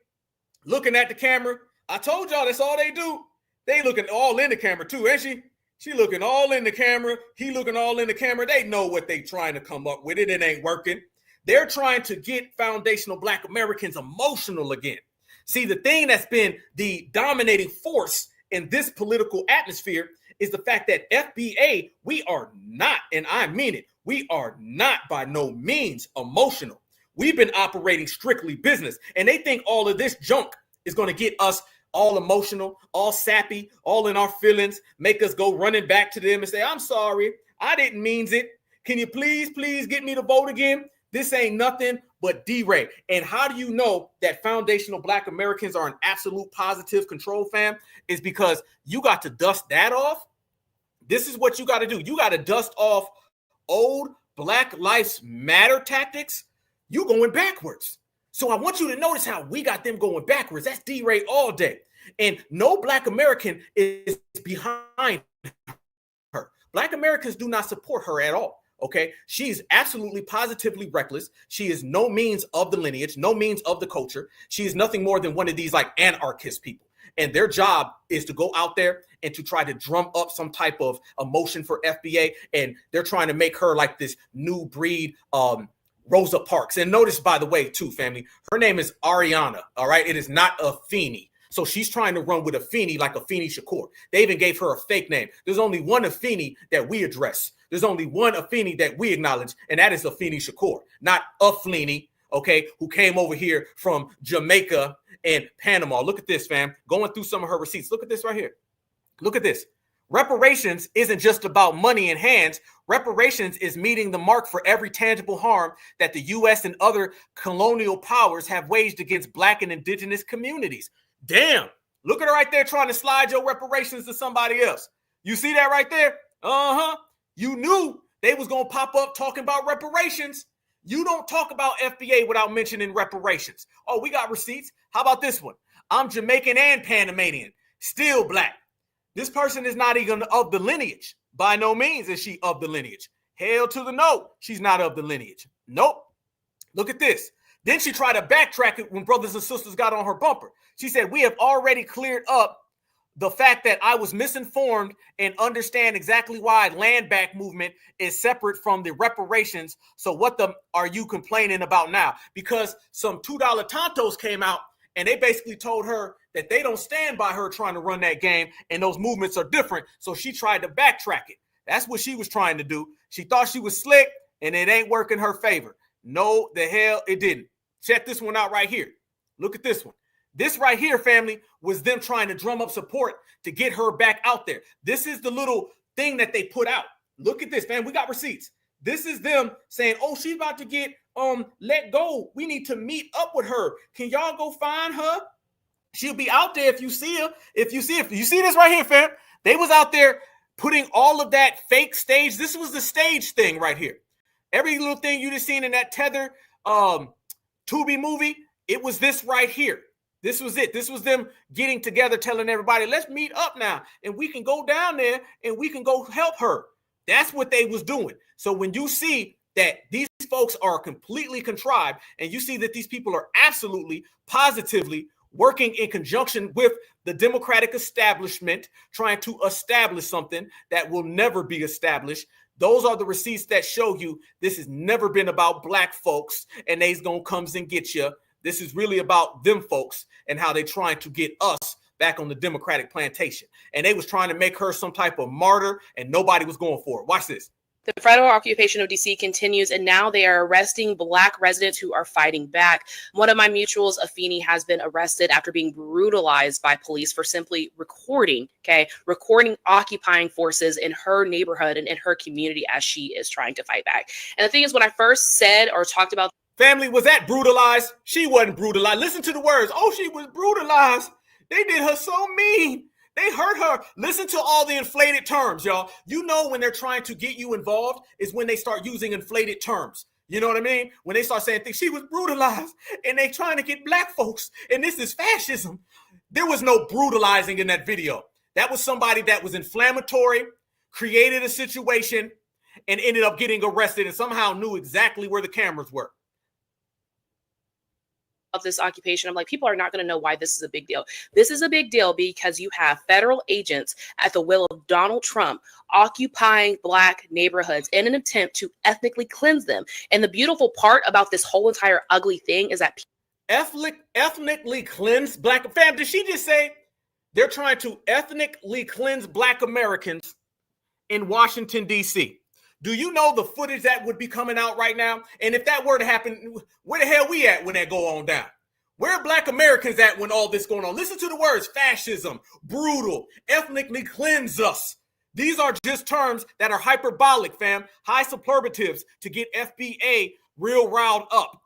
looking at the camera. I told y'all that's all they do. They looking all in the camera too, ain't she? She looking all in the camera. He looking all in the camera. They know what they trying to come up with. It ain't working. They're trying to get foundational black Americans emotional again. See, the thing that's been the dominating force in this political atmosphere is the fact that FBA, we are not, and I mean it, we are not by no means emotional. We've been operating strictly business, and they think all of this junk is going to get us all emotional, all sappy, all in our feelings, make us go running back to them and say, I'm sorry, I didn't mean it. Can you please get me to vote again? This ain't nothing but D-Ray. And how do you know that foundational Black Americans are an absolute positive control, fam? Is because you got to dust that off. This is what you got to do. You got to dust off old Black Lives Matter tactics. You going backwards. So I want you to notice how we got them going backwards. That's D-Ray all day. And no Black American is behind her. Black Americans do not support her at all. Okay, she's absolutely positively reckless. She is no means of the lineage, no means of the culture. She is nothing more than one of these like anarchist people. And their job is to go out there and to try to drum up some type of emotion for FBA. And they're trying to make her like this new breed Rosa Parks. And notice, by the way, too, family, her name is Ariana. All right, it is not Afeni. So she's trying to run with Afeni like Afeni Shakur. They even gave her a fake name. There's only one Afeni that we address. There's only one Afeni that we acknowledge, and that is Afeni Shakur, not Afleni, okay, who came over here from Jamaica and Panama. Look at this, fam. Going through some of her receipts. Look at this right here. Look at this. Reparations isn't just about money in hands. Reparations is meeting the mark for every tangible harm that the U.S. and other colonial powers have waged against Black and indigenous communities. Damn. Look at her right there trying to slide your reparations to somebody else. You see that right there? Uh-huh. You knew they was going to pop up talking about reparations. You don't talk about FBA without mentioning reparations. Oh, we got receipts. How about this one? I'm Jamaican and Panamanian, still Black. This person is not even of the lineage. By no means is she of the lineage. Hell to the no, she's not of the lineage. Nope. Look at this. Then she tried to backtrack it when brothers and sisters got on her bumper. She said, we have already cleared up the fact that I was misinformed and understand exactly why land back movement is separate from the reparations. So what are you complaining about now? Because some $2 Tontos came out and they basically told her that they don't stand by her trying to run that game and those movements are different. So she tried to backtrack it. That's what she was trying to do. She thought she was slick and it ain't working her favor. No, the hell it didn't. Check this one out right here. Look at this one. This right here, family, was them trying to drum up support to get her back out there. This is the little thing that they put out. Look at this, man. We got receipts. This is them saying, oh, she's about to get let go. We need to meet up with her. Can y'all go find her? She'll be out there if you see her. If you see this right here, fam. They was out there putting all of that fake stage. This was the stage thing right here. Every little thing you just seen in that Tether Tubi movie, it was this right here. This was it. This was them getting together, telling everybody, let's meet up now. And we can go down there and we can go help her. That's what they was doing. So when you see that these folks are completely contrived and you see that these people are absolutely, positively working in conjunction with the Democratic establishment, trying to establish something that will never be established, those are the receipts that show you this has never been about Black folks and they's gonna comes and get you. This is really about them folks and how they trying to get us back on the Democratic plantation. And they was trying to make her some type of martyr and nobody was going for it. Watch this. The federal occupation of D.C. continues, and now they are arresting Black residents who are fighting back. One of my mutuals, Afeni, has been arrested after being brutalized by police for simply recording occupying forces in her neighborhood and in her community as she is trying to fight back. And the thing is, when I first said or talked about family, was that brutalized? She wasn't brutalized. Listen to the words. Oh, she was brutalized. They did her so mean. They hurt her. Listen to all the inflated terms, y'all. You know when they're trying to get you involved is when they start using inflated terms. You know what I mean? When they start saying things, she was brutalized and they trying to get Black folks and this is fascism. There was no brutalizing in that video. That was somebody that was inflammatory, created a situation and ended up getting arrested and somehow knew exactly where the cameras were. Of this occupation, I'm like, people are not going to know why this is a big deal. This is a big deal because you have federal agents at the will of Donald Trump occupying Black neighborhoods in an attempt to ethnically cleanse them. And the beautiful part about this whole entire ugly thing is that ethnically cleanse Black fam. Did she just say they're trying to ethnically cleanse Black Americans in Washington, D.C.? Do you know the footage that would be coming out right now? And if that were to happen, where the hell we at when that go on down? Where are Black Americans at when all this going on? Listen to the words fascism, brutal, ethnically cleanse us. These are just terms that are hyperbolic, fam. High superlatives to get FBA real riled up.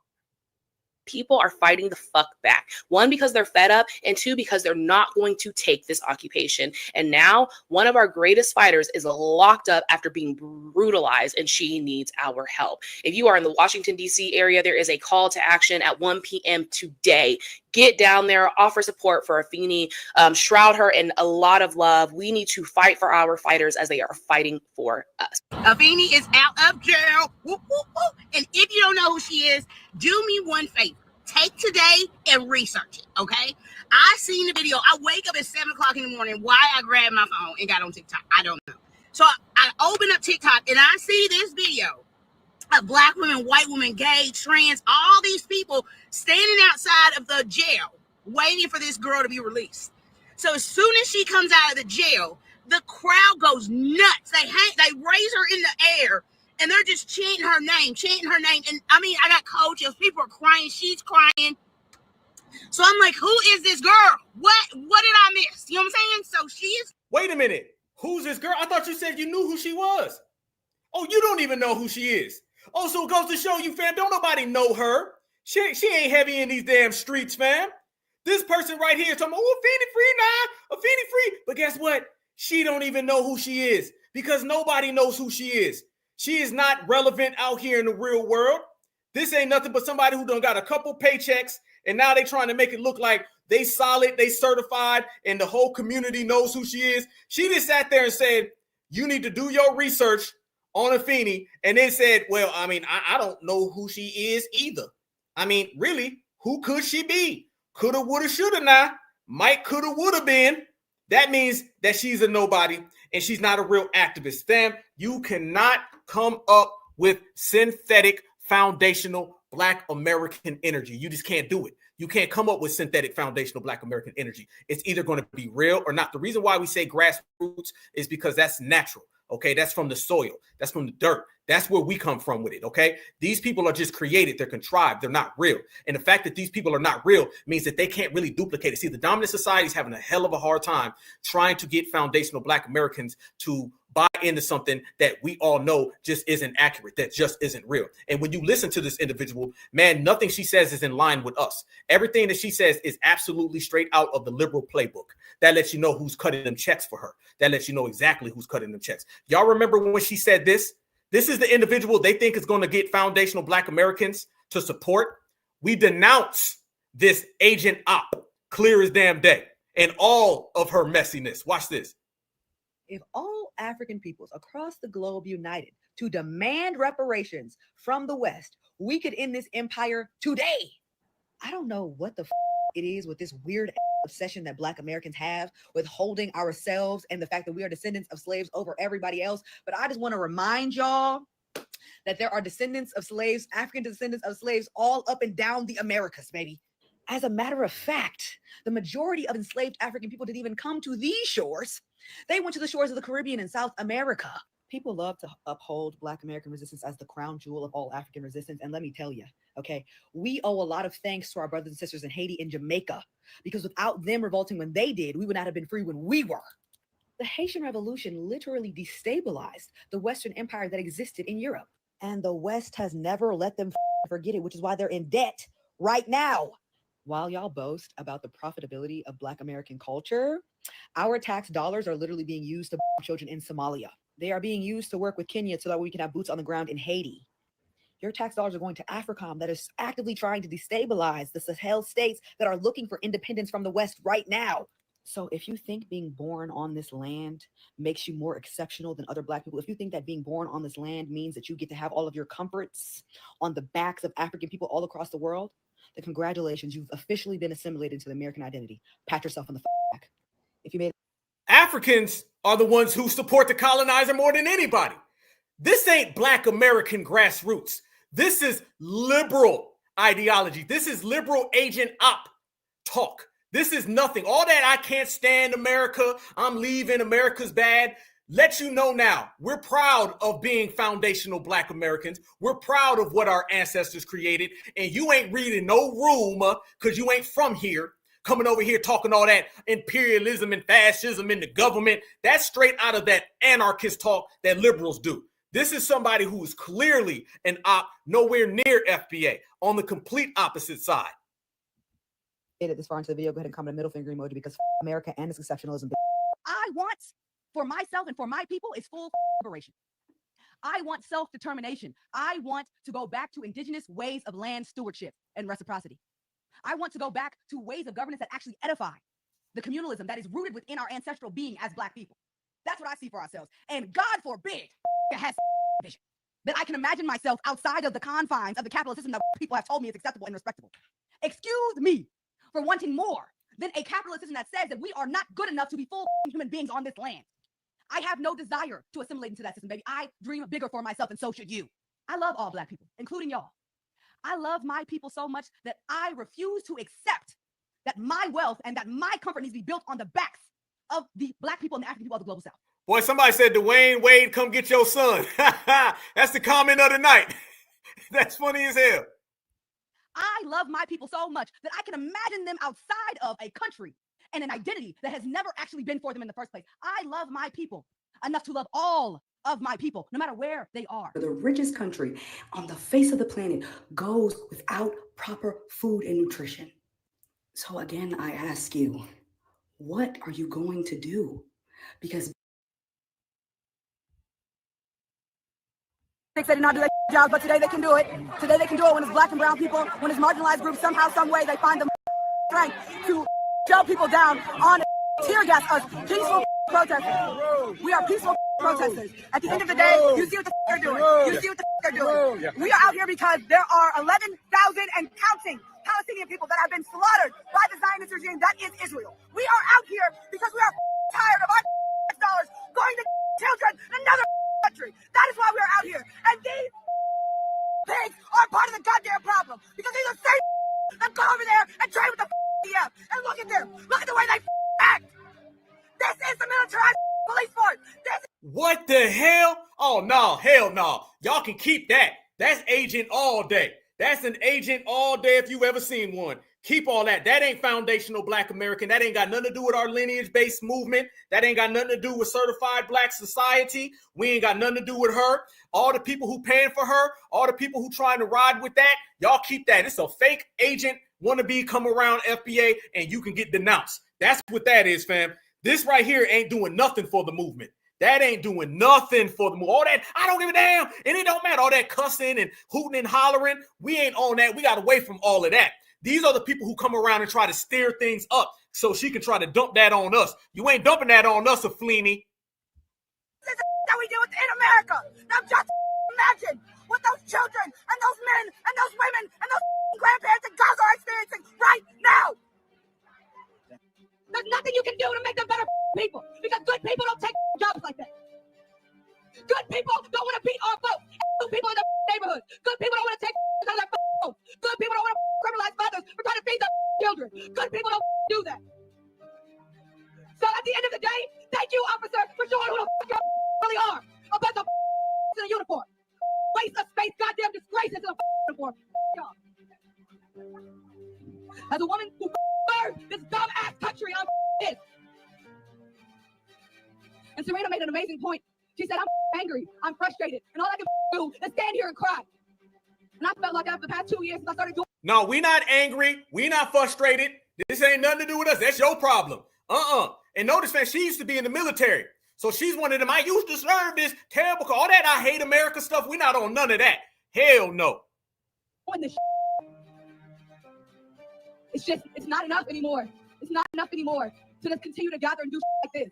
People are fighting the fuck back. One, because they're fed up, and two, because they're not going to take this occupation. And now one of our greatest fighters is locked up after being brutalized, and she needs our help. If you are in the Washington, D.C. area, there is a call to action at 1 p.m. today. Get down there, offer support for Afeni, shroud her in a lot of love. We need to fight for our fighters as they are fighting for us. Afeni is out of jail. Woo, woo, woo. And if you don't know who she is, do me one favor. Take today and research it, okay? I seen the video. I wake up at 7 o'clock in the morning. Why I grabbed my phone and got on TikTok, I don't know. So I opened up TikTok and I see this video of black women, white women, gay, trans, all these people standing outside of the jail waiting for this girl to be released. So as soon as she comes out of the jail, the crowd goes nuts. They raise her in the air and they're just chanting her name. And I mean, I got coaches, people are crying, she's crying. So I'm like, who is this girl? What did I miss? You know what I'm saying? So she is. Wait a minute. Who's this girl? I thought you said you knew who she was. Oh, you don't even know who she is. Oh, so it goes to show you, fam, don't nobody know her. She ain't heavy in these damn streets, fam. This person right here is talking about, oh, Afeni free now, Afeni free. But guess what? She don't even know who she is because nobody knows who she is. She is not relevant out here in the real world. This ain't nothing but somebody who done got a couple paychecks and now they trying to make it look like they solid, they certified, and the whole community knows who she is. She just sat there and said, you need to do your research on Afeni, and then said, well, I mean, I don't know who she is either. I mean, really, who could she be? Coulda, woulda, shoulda now. Might, coulda, woulda been. That means that she's a nobody and she's not a real activist. Fam, you cannot come up with synthetic foundational Black American energy. You just can't do it. You can't come up with synthetic foundational Black American energy. It's either going to be real or not. The reason why we say grassroots is because that's natural. Okay, that's from the soil. That's from the dirt. That's where we come from with it, okay? These people are just created. They're contrived. They're not real. And the fact that these people are not real means that they can't really duplicate it. See, the dominant society is having a hell of a hard time trying to get foundational Black Americans to buy into something that we all know just isn't accurate, that just isn't real. And when you listen to this individual, man, nothing she says is in line with us. Everything that she says is absolutely straight out of the liberal playbook. That lets you know who's cutting them checks for her. That lets you know exactly who's cutting them checks. Y'all remember when she said this? This is the individual they think is going to get foundational Black Americans to support. We denounce this agent op, clear as damn day, and all of her messiness. Watch this. If all African peoples across the globe united to demand reparations from the West, we could end this empire today. I don't know what the it is with this weird obsession that Black Americans have with holding ourselves and the fact that we are descendants of slaves over everybody else. But I just want to remind y'all that there are descendants of slaves, African descendants of slaves, all up and down the Americas, baby. As a matter of fact, the majority of enslaved African people didn't even come to these shores. They went to the shores of the Caribbean and South America. People love to uphold Black American resistance as the crown jewel of all African resistance. And let me tell you, okay, we owe a lot of thanks to our brothers and sisters in Haiti and Jamaica, because without them revolting when they did, we would not have been free when we were. The Haitian Revolution literally destabilized the Western empire that existed in Europe. And the West has never let them forget it, which is why they're in debt right now. While y'all boast about the profitability of Black American culture, our tax dollars are literally being used to children in Somalia. They are being used to work with Kenya so that we can have boots on the ground in Haiti. Your tax dollars are going to AFRICOM that is actively trying to destabilize the Sahel states that are looking for independence from the West right now. So if you think being born on this land makes you more exceptional than other Black people, if you think that being born on this land means that you get to have all of your comforts on the backs of African people all across the world, then congratulations, you've officially been assimilated into the American identity. Pat yourself on the back. If you made Africans are the ones who support the colonizer more than anybody. This ain't Black American grassroots. This is liberal ideology. This is liberal agent op talk. This is nothing. All that I can't stand America, I'm leaving, America's bad. Let you know now, we're proud of being foundational Black Americans. We're proud of what our ancestors created. And you ain't reading no room because you ain't from here, coming over here talking all that imperialism and fascism in the government. That's straight out of that anarchist talk that liberals do. This is somebody who is clearly an op nowhere near FBA, on the complete opposite side. It this far into the video, go ahead and comment a middle finger emoji because America and its exceptionalism. I want for myself and for my people is full liberation. I want self-determination. I want to go back to indigenous ways of land stewardship and reciprocity. I want to go back to ways of governance that actually edify the communalism that is rooted within our ancestral being as Black people. That's what I see for ourselves. And God forbid it has vision that I can imagine myself outside of the confines of the capitalist system that people have told me is acceptable and respectable. Excuse me for wanting more than a capitalist system that says that we are not good enough to be full human beings on this land. I have no desire to assimilate into that system, baby. I dream bigger for myself, and so should you. I love all Black people, including y'all. I love my people so much that I refuse to accept that my wealth and that my comfort needs to be built on the backs of the Black people and the African people of the global South. Boy, somebody said, Dwayne Wade, come get your son. That's the comment of the night. That's funny as hell. I love my people so much that I can imagine them outside of a country and an identity that has never actually been for them in the first place. I love my people enough to love all of my people, no matter where they are. The richest country on the face of the planet goes without proper food and nutrition. So again, I ask you, what are you going to do? Because They did not do their jobs, but today they can do it. Today they can do it when it's Black and brown people, when it's marginalized groups, somehow, some way, they find the strength to shove people down on tear gas us. Peaceful protesters. We are peaceful protesters. At the end of the day, you see what the they're doing. You see what the they're doing. We are out here because there are 11,000 and counting Palestinian people that have been slaughtered by the Zionist regime that is Israel. We are out here because we are tired of our dollars going to children in another country. That is why we are out here. And these pigs are part of the goddamn problem because these are same that go over there and trade with the EF. And look at them. Look at the way they act. This is the militarized police force. What the hell? Oh, no. Hell no. Y'all can keep that. That's agent all day. That's an agent all day if you've ever seen one. Keep all that. That ain't foundational Black American. That ain't got nothing to do with our lineage-based movement. That ain't got nothing to do with certified Black society. We ain't got nothing to do with her. All the people who paying for her, all the people who trying to ride with that, y'all keep that. It's a fake agent wannabe come around FBA and you can get denounced. That's what that is, fam. This right here ain't doing nothing for the movement. That ain't doing nothing for the movement. All that, I don't give a damn. And it don't matter. All that cussing and hooting and hollering. We ain't on that. We got away from all of that. These are the people who come around and try to steer things up so she can try to dump that on us. You ain't dumping that on us, Aflini. This is that we do in America. Now just imagine what those children and those men and those women and those grandparents and girls are experiencing right now. There's nothing you can do to make them better people because good people don't take jobs like that. Good people don't want to beat our folks. Good people in the neighborhood. Good people don't want to take out of their folks. Good people don't want to criminalize mothers for trying to feed their children. Good people don't do that. So at the end of the day, thank you, officer, for showing who the you really are. A bunch of in a uniform. Waste of space, goddamn disgraces in a uniform. Y'all. As a woman who served this dumb-ass country, I'm pissed. And Serena made an amazing point. She said, I'm angry, I'm frustrated, and all I can do is stand here and cry. And I felt like after the past 2 years since I started doing. No, we not angry. We not frustrated. This ain't nothing to do with us. That's your problem. And notice, man, she used to be in the military. So she's one of them. I used to serve this terrible, all that I hate America stuff. We not on none of that. Hell no. It's just, it's not enough anymore. It's not enough anymore to just continue to gather and do like this.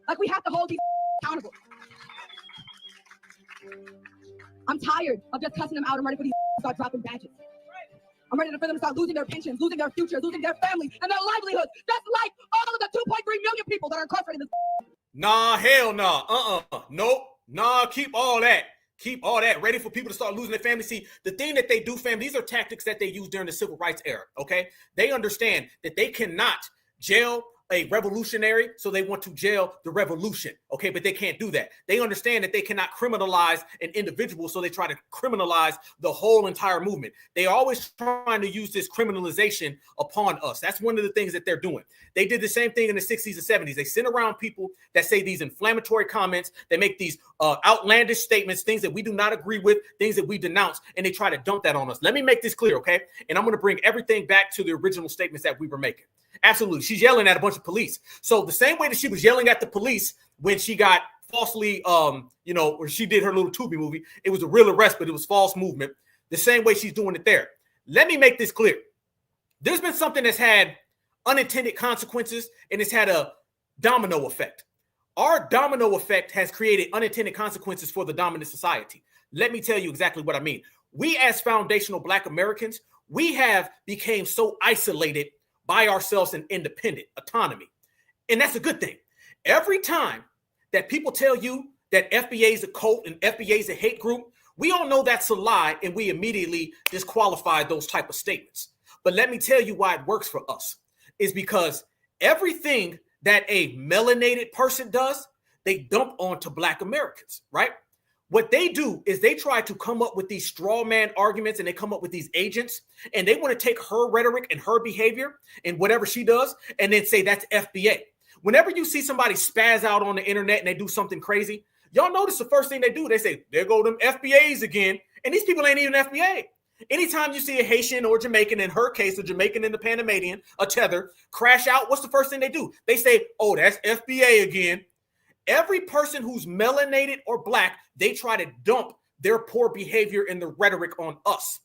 Like we have to hold these accountable. I'm tired of just cussing them out. I'm ready for these to start dropping badges. I'm ready for them to start losing their pensions, losing their future, losing their families and their livelihoods. Just like all of the 2.3 million people that are incarcerated in this. Nah, hell nah. Nope. Nah, keep all that. Keep all that. Ready for people to start losing their family. See, the thing that they do, fam, these are tactics that they use during the civil rights era, okay? They understand that they cannot jail a revolutionary, so they want to jail the revolution. Okay, but they can't do that. They understand that they cannot criminalize an individual, so they try to criminalize the whole entire movement. They're always trying to use this criminalization upon us. That's one of the things that they're doing. They did the same thing in the 60s and 70s. They sent around people that say these inflammatory comments, they make these outlandish statements, things that we do not agree with, things that we denounce, and they try to dump that on us. Let me make this clear, okay? And I'm going to bring everything back to the original statements that we were making. Absolutely. She's yelling at a bunch of police. So the same way that she was yelling at the police when she got falsely, or she did her little Tubi movie, it was a real arrest, but it was false movement. The same way she's doing it there. Let me make this clear. There's been something that's had unintended consequences, and it's had a domino effect. Our domino effect has created unintended consequences for the dominant society. Let me tell you exactly what I mean. We as foundational Black Americans, we have became so isolated by ourselves and independent autonomy. And that's a good thing. Every time that people tell you that FBA is a cult and FBA is a hate group, we all know that's a lie, and we immediately disqualify those type of statements. But let me tell you why it works for us. Is because everything that a melanated person does, they dump onto Black Americans, right? What they do is they try to come up with these straw man arguments, and they come up with these agents, and they want to take her rhetoric and her behavior and whatever she does and then say that's FBA. Whenever you see somebody spaz out on the internet and they do something crazy, y'all notice the first thing they do, they say, there go them FBAs again. And these people ain't even FBA. Anytime you see a Haitian or Jamaican, in her case, a Jamaican and the Panamanian, a Tether, crash out, what's the first thing they do? They say, oh, that's FBA again. Every person who's melanated or Black, they try to dump their poor behavior and the rhetoric on us.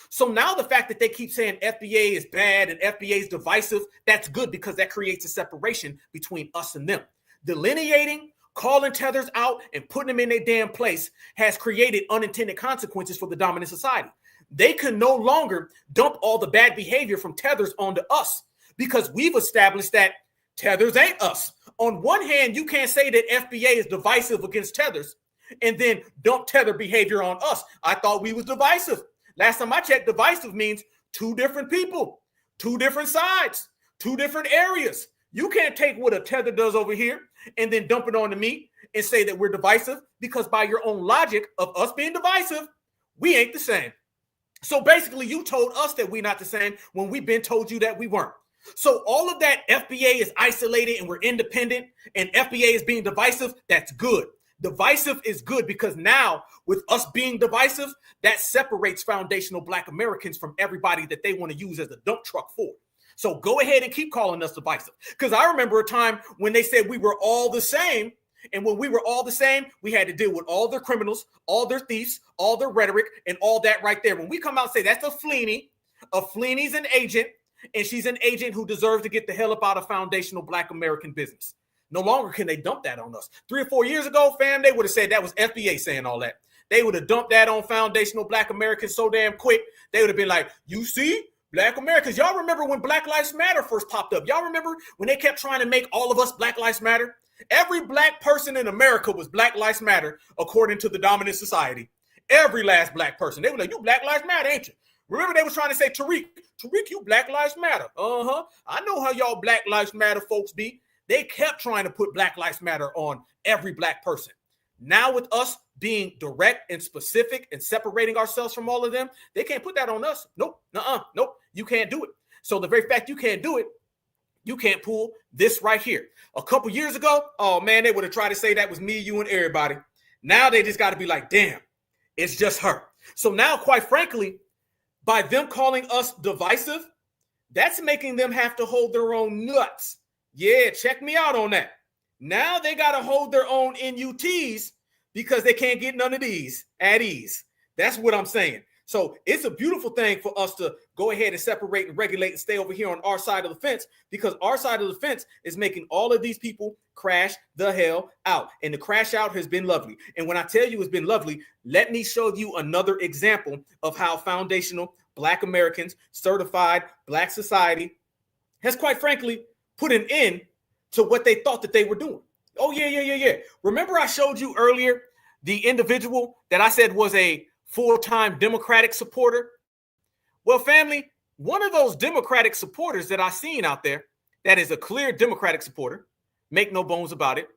So now the fact that they keep saying FBA is bad and FBA is divisive, that's good because that creates a separation between us and them. Delineating, calling Tethers out, and putting them in their damn place has created unintended consequences for the dominant society. They can no longer dump all the bad behavior from Tethers onto us because we've established that Tethers ain't us. On one hand, you can't say that FBA is divisive against Tethers and then dump Tether behavior on us. I thought we was divisive. Last time I checked, divisive means two different people, two different sides, two different areas. You can't take what a Tether does over here and then dump it onto me and say that we're divisive, because by your own logic of us being divisive, we ain't the same. So basically, you told us that we're not the same when we've been told you that we weren't. So all of that FBA is isolated and we're independent and FBA is being divisive, that's good. Divisive is good because now with us being divisive, that separates foundational Black Americans from everybody that they want to use as a dump truck for. So go ahead and keep calling us divisive. Because I remember a time when they said we were all the same. And when we were all the same, we had to deal with all their criminals, all their thieves, all their rhetoric, and all that right there. When we come out and say that's a Fleeney's an agent, and she's an agent who deserves to get the hell up out of foundational Black American business. No longer can they dump that on us. 3 or 4 years ago, fam, they would have said that was FBA saying all that. They would have dumped that on foundational Black Americans so damn quick. They would have been like, you see, Black Americans. Y'all remember when Black Lives Matter first popped up? Y'all remember when they kept trying to make all of us Black Lives Matter? Every Black person in America was Black Lives Matter, according to the dominant society. Every last Black person. They were like, you Black Lives Matter, ain't you? Remember they was trying to say, Tariq, you Black Lives Matter. I know how y'all Black Lives Matter folks be. They kept trying to put Black Lives Matter on every Black person. Now with us being direct and specific and separating ourselves from all of them, they can't put that on us. Nope. Nope. You can't do it. So the very fact you can't do it, you can't pull this right here. A couple years ago, oh man, they would have tried to say that was me, you, and everybody. Now they just got to be like, damn, it's just her. So now, quite frankly, by them calling us divisive, that's making them have to hold their own nuts. Yeah, check me out on that. Now they got to hold their own NUTs because they can't get none of these at ease. That's what I'm saying. So it's a beautiful thing for us to go ahead and separate and regulate and stay over here on our side of the fence, because our side of the fence is making all of these people crash the hell out. And the crash out has been lovely. And when I tell you it's been lovely, let me show you another example of how foundational Black Americans, certified Black society has, quite frankly, put an end to what they thought that they were doing. Oh, yeah. Remember I showed you earlier the individual that I said was a full-time Democratic supporter? Well, family, one of those Democratic supporters that I seen out there, that is a clear Democratic supporter, make no bones about it.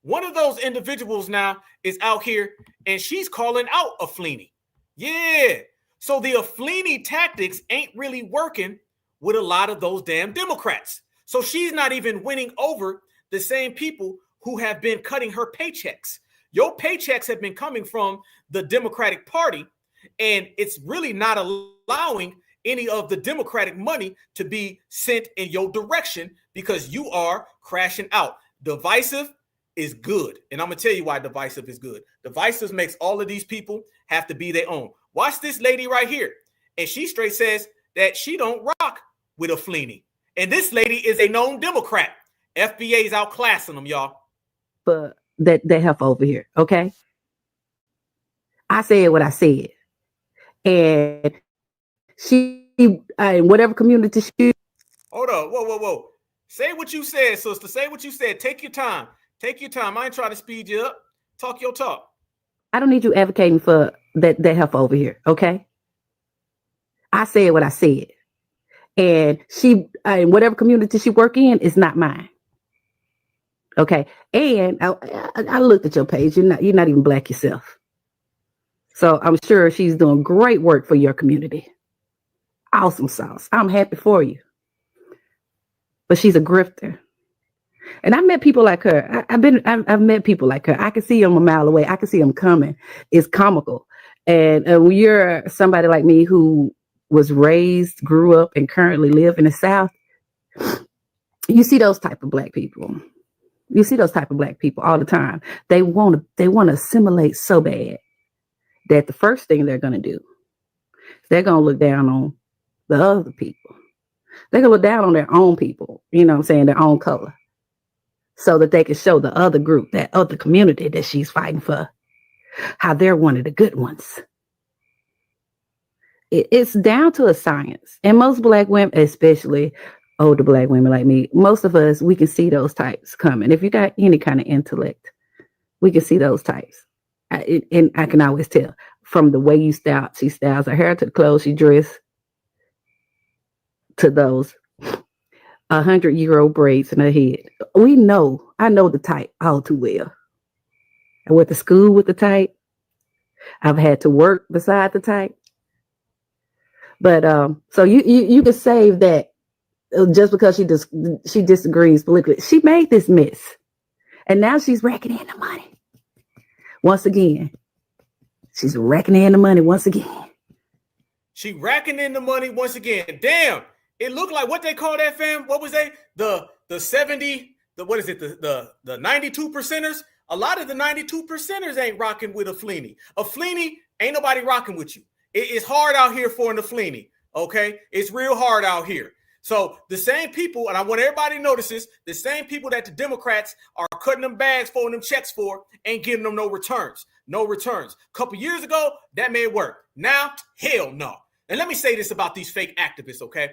One of those individuals now is out here and she's calling out Aflini. Yeah. So the Aflini tactics ain't really working with a lot of those damn Democrats. So she's not even winning over the same people who have been cutting her paychecks. Your paychecks have been coming from the Democratic Party, and it's really not allowing any of the Democratic money to be sent in your direction because you are crashing out. Divisive is good. And I'm going to tell you why divisive is good. Divisive makes all of these people have to be their own. Watch this lady right here. And she straight says that she don't rock with Aflini. And this lady is a known Democrat. FBA is outclassing them, y'all. But that heifer over here, okay? I said what I said. And she, whatever community she... Hold up. Whoa. Say what you said, sister. Say what you said. Take your time. Take your time. I ain't trying to speed you up. Talk your talk. I don't need you advocating for that heifer over here, okay? I said what I said. And she, whatever community she work in is not mine. Okay. And I looked at your page. You're not even Black yourself. So I'm sure she's doing great work for your community. Awesome sauce. I'm happy for you. But she's a grifter. And I met people like her. I've met people like her. I can see them a mile away. I can see them coming. It's comical. And when you're somebody like me who was raised, grew up, and currently live in the South, you see those type of Black people. You see those type of Black people all the time. They want to assimilate so bad that the first thing they're going to do, they're going to look down on the other people. They're going to look down on their own people, you know what I'm saying, their own color, so that they can show the other group, that other community that she's fighting for, how they're one of the good ones. It's down to a science. And most Black women, especially older Black women like me, most of us, we can see those types coming. If you got any kind of intellect, we can see those types. And I can always tell from the way she styles her hair, to the clothes she dresses, to those 100-year-old braids in her head. I know the type all too well. I went to school with the type. I've had to work beside the type. But so you can save that just because she disagrees politically. She made this mess, and now she's racking in the money. Once again, she's racking in the money once again. She racking in the money once again. Damn, it looked like what they call that, fam. What was they? The 70. What is it? The 92 percenters. A lot of the 92 percenters ain't rocking with Aflini. Aflini ain't nobody rocking with you. It's hard out here for an Aflini, okay? It's real hard out here. So the same people, and I want everybody to notice this, the same people that the Democrats are cutting them bags for, them checks for, ain't giving them no returns. No returns. A couple years ago, that may work. Now, hell no. And let me say this about these fake activists, okay?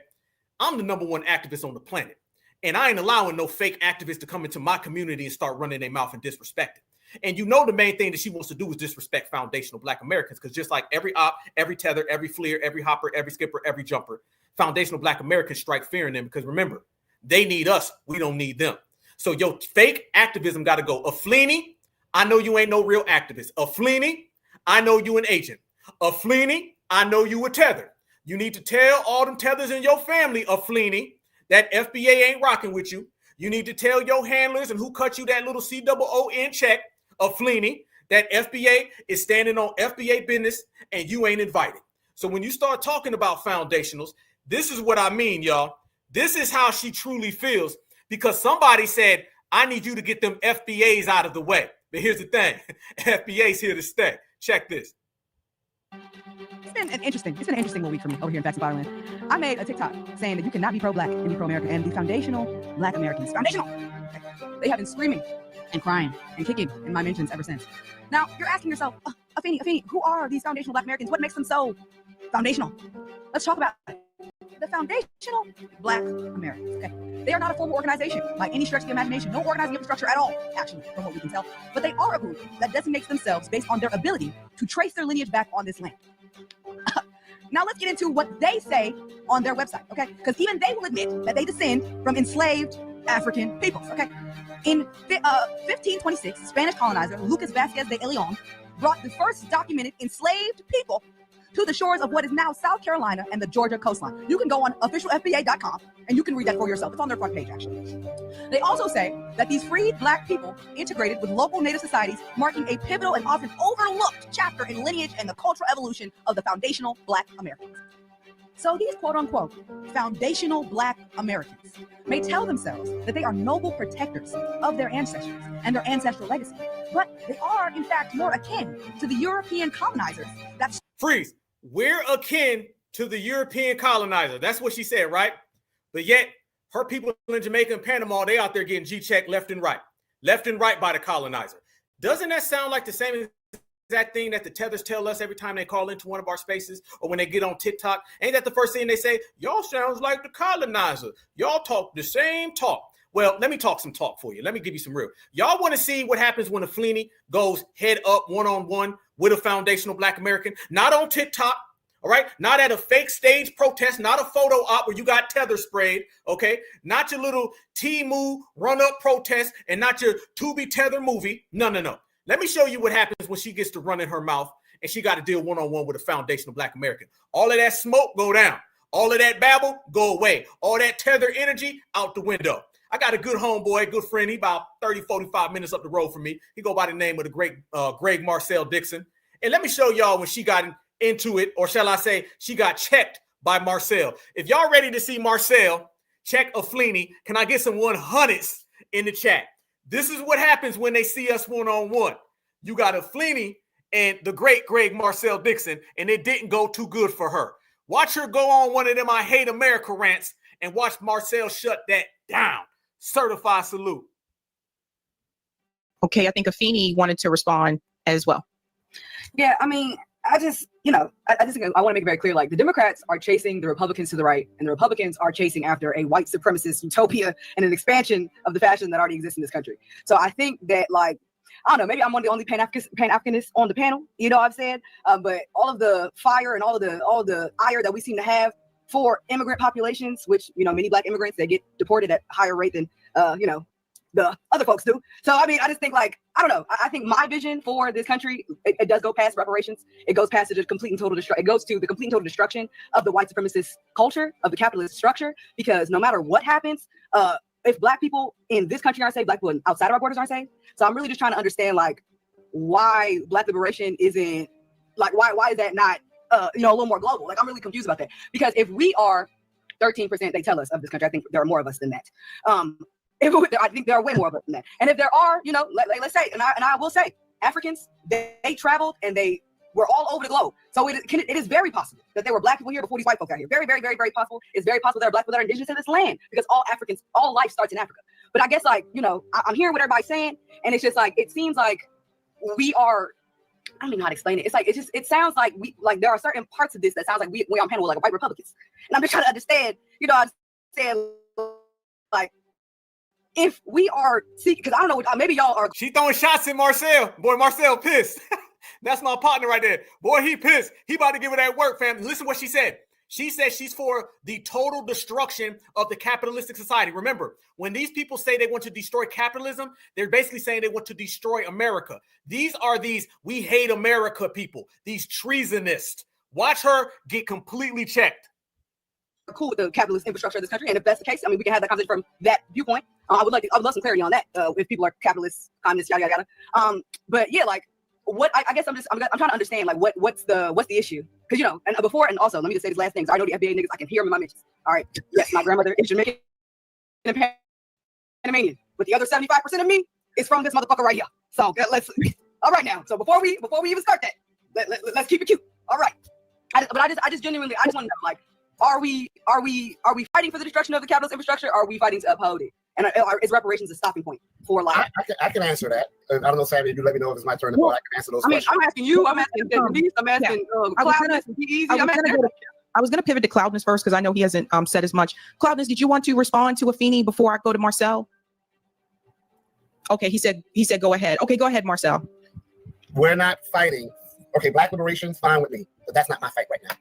I'm the #1 activist on the planet. And I ain't allowing no fake activists to come into my community and start running their mouth and disrespect it. And you know the main thing that she wants to do is disrespect foundational Black Americans, because just like every op, every tether, every fleer, every hopper, every skipper, every jumper, foundational Black Americans strike fear in them, because remember, they need us. We don't need them. So your fake activism got to go. Aflini, I know you ain't no real activist. Aflini, I know you an agent. Aflini, I know you a tether. You need to tell all them tethers in your family, Aflini, that FBA ain't rocking with you. You need to tell your handlers and who cut you that little COON check, Aflini, that FBA is standing on FBA business and you ain't invited. So when you start talking about foundationals, this is what I mean, y'all. This is how she truly feels, because somebody said, I need you to get them FBAs out of the way. But here's the thing. FBA's here to stay. Check this. It's been an interesting little week for me over here in Facts Environment. I made a TikTok saying that you cannot be pro-Black and be pro-America, and the foundational Black Americans, they have been screaming and crying and kicking in my mentions ever since. Now, you're asking yourself, Afeni, who are these foundational Black Americans? What makes them so foundational? Let's talk about it. The foundational Black Americans, okay? They are not a formal organization by any stretch of the imagination, no organizing infrastructure at all, actually, from what we can tell. But they are a group that designates themselves based on their ability to trace their lineage back on this land. Now let's get into what they say on their website, okay? Because even they will admit that they descend from enslaved African peoples, okay? In 1526, Spanish colonizer Lucas Vasquez de Leon brought the first documented enslaved people to the shores of what is now South Carolina and the Georgia coastline. You can go on officialfba.com and you can read that for yourself. It's on their front page, actually. They also say that these freed Black people integrated with local Native societies, marking a pivotal and often overlooked chapter in lineage and the cultural evolution of the foundational Black Americans. So these quote-unquote foundational Black Americans may tell themselves that they are noble protectors of their ancestors and their ancestral legacy, but they are, in fact, more akin to the European colonizers that... Freeze. We're akin to the European colonizer. That's what she said, right? But yet, her people in Jamaica and Panama, they out there getting G-checked left and right by the colonizer. Doesn't that sound like the same exact thing that the Tethers tell us every time they call into one of our spaces or when they get on TikTok? Ain't that the first thing they say? Y'all sounds like the colonizer. Y'all talk the same talk. Well, let me talk some talk for you. Let me give you some real. Y'all want to see what happens when a Feeney goes head up one-on-one with a foundational Black American? Not on TikTok, all right? Not at a fake stage protest, not a photo op where you got Tether sprayed, okay? Not your little T-Moo run-up protest and not your to-be Tether movie. No. Let me show you what happens when she gets to run in her mouth and she got to deal one-on-one with a foundational Black American. All of that smoke go down. All of that babble go away. All that Tether energy out the window. I got a good homeboy, good friend. He about 30, 45 minutes up the road from me. He go by the name of the great Greg Marcel Dixon. And let me show y'all when she got into it, or shall I say, she got checked by Marcel. If y'all ready to see Marcel check a Feeney, can I get some 100s in the chat? This is what happens when they see us one-on-one. You got a Feeney and the great Greg Marcel Dixon, and it didn't go too good for her. Watch her go on one of them I hate America rants and watch Marcel shut that down. Certified salute. Okay, I think Afeni wanted to respond as well. Yeah, I mean, I just want to make it very clear, like the Democrats are chasing the Republicans to the right, and the Republicans are chasing after a white supremacist utopia and an expansion of the fascism that already exists in this country. So I think that, like, I don't know, maybe I'm one of the only Pan-Africanists on the panel, you know what I've said? But all of the fire and all of the ire that we seem to have for immigrant populations, which, you know, many Black immigrants, they get deported at higher rate than, the other folks do. So, I mean, I just think, like, I don't know. I think my vision for this country, it does go past reparations. It goes past the complete and total destruction. It goes to the complete and total destruction of the white supremacist culture, of the capitalist structure, because no matter what happens, if Black people in this country aren't safe, Black people outside of our borders aren't safe. So I'm really just trying to understand, like, why Black liberation isn't, like, why is that not, a little more global? Like, I'm really confused about that. Because if we are 13%, they tell us, of this country, I think there are more of us than that. I think there are way more of us than that. And if there are, let's say, and I will say, Africans, they traveled and they were all over the globe. So it is very possible that there were Black people here before these white folk got here. Very, very, very, very possible. It's very possible there are Black people that are indigenous to this land, because all life starts in Africa. But I guess, like, I'm hearing what everybody's saying, and it's just like, it seems like we are, I don't even know how to explain it. It's like, it sounds like there are certain parts of this that sounds like we're on panel with, like, white Republicans. And I'm just trying to understand, I'm saying, like, if we are, because I don't know, maybe y'all are. She throwing shots at Marcel. Boy, Marcel pissed. That's my partner right there. Boy, he pissed. He about to give her that work, fam. Listen what she said. She said she's for the total destruction of the capitalistic society. Remember, when these people say they want to destroy capitalism, they're basically saying they want to destroy America. These are we hate America people, these treasonists. Watch her get completely checked. Cool with the capitalist infrastructure of this country, and if that's the case, I mean, we can have that conversation from that viewpoint. I would love some clarity on that. If people are capitalists, communists, yada yada yada. But yeah, like, what I guess I'm trying to understand, like, what's the issue? Because and before, and also let me just say this last thing, because I know the FBA niggas, I can hear them in my mentions. All right, yes, my grandmother is Jamaican and Panamanian, but the other 75% of me is from this motherfucker right here. So let's all right now. So before we even start that, let's keep it cute. All right, I just genuinely want to know, like, are we fighting for the destruction of the capitalist infrastructure, or are we fighting to uphold it? And is reparations a stopping point for, like? I can answer that. I don't know, Savvy, you let me know if it's my turn to go. I can answer those questions. I'm asking you. I'm asking Denise. I'm asking Cloudness. I was going to pivot to Cloudness first, because I know he hasn't said as much. Cloudness, did you want to respond to Afeni before I go to Marcel? Okay, he said go ahead. Okay, go ahead, Marcel. We're not fighting. Okay, Black liberation's fine with me, but that's not my fight right now.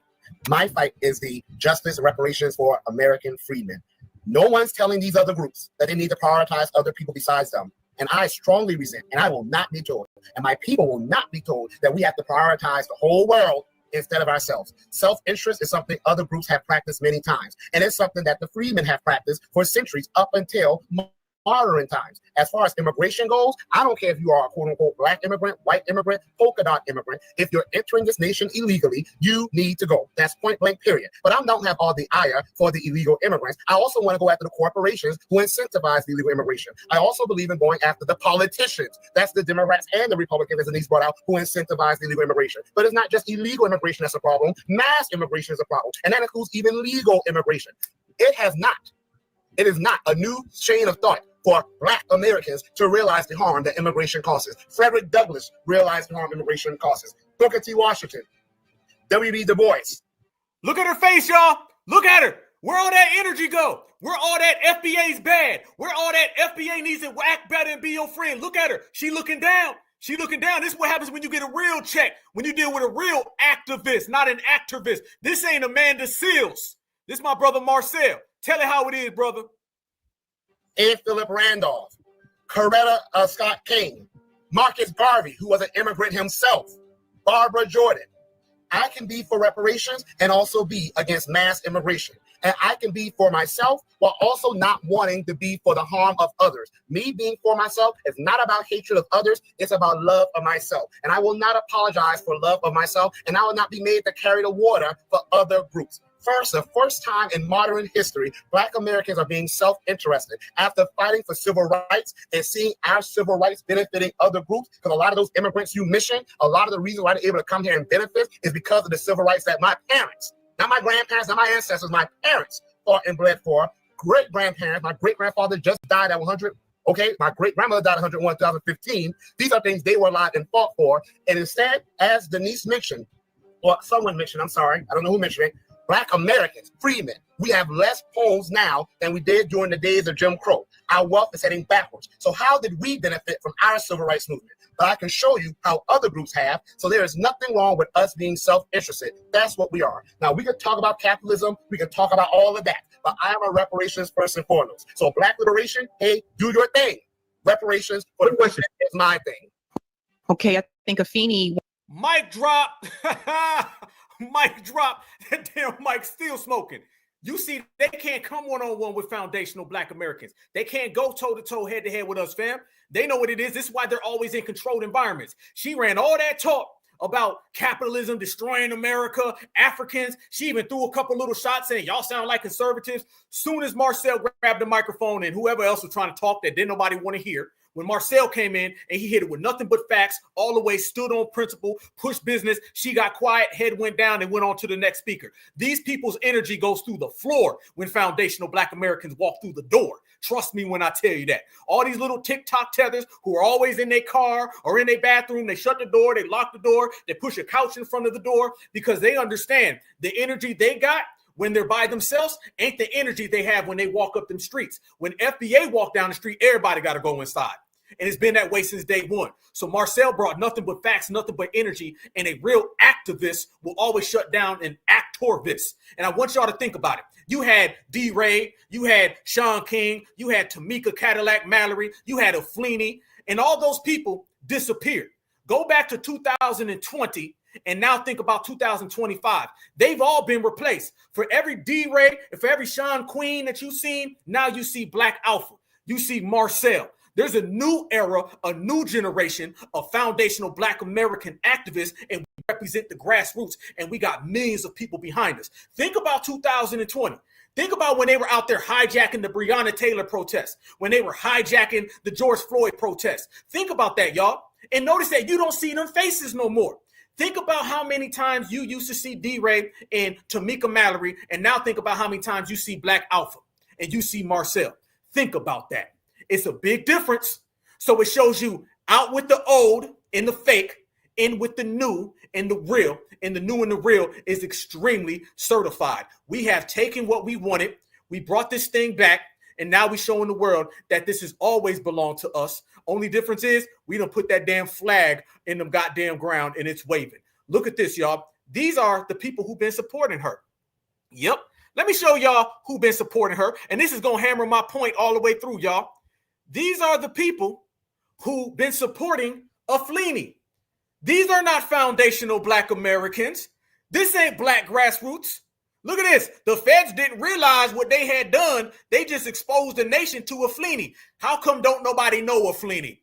My fight is the justice and reparations for American freedmen. No one's telling these other groups that they need to prioritize other people besides them. And I strongly resent, and I will not be told, and my people will not be told that we have to prioritize the whole world instead of ourselves. Self-interest is something other groups have practiced many times. And it's something that the freedmen have practiced for centuries up until modern times. As far as immigration goes, I don't care if you are a quote-unquote black immigrant, white immigrant, polka dot immigrant. If you're entering this nation illegally, you need to go. That's point blank, period. But I don't have all the ire for the illegal immigrants. I also want to go after the corporations who incentivize the illegal immigration. I also believe in going after the politicians. That's the Democrats and the Republicans, as Denise brought out, who incentivize the illegal immigration. But it's not just illegal immigration that's a problem. Mass immigration is a problem. And that includes even legal immigration. It is not a new chain of thought for Black Americans to realize the harm that immigration causes. Frederick Douglass realized the harm immigration causes. Booker T. Washington, W.B. Du Bois. Look at her face, y'all. Look at her. Where all that energy go? Where all that FBA's bad? Where all that FBA needs to act better and be your friend? Look at her. She looking down. She looking down. This is what happens when you get a real check, when you deal with a real activist, not an activist. This ain't Amanda Seals. This is my brother Marcel. Tell it how it is, brother. And Philip Randolph, Coretta Scott King, Marcus Garvey, who was an immigrant himself, Barbara Jordan. I can be for reparations and also be against mass immigration. And I can be for myself while also not wanting to be for the harm of others. Me being for myself is not about hatred of others. It's about love of myself. And I will not apologize for love of myself. And I will not be made to carry the water for other groups. First, the first time in modern history, Black Americans are being self-interested after fighting for civil rights and seeing our civil rights benefiting other groups. Because a lot of those immigrants you mentioned, a lot of the reasons why they're able to come here and benefit is because of the civil rights that my parents, not my grandparents, not my ancestors, my parents fought and bled for. Great-grandparents, my great-grandfather just died at 100. Okay, my great-grandmother died at 101 in 2015. These are things they were alive and fought for. And instead, as Denise mentioned, or someone mentioned, I'm sorry, I don't know who mentioned it, Black Americans, freemen, we have less homes now than we did during the days of Jim Crow. Our wealth is heading backwards. So how did we benefit from our civil rights movement? But I can show you how other groups have. So there is nothing wrong with us being self-interested. That's what we are. Now, we can talk about capitalism. We can talk about all of that. But I am a reparations first and foremost. So Black liberation, hey, do your thing. Reparations for the question is my thing. Okay, I think Afeni. Mic drop. Mic drop. That damn mic's still smoking. You see, they can't come one-on-one with foundational Black Americans. They can't go toe-to-toe, head-to-head with us, fam. They know what it is. This is why they're always in controlled environments. She ran all that talk about capitalism destroying America, Africans. She even threw a couple little shots saying, y'all sound like conservatives. Soon as Marcel grabbed the microphone and whoever else was trying to talk that didn't nobody want to hear, when Marcel came in and he hit it with nothing but facts, all the way, stood on principle, pushed business, she got quiet, head went down and went on to the next speaker. These people's energy goes through the floor when foundational Black Americans walk through the door. Trust me when I tell you that. All these little TikTok tethers who are always in their car or in their bathroom, they shut the door, they lock the door, they push a couch in front of the door because they understand the energy they got when they're by themselves ain't the energy they have when they walk up them streets. When FBA walk down the street, everybody got to go inside. And it's been that way since day one. So Marcel brought nothing but facts, nothing but energy, and a real activist will always shut down an actorvist. And I want y'all to think about it. You had D. Ray, you had Sean King, you had Tamika Cadillac Mallory, you had Afeni, and all those people disappeared. Go back to 2020 and now think about 2025. They've all been replaced. For every D. Ray and for every Sean Queen that you've seen, now you see Black Alpha. You see Marcel. There's a new era, a new generation of foundational Black American activists, and we represent the grassroots, and we got millions of people behind us. Think about 2020. Think about when they were out there hijacking the Breonna Taylor protest, when they were hijacking the George Floyd protest. Think about that, y'all. And notice that you don't see them faces no more. Think about how many times you used to see D-Ray and Tamika Mallory, and now think about how many times you see Black Alpha and you see Marcel. Think about that. It's a big difference. So it shows you out with the old and the fake, in with the new and the real. And the new and the real is extremely certified. We have taken what we wanted. We brought this thing back. And now we're showing the world that this has always belonged to us. Only difference is we don't put that damn flag in the goddamn ground and it's waving. Look at this, y'all. These are the people who've been supporting her. Yep. Let me show y'all who've been supporting her. And this is going to hammer my point all the way through, y'all. These are the people who've been supporting Aflini. These are not foundational Black Americans. This ain't Black Grassroots. Look at this. The feds didn't realize what they had done. They just exposed the nation to Aflini. How come don't nobody know Aflini?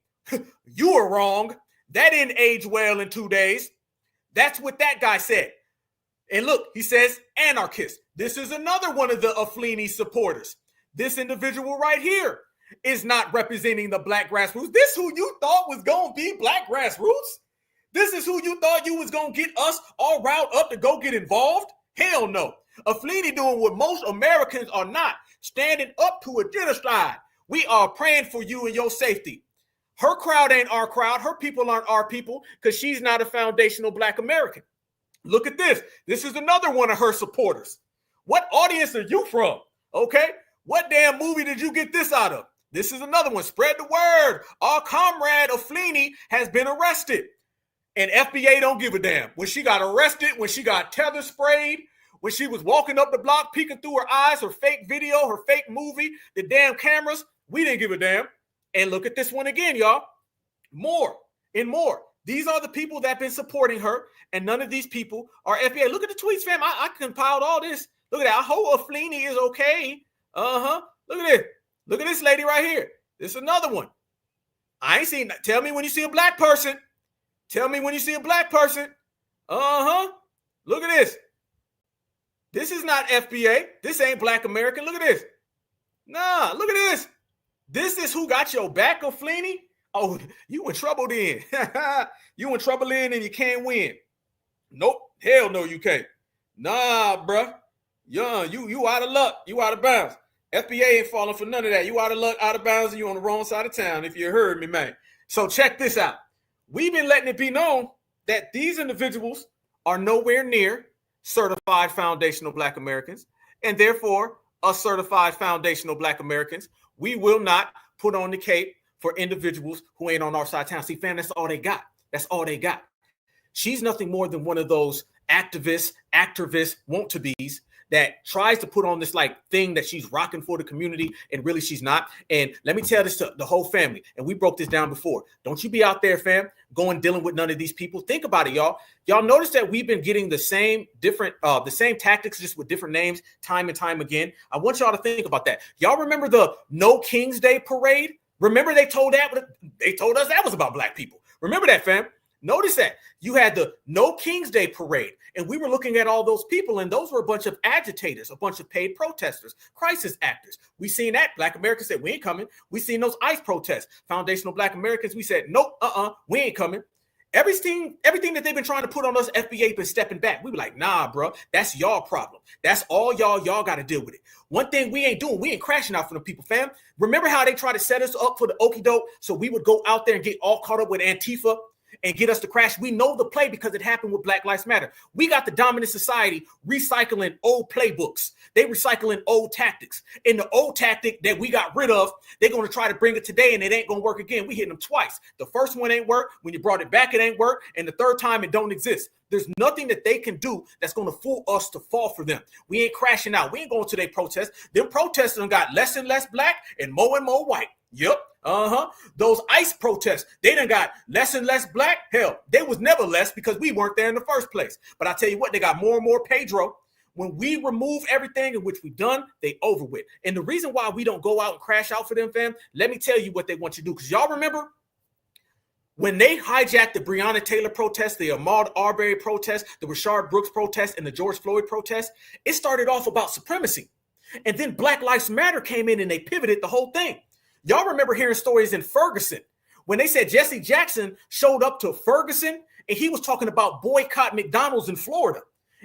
You were wrong. That didn't age well in 2 days. That's what that guy said. And look, he says anarchist. This is another one of the Aflini supporters. This individual right here is not representing the Black Grassroots. This who you thought was going to be Black Grassroots? This is who you thought you was going to get us all riled up to go get involved? Hell no. Aflini doing what most Americans are not, standing up to a genocide. We are praying for you and your safety. Her crowd ain't our crowd. Her people aren't our people because she's not a foundational Black American. Look at this. This is another one of her supporters. What audience are you from? Okay. What damn movie did you get this out of? This is another one. Spread the word. Our comrade Aflini has been arrested. And FBA don't give a damn. When she got arrested, when she got tether sprayed, when she was walking up the block, peeking through her eyes, her fake video, her fake movie, the damn cameras, we didn't give a damn. And look at this one again, y'all. More and more. These are the people that have been supporting her, and none of these people are FBA. Look at the tweets, fam. I compiled all this. Look at that. I hope Aflini is okay. Look at this. Look at this lady right here. This is another one. I ain't seen that. Tell me when you see a Black person. Tell me when you see a Black person. Look at this. This is not FBA. This ain't Black American. Look at this. Nah, look at this. This is who got your back, Aflini. Oh, you in trouble then. You in trouble then and you can't win. Nope. Hell no, you can't. Nah, bruh. You out of luck. You out of bounds. FBA ain't falling for none of that. You out of luck, out of bounds, and you on the wrong side of town, if you heard me, man. So check this out. We've been letting it be known that these individuals are nowhere near certified foundational Black Americans, and therefore, us certified foundational Black Americans, we will not put on the cape for individuals who ain't on our side of town. See, fam, that's all they got. That's all they got. She's nothing more than one of those activists, want-to-be's that tries to put on this like thing that she's rocking for the community, and really she's not. And let me tell this to the whole family, and we broke this down before. Don't you be out there, fam, dealing with none of these people. Think about it, y'all. Y'all notice that we've been getting the same tactics, just with different names, time and time again. I want y'all to think about that. Y'all remember the No King's Day parade? Remember they told us that was about Black people. Remember that, fam? Notice that you had the No King's Day parade, and we were looking at all those people, and those were a bunch of agitators, a bunch of paid protesters, crisis actors. We seen that. Black Americans said, we ain't coming. We seen those ICE protests. Foundational Black Americans, we said, nope, we ain't coming. Everything that they've been trying to put on us, FBA been stepping back. We were like, nah, bro, that's y'all problem. That's all y'all got to deal with it. One thing we ain't doing, we ain't crashing out for the people, fam. Remember how they tried to set us up for the okie doke so we would go out there and get all caught up with Antifa and get us to crash? We know the play because it happened with Black Lives Matter. We got the dominant society recycling old playbooks. They recycling old tactics. And the old tactic that we got rid of, they're going to try to bring it today, and it ain't going to work again. We hitting them twice. The first one ain't work. When you brought it back, it ain't work. And the third time, it don't exist. There's nothing that they can do that's going to fool us to fall for them. We ain't crashing out. We ain't going to their protests. Them protesters got less and less Black and more white. Yep. Those ICE protests, they done got less and less Black. Hell, they was never less because we weren't there in the first place. But I tell you what, they got more and more Pedro. When we remove everything in which we've done, they over with. And the reason why we don't go out and crash out for them, fam, let me tell you what they want you to do. Because y'all remember when they hijacked the Breonna Taylor protest, the Ahmaud Arbery protest, the Rashard Brooks protest, and the George Floyd protest, it started off about supremacy. And then Black Lives Matter came in and they pivoted the whole thing. Y'all remember hearing stories in Ferguson when they said Jesse Jackson showed up to Ferguson and he was talking about boycott McDonald's in Florida.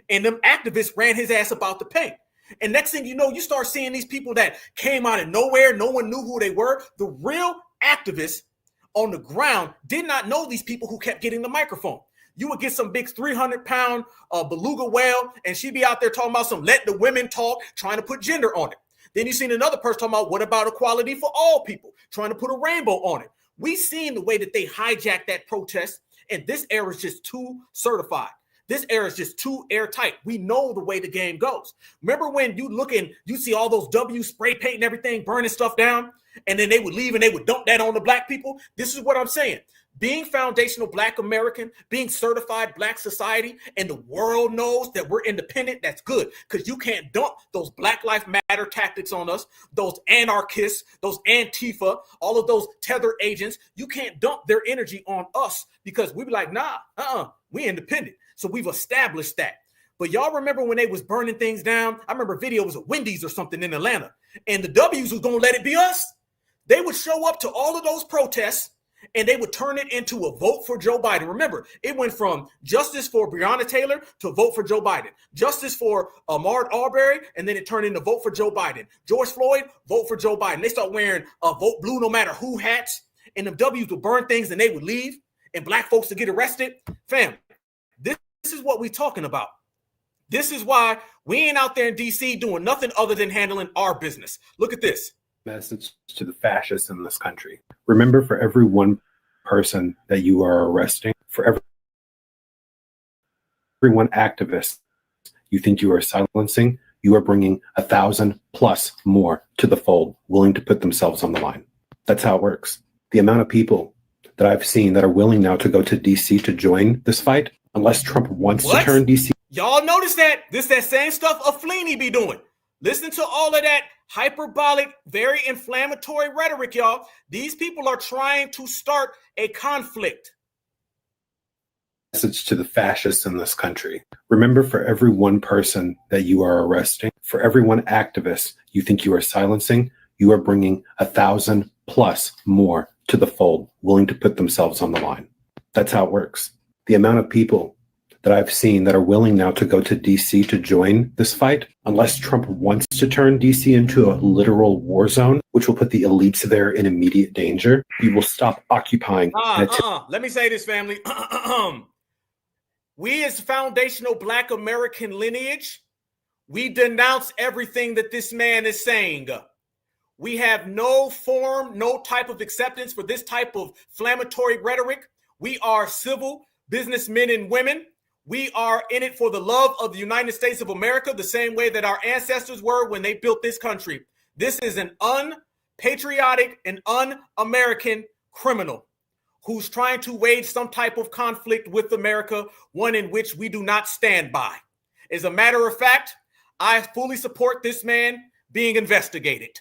And them activists ran his ass about the paint. And next thing you know, you start seeing these people that came out of nowhere. No one knew who they were. The real activists on the ground did not know these people who kept getting the microphone. You would get some big 300-pound beluga whale, and she'd be out there talking about some let the women talk, trying to put gender on it. Then you seen another person talking about what about equality for all people, trying to put a rainbow on it. We seen the way that they hijacked that protest, and this era is just too certified. This era is just too airtight. We know the way the game goes. Remember when you look and you see all those W spray paint and everything, burning stuff down, and then they would leave and they would dump that on the black people? This is what I'm saying. Being foundational Black American, being certified Black society, and the world knows that we're independent, that's good. Because you can't dump those Black Lives Matter tactics on us, those anarchists, those Antifa, all of those Tether agents. You can't dump their energy on us because we be like, nah, we independent. So we've established that. But y'all remember when they was burning things down? I remember videos of Wendy's or something in Atlanta. And the W's was going to let it be us. They would show up to all of those protests and they would turn it into a vote for Joe Biden. Remember, it went from justice for Breonna Taylor to vote for Joe Biden. Justice for Ahmaud Arbery, and then it turned into vote for Joe Biden. George Floyd, vote for Joe Biden. They start wearing vote blue no matter who hats, and the W's would burn things and they would leave, and black folks to get arrested. Fam, this is what we're talking about. This is why we ain't out there in D.C. doing nothing other than handling our business. Look at this. Message to the fascists in this country. Remember, for every one person that you are arresting, for every one activist you think you are silencing, you are bringing 1,000 plus more to the fold, willing to put themselves on the line. That's how it works. The amount of people that I've seen that are willing now to go to D.C. to join this fight, unless Trump wants to turn D.C. Y'all notice that? This that same stuff a Feeney be doing. Listen to all of that hyperbolic, very inflammatory rhetoric, y'all. These people are trying to start a conflict. Message to the fascists in this country. Remember, for every one person that you are arresting, for every one activist you think you are silencing, you are bringing 1,000 plus more to the fold, willing to put themselves on the line. That's how it works. The amount of people that I've seen that are willing now to go to D.C. to join this fight, unless Trump wants to turn D.C. into a literal war zone, which will put the elites there in immediate danger, you will stop occupying. Let me say this, family. We as foundational Black American lineage, we denounce everything that this man is saying. We have no form, no type of acceptance for this type of inflammatory rhetoric. We are civil businessmen and women. We are in it for the love of the United States of America, the same way that our ancestors were when they built this country. This is an unpatriotic and un-American criminal who's trying to wage some type of conflict with America, one in which we do not stand by. As a matter of fact, I fully support this man being investigated.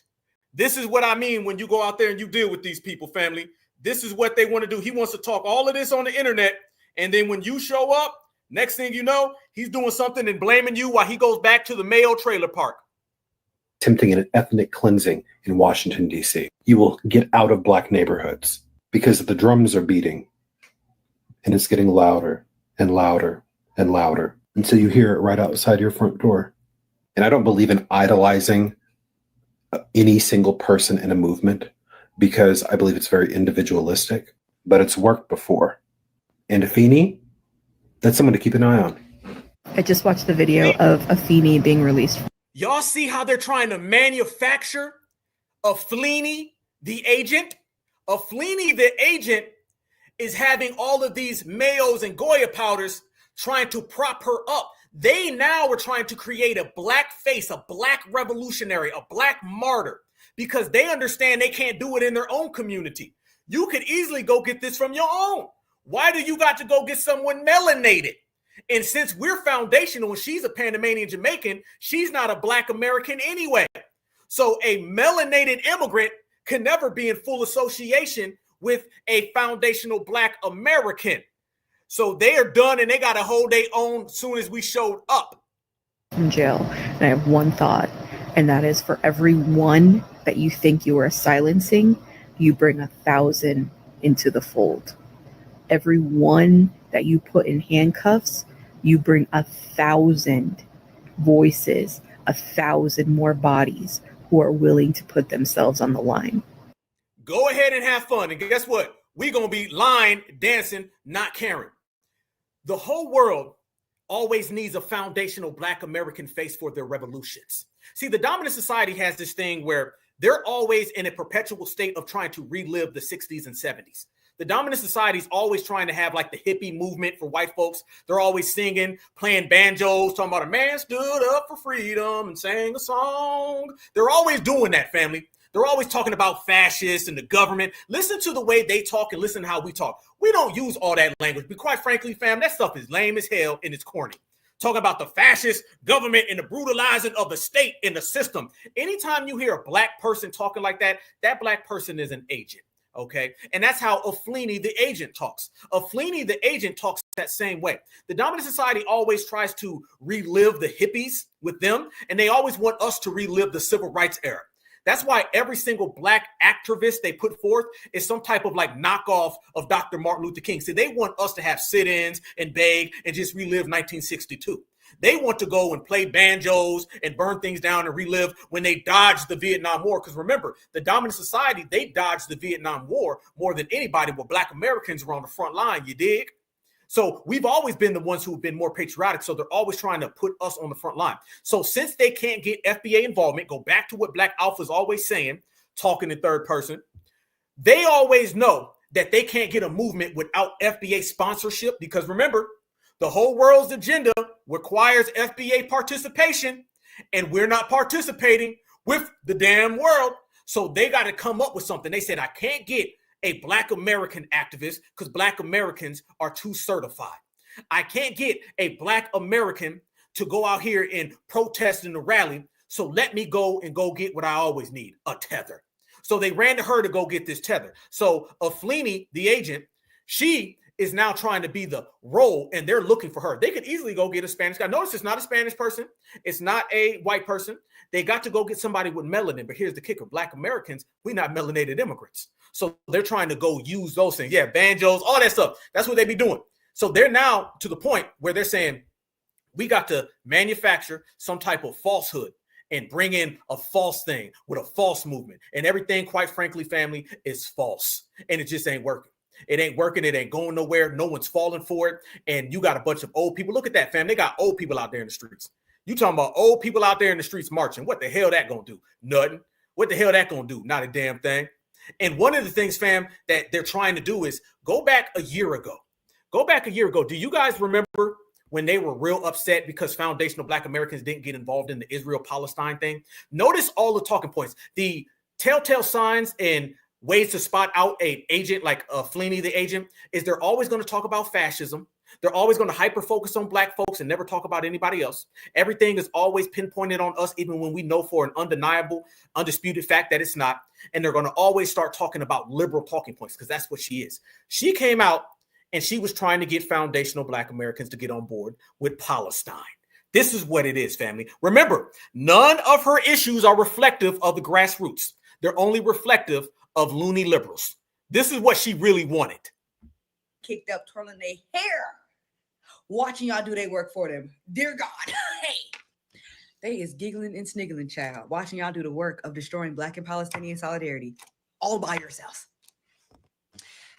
This is what I mean when you go out there and you deal with these people, family. This is what they want to do. He wants to talk all of this on the internet, and then when you show up, next thing you know, he's doing something and blaming you while he goes back to the Mayo trailer park. Attempting an ethnic cleansing in Washington, D.C. You will get out of Black neighborhoods because the drums are beating and it's getting louder and louder and louder until you hear it right outside your front door. And I don't believe in idolizing any single person in a movement because I believe it's very individualistic, but it's worked before. And Feeney, that's someone to keep an eye on. I just watched the video of Afeni being released. Y'all see how they're trying to manufacture a Feeney, the agent? A Feeney, the agent, is having all of these Mayos and Goya powders trying to prop her up. They now are trying to create a black face, a black revolutionary, a black martyr, because they understand they can't do it in their own community. You could easily go get this from your own. Why do you got to go get someone melanated? And since we're foundational and she's a Panamanian Jamaican, she's not a Black American anyway. So a melanated immigrant can never be in full association with a foundational Black American. So they are done and they got to hold their own as soon as we showed up. From jail. And I have one thought, and that is for every one that you think you are silencing, you bring 1,000 into the fold. Every one that you put in handcuffs, you bring 1,000 voices, 1,000 more bodies who are willing to put themselves on the line. Go ahead and have fun. And guess what? We're going to be line dancing, not caring. The whole world always needs a foundational Black American face for their revolutions. See, the dominant society has this thing where they're always in a perpetual state of trying to relive the 60s and 70s. The dominant society is always trying to have like the hippie movement for white folks. They're always singing, playing banjos, talking about a man stood up for freedom and sang a song. They're always doing that, family. They're always talking about fascists and the government. Listen to the way they talk and listen to how we talk. We don't use all that language, but quite frankly, fam, that stuff is lame as hell and it's corny. Talking about the fascist government and the brutalizing of the state and the system. Anytime you hear a black person talking like that, that black person is an agent, okay? And that's how Aflini, the agent, talks. Aflini, the agent, talks that same way. The dominant society always tries to relive the hippies with them, and they always want us to relive the civil rights era. That's why every single black activist they put forth is some type of like knockoff of Dr. Martin Luther King. So they want us to have sit-ins and beg and just relive 1962. They want to go and play banjos and burn things down and relive when they dodged the Vietnam War. Because remember, the dominant society, they dodged the Vietnam War more than anybody, but black Americans were on the front line, you dig? So we've always been the ones who've been more patriotic. So they're always trying to put us on the front line. So since they can't get FBA involvement, go back to what Black Alpha's always saying, talking in third person. They always know that they can't get a movement without FBA sponsorship because remember, the whole world's agenda requires FBA participation and we're not participating with the damn world. So they got to come up with something. They said, I can't get a black American activist because black Americans are too certified. I can't get a black American to go out here and protest in the rally. So let me go get what I always need, a tether. So they ran to her to go get this tether. So Aflini, the agent, she is now trying to be the role and they're looking for her. They could easily go get a Spanish guy. Notice it's not a Spanish person. It's not a white person. They got to go get somebody with melanin. But here's the kicker. Black Americans, we're not melanated immigrants. So they're trying to go use those things. Yeah, banjos, all that stuff. That's what they be doing. So they're now to the point where they're saying, we got to manufacture some type of falsehood and bring in a false thing with a false movement. And everything, quite frankly, family, is false. And it just ain't working. It ain't working. It ain't going nowhere. No one's falling for it. And you got a bunch of old people. Look at that, fam. They got old people out there in the streets. You talking about old people out there in the streets marching. What the hell that going to do? Nothing. What the hell that going to do? Not a damn thing. And one of the things, fam, that they're trying to do is go back a year ago. Go back a year ago. Do you guys remember when they were real upset because foundational Black Americans didn't get involved in the Israel-Palestine thing? Notice all the talking points. The telltale signs and ways to spot out an agent like Aflini, the agent, is they're always going to talk about fascism. They're always going to hyper-focus on Black folks and never talk about anybody else. Everything is always pinpointed on us, even when we know for an undeniable, undisputed fact that it's not. And they're going to always start talking about liberal talking points because that's what she is. She came out and she was trying to get foundational Black Americans to get on board with Palestine. This is what it is, family. Remember, none of her issues are reflective of the grassroots. They're only reflective of loony liberals. This is what she really wanted. Kicked up, twirling their hair, watching y'all do their work for them. Dear God, hey. They is giggling and sniggling, child, watching y'all do the work of destroying Black and Palestinian solidarity all by yourselves.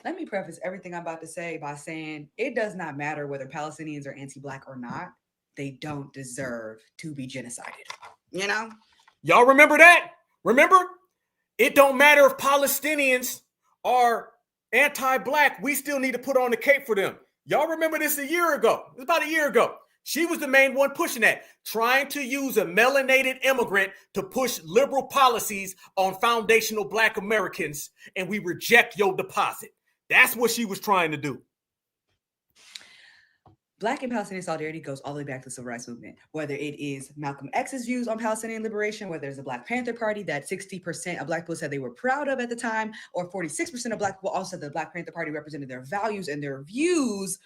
Let me preface everything I'm about to say by saying it does not matter whether Palestinians are anti-Black or not. They don't deserve to be genocided. You know? Y'all remember that? Remember? It don't matter if Palestinians are anti-Black. We still need to put on the cape for them. Y'all remember this a year ago. It was about a year ago. She was the main one pushing that, trying to use a melanated immigrant to push liberal policies on foundational Black Americans, and we reject your deposit. That's what she was trying to do. Black and Palestinian solidarity goes all the way back to the civil rights movement, whether it is Malcolm X's views on Palestinian liberation, whether it's the Black Panther Party that 60% of Black people said they were proud of at the time, or 46% of Black people also said the Black Panther Party represented their values and their views.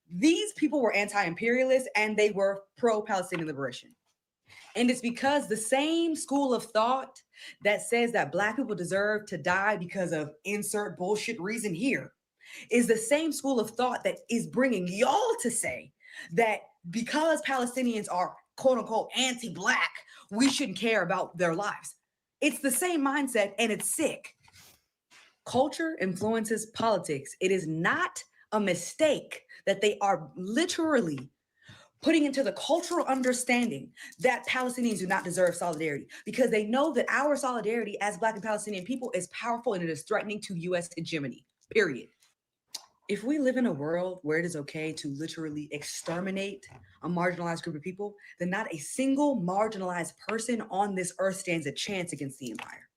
These people were anti-imperialist and they were pro-Palestinian liberation. And it's because the same school of thought that says that Black people deserve to die because of insert bullshit reason here is the same school of thought that is bringing y'all to say that because Palestinians are quote unquote anti-Black, we shouldn't care about their lives. It's the same mindset and it's sick. Culture influences politics. It is not a mistake that they are literally putting into the cultural understanding that Palestinians do not deserve solidarity because they know that our solidarity as Black and Palestinian people is powerful and it is threatening to U.S. hegemony, period. If we live in a world where it is okay to literally exterminate a marginalized group of people, then not a single marginalized person on this earth stands a chance against the empire.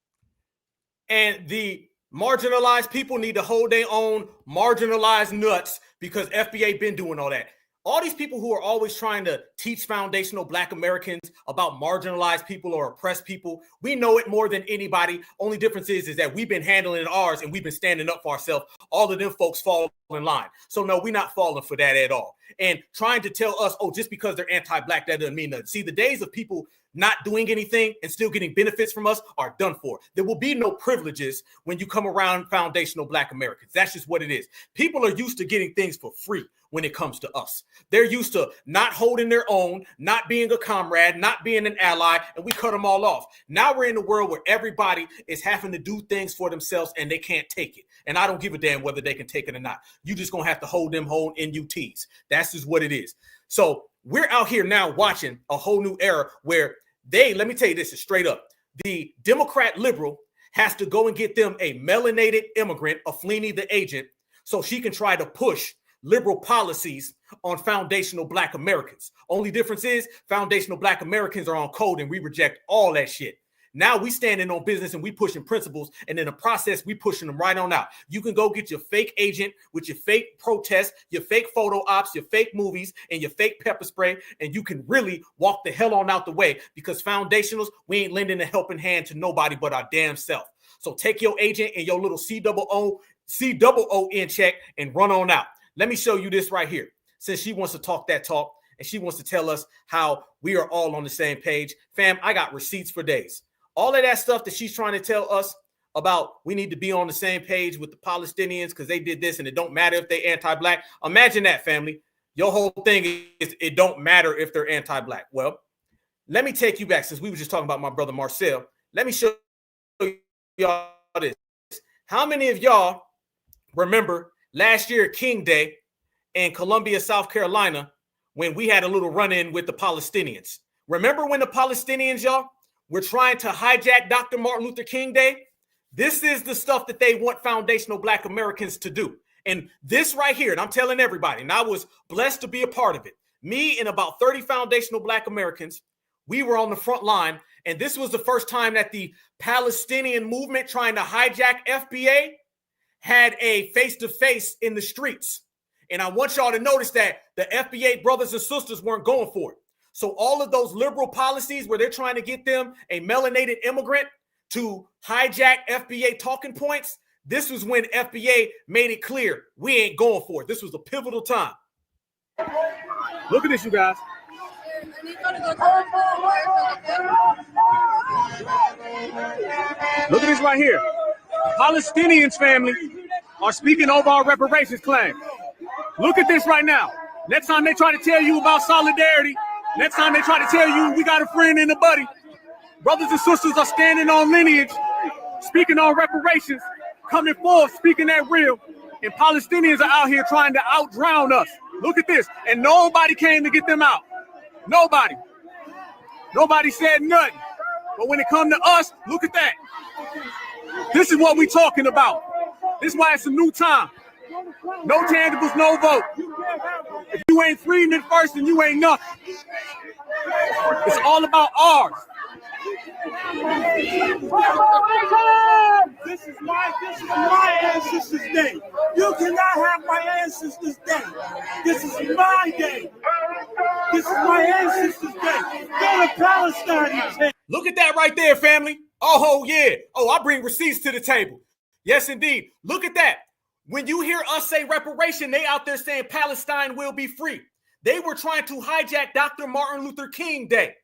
And the marginalized people need to hold their own marginalized nuts because FBA been doing all that. All these people who are always trying to teach foundational Black Americans about marginalized people or oppressed people, we know it more than anybody. Only difference is that we've been handling ours and we've been standing up for ourselves. All of them folks fall in line. So no, we're not falling for that at all. And trying to tell us, oh, just because they're anti-Black, that doesn't mean nothing. See, the days of people not doing anything and still getting benefits from us are done for. There will be no privileges when you come around foundational Black Americans. That's just what it is. People are used to getting things for free when it comes to us. They're used to not holding their own, not being a comrade, not being an ally, and we cut them all off. Now we're in a world where everybody is having to do things for themselves and they can't take it. And I don't give a damn whether they can take it or not. You just gonna have to hold them whole NUTs. That's just what it is. So we're out here now watching a whole new era where let me tell you this is straight up. The Democrat liberal has to go and get them a melanated immigrant, a Fleeny the agent, so she can try to push liberal policies on foundational Black Americans. Only difference is foundational Black Americans are on code and we reject all that shit. Now we standing on business and we pushing principles, and in the process, we pushing them right on out. You can go get your fake agent with your fake protests, your fake photo ops, your fake movies, and your fake pepper spray, and you can really walk the hell on out the way because foundationals, we ain't lending a helping hand to nobody but our damn self. So take your agent and your little C-double-O-N check and run on out. Let me show you this right here. Since she wants to talk that talk and she wants to tell us how we are all on the same page, fam, I got receipts for days. All of that stuff that she's trying to tell us about, we need to be on the same page with the Palestinians because they did this and it don't matter if they anti-Black. Imagine that, family. Your whole thing is it don't matter if they're anti-Black. Well, let me take you back since we were just talking about my brother Marcel. Let me show y'all this. How many of y'all remember last year, King Day in Columbia, South Carolina, when we had a little run-in with the Palestinians? Remember when the Palestinians, y'all, were trying to hijack Dr. Martin Luther King Day? This is the stuff that they want foundational Black Americans to do. And this right here, and I'm telling everybody, and I was blessed to be a part of it. Me and about 30 foundational Black Americans, we were on the front line. And this was the first time that the Palestinian movement trying to hijack FBA had a face-to-face in the streets. And I want y'all to notice that the FBA brothers and sisters weren't going for it. So all of those liberal policies where they're trying to get them a melanated immigrant to hijack FBA talking points, this was when FBA made it clear we ain't going for it. This was a pivotal time. Look at this, you guys. Look at this right here. Palestinians, family, are speaking over our reparations claim. Look at this right now. Next time they try to tell you about solidarity, next time they try to tell you we got a friend and a buddy, brothers and sisters are standing on lineage, speaking on reparations, coming forth, speaking that real, and Palestinians are out here trying to out-drown us. Look at this. And nobody came to get them out. Nobody. Nobody said nothing. But when it come to us, look at that. This is what we talking about. This is why it's a new time. No tangibles, no vote. If you ain't freedom it first, then you ain't nothing. It's all about ours. This is my ancestors' day. You cannot have my ancestors' day. This is my day. This is my ancestors' day. Go to Palestine. Look at that right there, family. Oh, yeah. Oh, I bring receipts to the table. Yes, indeed. Look at that. When you hear us say reparation, they out there saying Palestine will be free. They were trying to hijack Dr. Martin Luther King Day,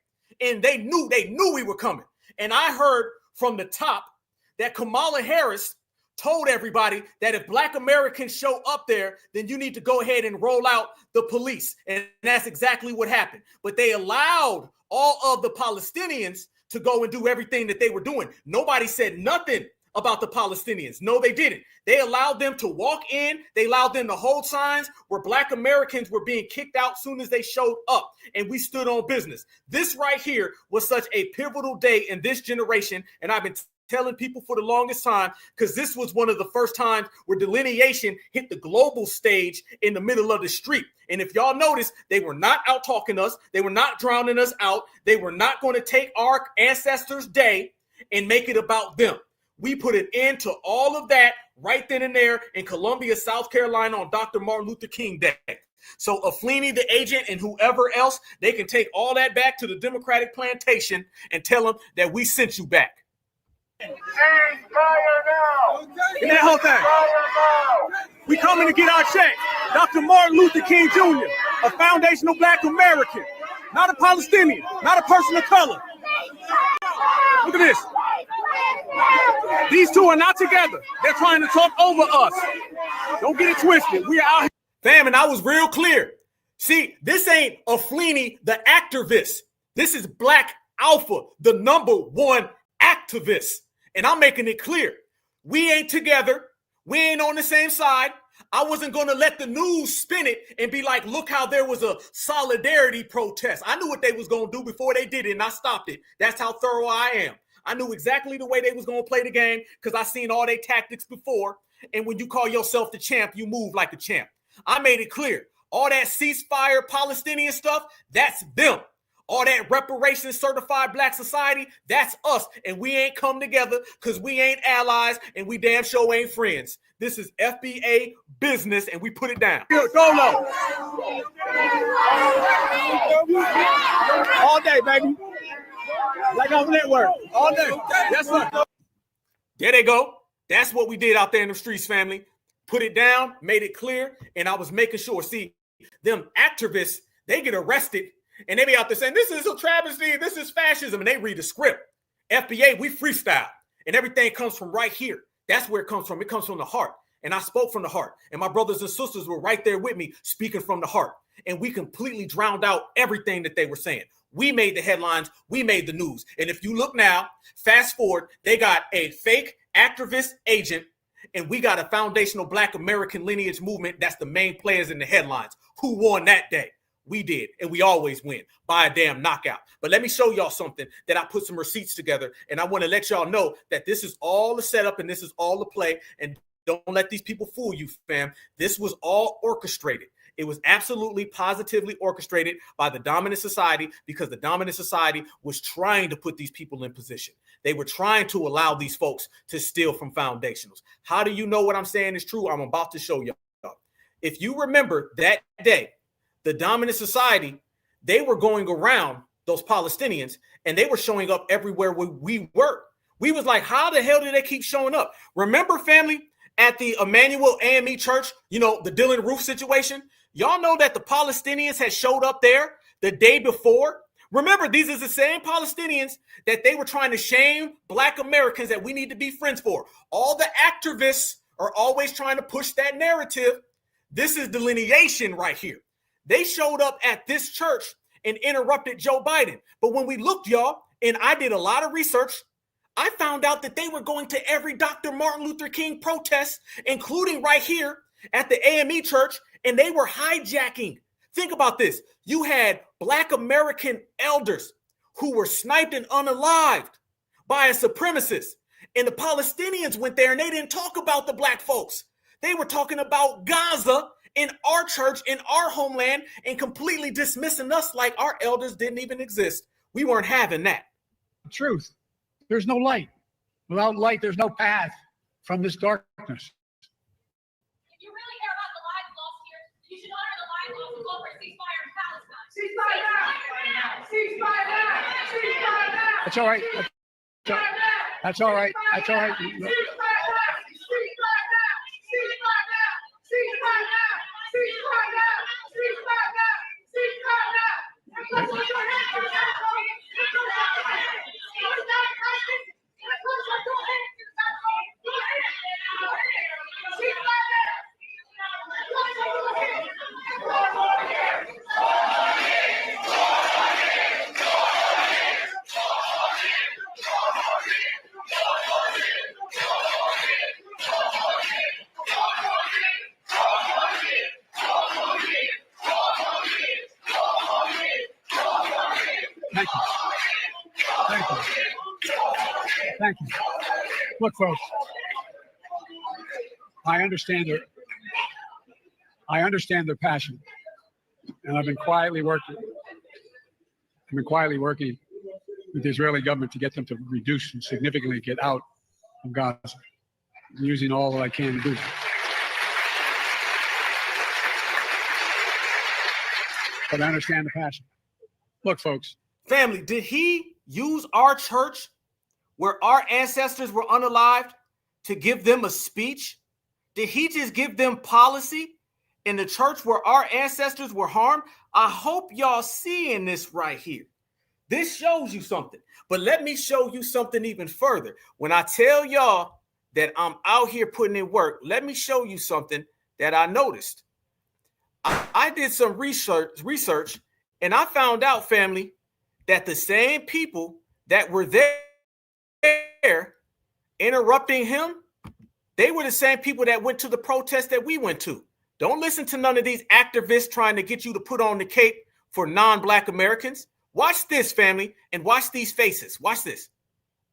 and they knew we were coming. And I heard from the top that Kamala Harris told everybody that if Black Americans show up there, then you need to go ahead and roll out the police. And that's exactly what happened. But they allowed all of the Palestinians to go and do everything that they were doing. Nobody said nothing about the Palestinians. No, they didn't. They allowed them to walk in. They allowed them to hold signs where Black Americans were being kicked out soon as they showed up, and we stood on business. This right here was such a pivotal day in this generation, and I've been telling people for the longest time, because this was one of the first times where delineation hit the global stage in the middle of the street. And if y'all notice, they were not out talking us. They were not drowning us out. They were not going to take our ancestors' day and make it about them. We put an end to all of that right then and there in Columbia, South Carolina on Dr. Martin Luther King Day. So Aflini, the agent, and whoever else, they can take all that back to the Democratic plantation and tell them that we sent you back. And that whole thing. We coming to get our check. Dr. Martin Luther King Jr., a foundational Black American, not a Palestinian, not a person of color. Look at this. These two are not together. They're trying to talk over us. Don't get it twisted. We are out here. Fam, and I was real clear. See, this ain't Aflini, the activist. This is Black Alpha, the #1 activist. And I'm making it clear. We ain't together. We ain't on the same side. I wasn't going to let the news spin it and be like, look how there was a solidarity protest. I knew what they was going to do before they did it, and I stopped it. That's how thorough I am. I knew exactly the way they was going to play the game because I seen all their tactics before. And when you call yourself the champ, you move like a champ. I made it clear. All that ceasefire Palestinian stuff, that's them. All that reparations certified Black society, that's us. And we ain't come together because we ain't allies and we damn sure ain't friends. This is FBA business and we put it down. Go low. All day, baby. Like on network. All day. Yes, sir. There they go. That's what we did out there in the streets, family. Put it down, made it clear, and I was making sure. See, them activists, they get arrested, and they be out there saying, this is a travesty, this is fascism, and they read the script. FBA, we freestyle, and everything comes from right here. That's where it comes from. It comes from the heart, and I spoke from the heart, and my brothers and sisters were right there with me speaking from the heart, and we completely drowned out everything that they were saying. We made the headlines, we made the news, and if you look now, fast forward, they got a fake activist agent, and we got a foundational Black American lineage movement that's the main players in the headlines. Who won that day? We did, and we always win by a damn knockout. But let me show y'all something that I put some receipts together, and I want to let y'all know that this is all the setup and this is all the play, and don't let these people fool you, fam. This was all orchestrated. It was absolutely positively orchestrated by the dominant society because the dominant society was trying to put these people in position. They were trying to allow these folks to steal from foundationals. How do you know what I'm saying is true? I'm about to show y'all. If you remember that day, the dominant society, they were going around those Palestinians and they were showing up everywhere we were. We was like, how the hell did they keep showing up? Remember, family, at the Emmanuel AME Church, you know, the Dylan Roof situation? Y'all know that the Palestinians had showed up there the day before. Remember, these are the same Palestinians that they were trying to shame Black Americans that we need to be friends for. All the activists are always trying to push that narrative. This is delineation right here. They showed up at this church and interrupted Joe Biden. But when we looked, y'all, and I did a lot of research, I found out that they were going to every Dr. Martin Luther King protest, including right here at the AME Church, and they were hijacking. Think about this. You had Black American elders who were sniped and unalived by a supremacist. And the Palestinians went there and they didn't talk about the Black folks. They were talking about Gaza in our church, in our homeland, and completely dismissing us like our elders didn't even exist. We weren't having that. Truth. There's no light. Without light, there's no path from this darkness. If you really care about the lives lost here, you should honor the lives lost and call for a ceasefire in Palestine. Ceasefire now! Ceasefire now! Ceasefire now! That's all right. That's all right. That's all right. Thank you. Look, folks, I understand their passion, and I've been quietly working with the Israeli government to get them to reduce and significantly get out of Gaza. I'm using all that I can to do. But I understand the passion. Look, folks. Family, did he use our church where our ancestors were unalived to give them a speech? Did he just give them policy in the church where our ancestors were harmed? I hope y'all seeing this right here. This shows you something. But let me show you something even further. When I tell y'all that I'm out here putting in work, let me show you something that I noticed. I did some research, and I found out, family, that the same people that were there interrupting him, they were the same people that went to the protest that we went to. Don't listen to none of these activists trying to get you to put on the cape for non-Black Americans. Watch this, family, and watch these faces. Watch this.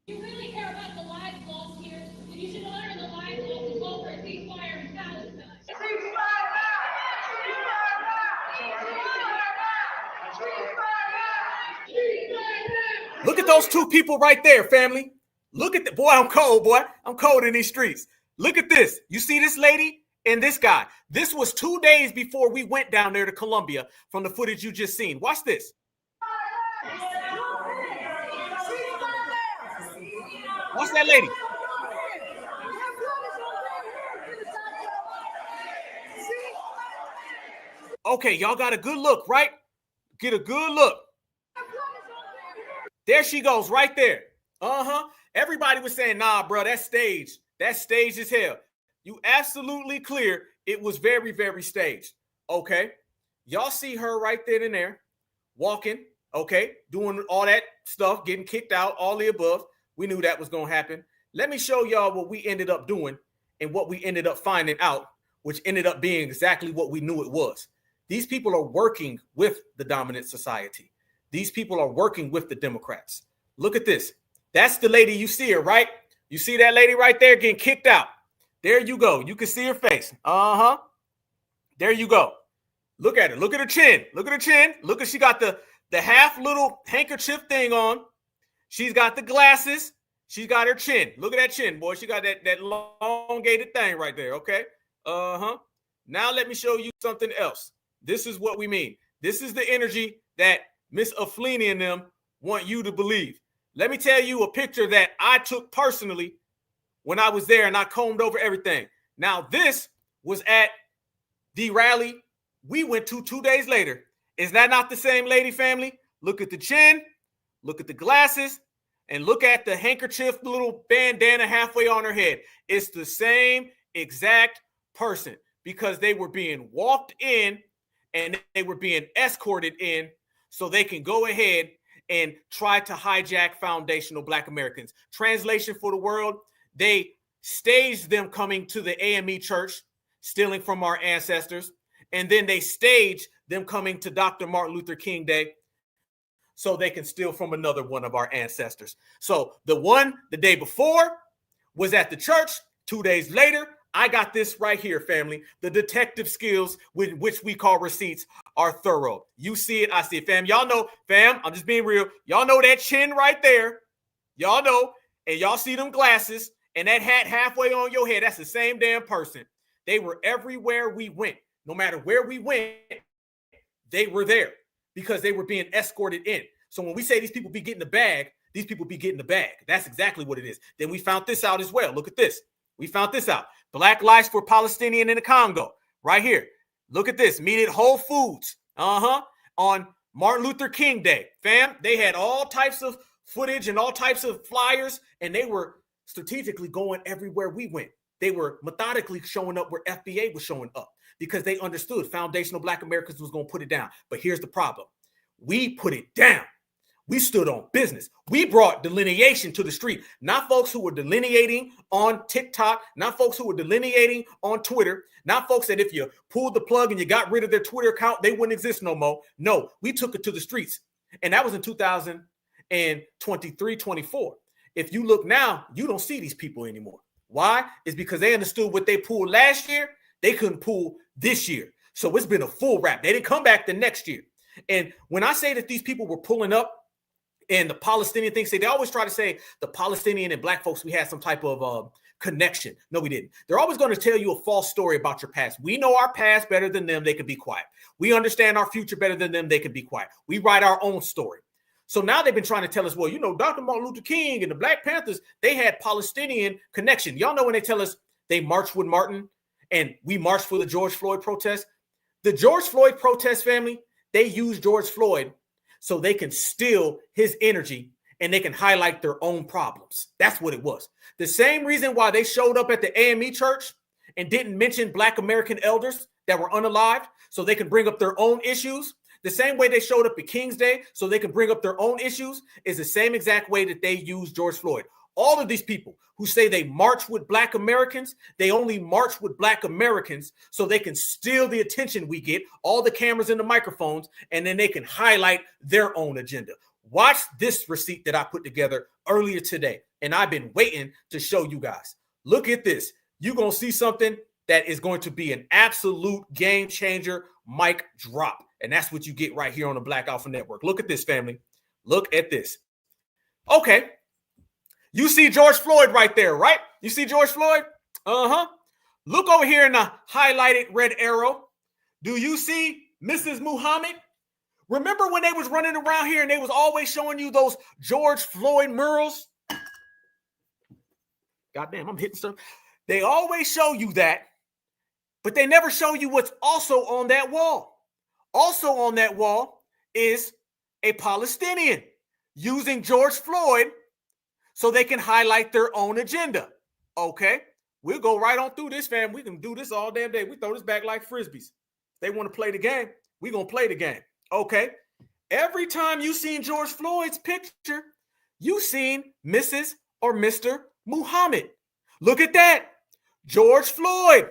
You really care about the lives lost here, then you should honor the lives lost and call for a ceasefire in Palestine. Look at those two people right there, family. Look at the boy. I'm cold, boy. I'm cold in these streets. Look at this. You see this lady and this guy. This was 2 days before we went down there to Columbia from the footage you just seen. Watch this. Watch that lady. Okay, y'all got a good look, right? Get a good look. There she goes right there. Everybody was saying, nah, bro, that's staged. That's staged as hell. You absolutely clear it was very, very staged. Okay. Y'all see her right then and there walking, okay, doing all that stuff, getting kicked out, all the above. We knew that was going to happen. Let me show y'all what we ended up doing and what we ended up finding out, which ended up being exactly what we knew it was. These people are working with the dominant society. These people are working with the Democrats. Look at this. That's the lady. You see her, right? You see that lady right there getting kicked out. There you go. You can see her face. There you go. Look at her. Look at her chin. Look at her chin. Look at, she got the half little handkerchief thing on. She's got the glasses. She's got her chin. Look at that chin, boy. She got that elongated thing right there. Okay. Now let me show you something else. This is what we mean. This is the energy that Miss Aflini and them want you to believe. Let me tell you a picture that I took personally when I was there and I combed over everything. Now, this was at the rally we went to 2 days later. Is that not the same lady, family? Look at the chin, look at the glasses, and look at the handkerchief, the little bandana halfway on her head. It's the same exact person because they were being walked in and they were being escorted in so they can go ahead and try to hijack foundational Black Americans. Translation for the world, they staged them coming to the AME church, stealing from our ancestors, and then they staged them coming to Dr. Martin Luther King Day so they can steal from another one of our ancestors. So the one the day before was at the church. 2 days later, I got this right here, family. The detective skills with which we call receipts are thorough. You see it, I see it, fam. Y'all know, fam, I'm just being real. Y'all know that chin right there. Y'all know, and y'all see them glasses and that hat halfway on your head. That's the same damn person. They were everywhere we went. No matter where we went, they were there because they were being escorted in. So when we say these people be getting the bag, these people be getting the bag. That's exactly what it is. Then we found this out as well. Look at this. We found this out. Black Lives for Palestinian in the Congo. Right here. Look at this. Meet at Whole Foods. On Martin Luther King Day. Fam, they had all types of footage and all types of flyers, and they were strategically going everywhere we went. They were methodically showing up where FBA was showing up because they understood foundational Black Americans was going to put it down. But here's the problem. We put it down. We stood on business. We brought delineation to the street, not folks who were delineating on TikTok, not folks who were delineating on Twitter, not folks that if you pulled the plug and you got rid of their Twitter account, they wouldn't exist no more. No, we took it to the streets. And that was in 2023, 24. If you look now, you don't see these people anymore. Why? It's because they understood what they pulled last year, they couldn't pull this year. So it's been a full wrap. They didn't come back the next year. And when I say that these people were pulling up and the Palestinian thing, they always try to say the Palestinian and black folks, we had some type of connection. No, we didn't. They're always going to tell you a false story about your past. We know our past better than them. They can be quiet. We understand our future better than them. They can be quiet. We write our own story. So now they've been trying to tell us, well, you know, Dr. Martin Luther King and the Black Panthers, they had Palestinian connection. Y'all know when they tell us they marched with Martin and we marched for the George Floyd protest. The George Floyd protest family, they use George Floyd so they can steal his energy and they can highlight their own problems. That's what it was. The same reason why they showed up at the AME church and didn't mention Black American elders that were unalived so they can bring up their own issues. The same way they showed up at King's Day so they can bring up their own issues is the same exact way that they use George Floyd. All of these people who say they march with Black Americans, they only march with Black Americans so they can steal the attention we get, all the cameras and the microphones, and then they can highlight their own agenda. Watch this receipt that I put together earlier today, and I've been waiting to show you guys. Look at this. You're going to see something that is going to be an absolute game changer, mic drop. And that's what you get right here on the Black Alpha Network. Look at this, family. Look at this. Okay. You see George Floyd right there, right? You see George Floyd? Uh-huh. Look over here in the highlighted red arrow. Do you see Mrs. Muhammad? Remember when they was running around here and they was always showing you those George Floyd murals? Goddamn, I'm hitting stuff. They always show you that, but they never show you what's also on that wall. Also on that wall is a Palestinian using George Floyd so they can highlight their own agenda. Okay, we'll go right on through this, fam. We can do this all damn day. We throw this back like Frisbees. They want to play the game. We're going to play the game. Okay, every time you seen George Floyd's picture, you seen Mrs. or Mr. Muhammad. Look at that. George Floyd.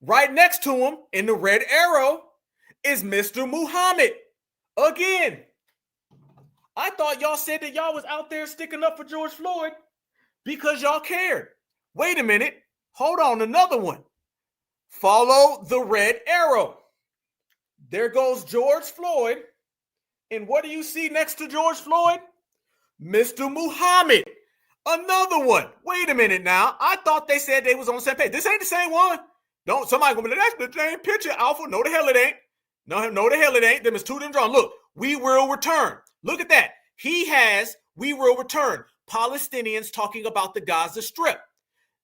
Right next to him in the red arrow is Mr. Muhammad. Again, I thought y'all said that y'all was out there sticking up for George Floyd because y'all cared. Wait a minute. Hold on, another one. Follow the red arrow. There goes George Floyd. And what do you see next to George Floyd? Mr. Muhammad. Another one. Wait a minute now. I thought they said they was on the same page. This ain't the same one. Don't somebody gonna be like, that's the same picture, Alpha. No, the hell it ain't. No, the hell it ain't. Them is two of them drawn. Look, we will return. Look at that. He has, we will return. Palestinians talking about the Gaza Strip.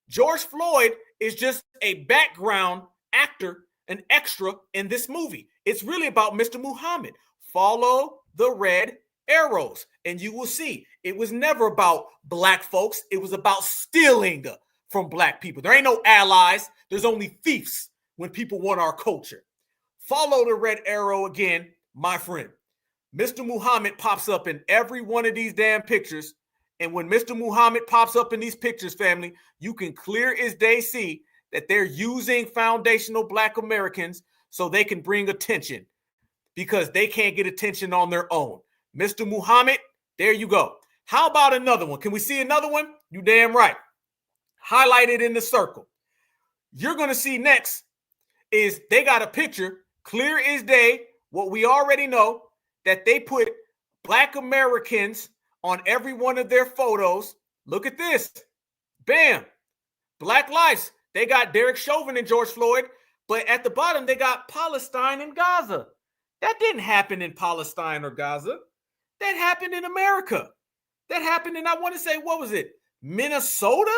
George Floyd is just a background actor, an extra in this movie. It's really about Mr. Muhammad. Follow the red arrows and you will see it was never about Black folks. It was about stealing from Black people. There ain't no allies. There's only thieves when people want our culture. Follow the red arrow again, my friend. Mr. Muhammad pops up in every one of these damn pictures. And when Mr. Muhammad pops up in these pictures, family, you can clear as day see that they're using foundational Black Americans so they can bring attention because they can't get attention on their own. Mr. Muhammad, there you go. How about another one? Can we see another one? You damn right. Highlighted in the circle. You're going to see next is they got a picture, clear as day, what we already know, that they put Black Americans on every one of their photos. Look at this. Bam. Black lives. They got Derek Chauvin and George Floyd, but at the bottom, they got Palestine and Gaza. That didn't happen in Palestine or Gaza. That happened in America. That happened in, I want to say, what was it? Minnesota?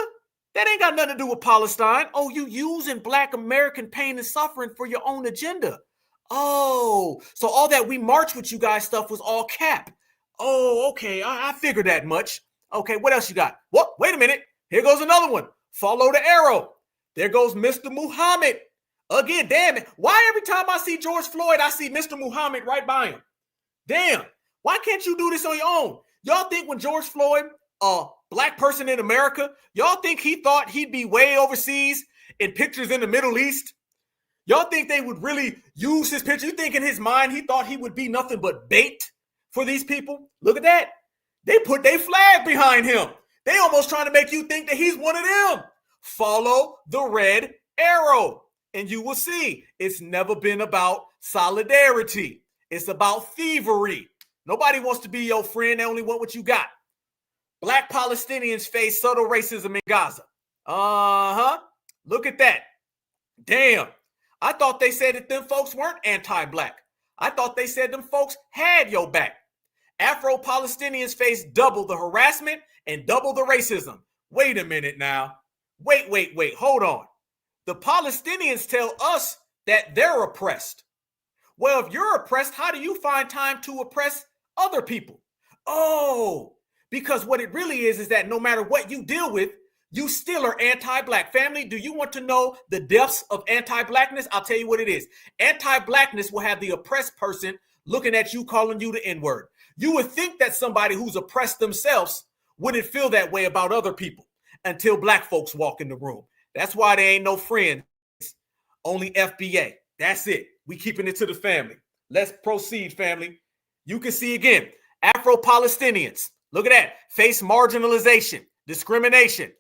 That ain't got nothing to do with Palestine. Oh, you using Black American pain and suffering for your own agenda. Oh, so all that we march with you guys stuff was all cap. Oh, okay. I figured that much. Okay, what else you got? What? Wait a minute. Here goes another one. Follow the arrow. There goes Mr. Muhammad. Again, damn it. Why every time I see George Floyd, I see Mr. Muhammad right by him? Damn. Why can't you do this on your own? Y'all think when George Floyd, a Black person in America, y'all think he thought he'd be way overseas in pictures in the Middle East? Y'all think they would really use his picture? You think in his mind he thought he would be nothing but bait for these people? Look at that. They put their flag behind him. They almost trying to make you think that he's one of them. Follow the red arrow, and you will see it's never been about solidarity. It's about thievery. Nobody wants to be your friend. They only want what you got. Black Palestinians face subtle racism in Gaza. Look at that. Damn. I thought they said that them folks weren't anti-black. I thought they said them folks had your back. Afro-Palestinians face double the harassment and double the racism. Wait a minute now. Wait. Hold on. The Palestinians tell us that they're oppressed. Well, if you're oppressed, how do you find time to oppress other people? Oh, because what it really is that no matter what you deal with, you still are anti-black. Family, do you want to know the depths of anti-blackness? I'll tell you what it is. Anti-blackness will have the oppressed person looking at you, calling you the N-word. You would think that somebody who's oppressed themselves wouldn't feel that way about other people until black folks walk in the room. That's why there ain't no friends, only FBA. That's it. We keeping it to the family. Let's proceed, family. You can see again, Afro-Palestinians, look at that, face marginalization, discrimination.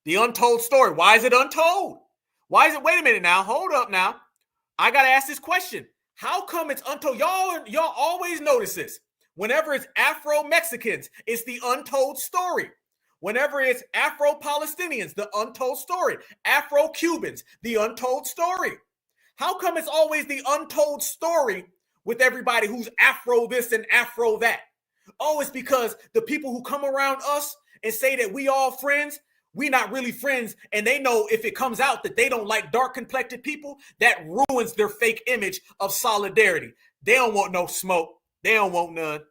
The untold story. Why is it untold? Why is it? Wait a minute now. Hold up now. I got to ask this question. How come it's untold? Y'all always notice this. Whenever it's Afro-Mexicans, it's the untold story. Whenever it's Afro-Palestinians, the untold story. Afro-Cubans, the untold story. How come it's always the untold story with everybody who's Afro this and Afro that? Oh, it's because the people who come around us and say that we all friends, we not really friends, and they know if it comes out that they don't like dark-complected people, that ruins their fake image of solidarity. They don't want no smoke. They don't want none.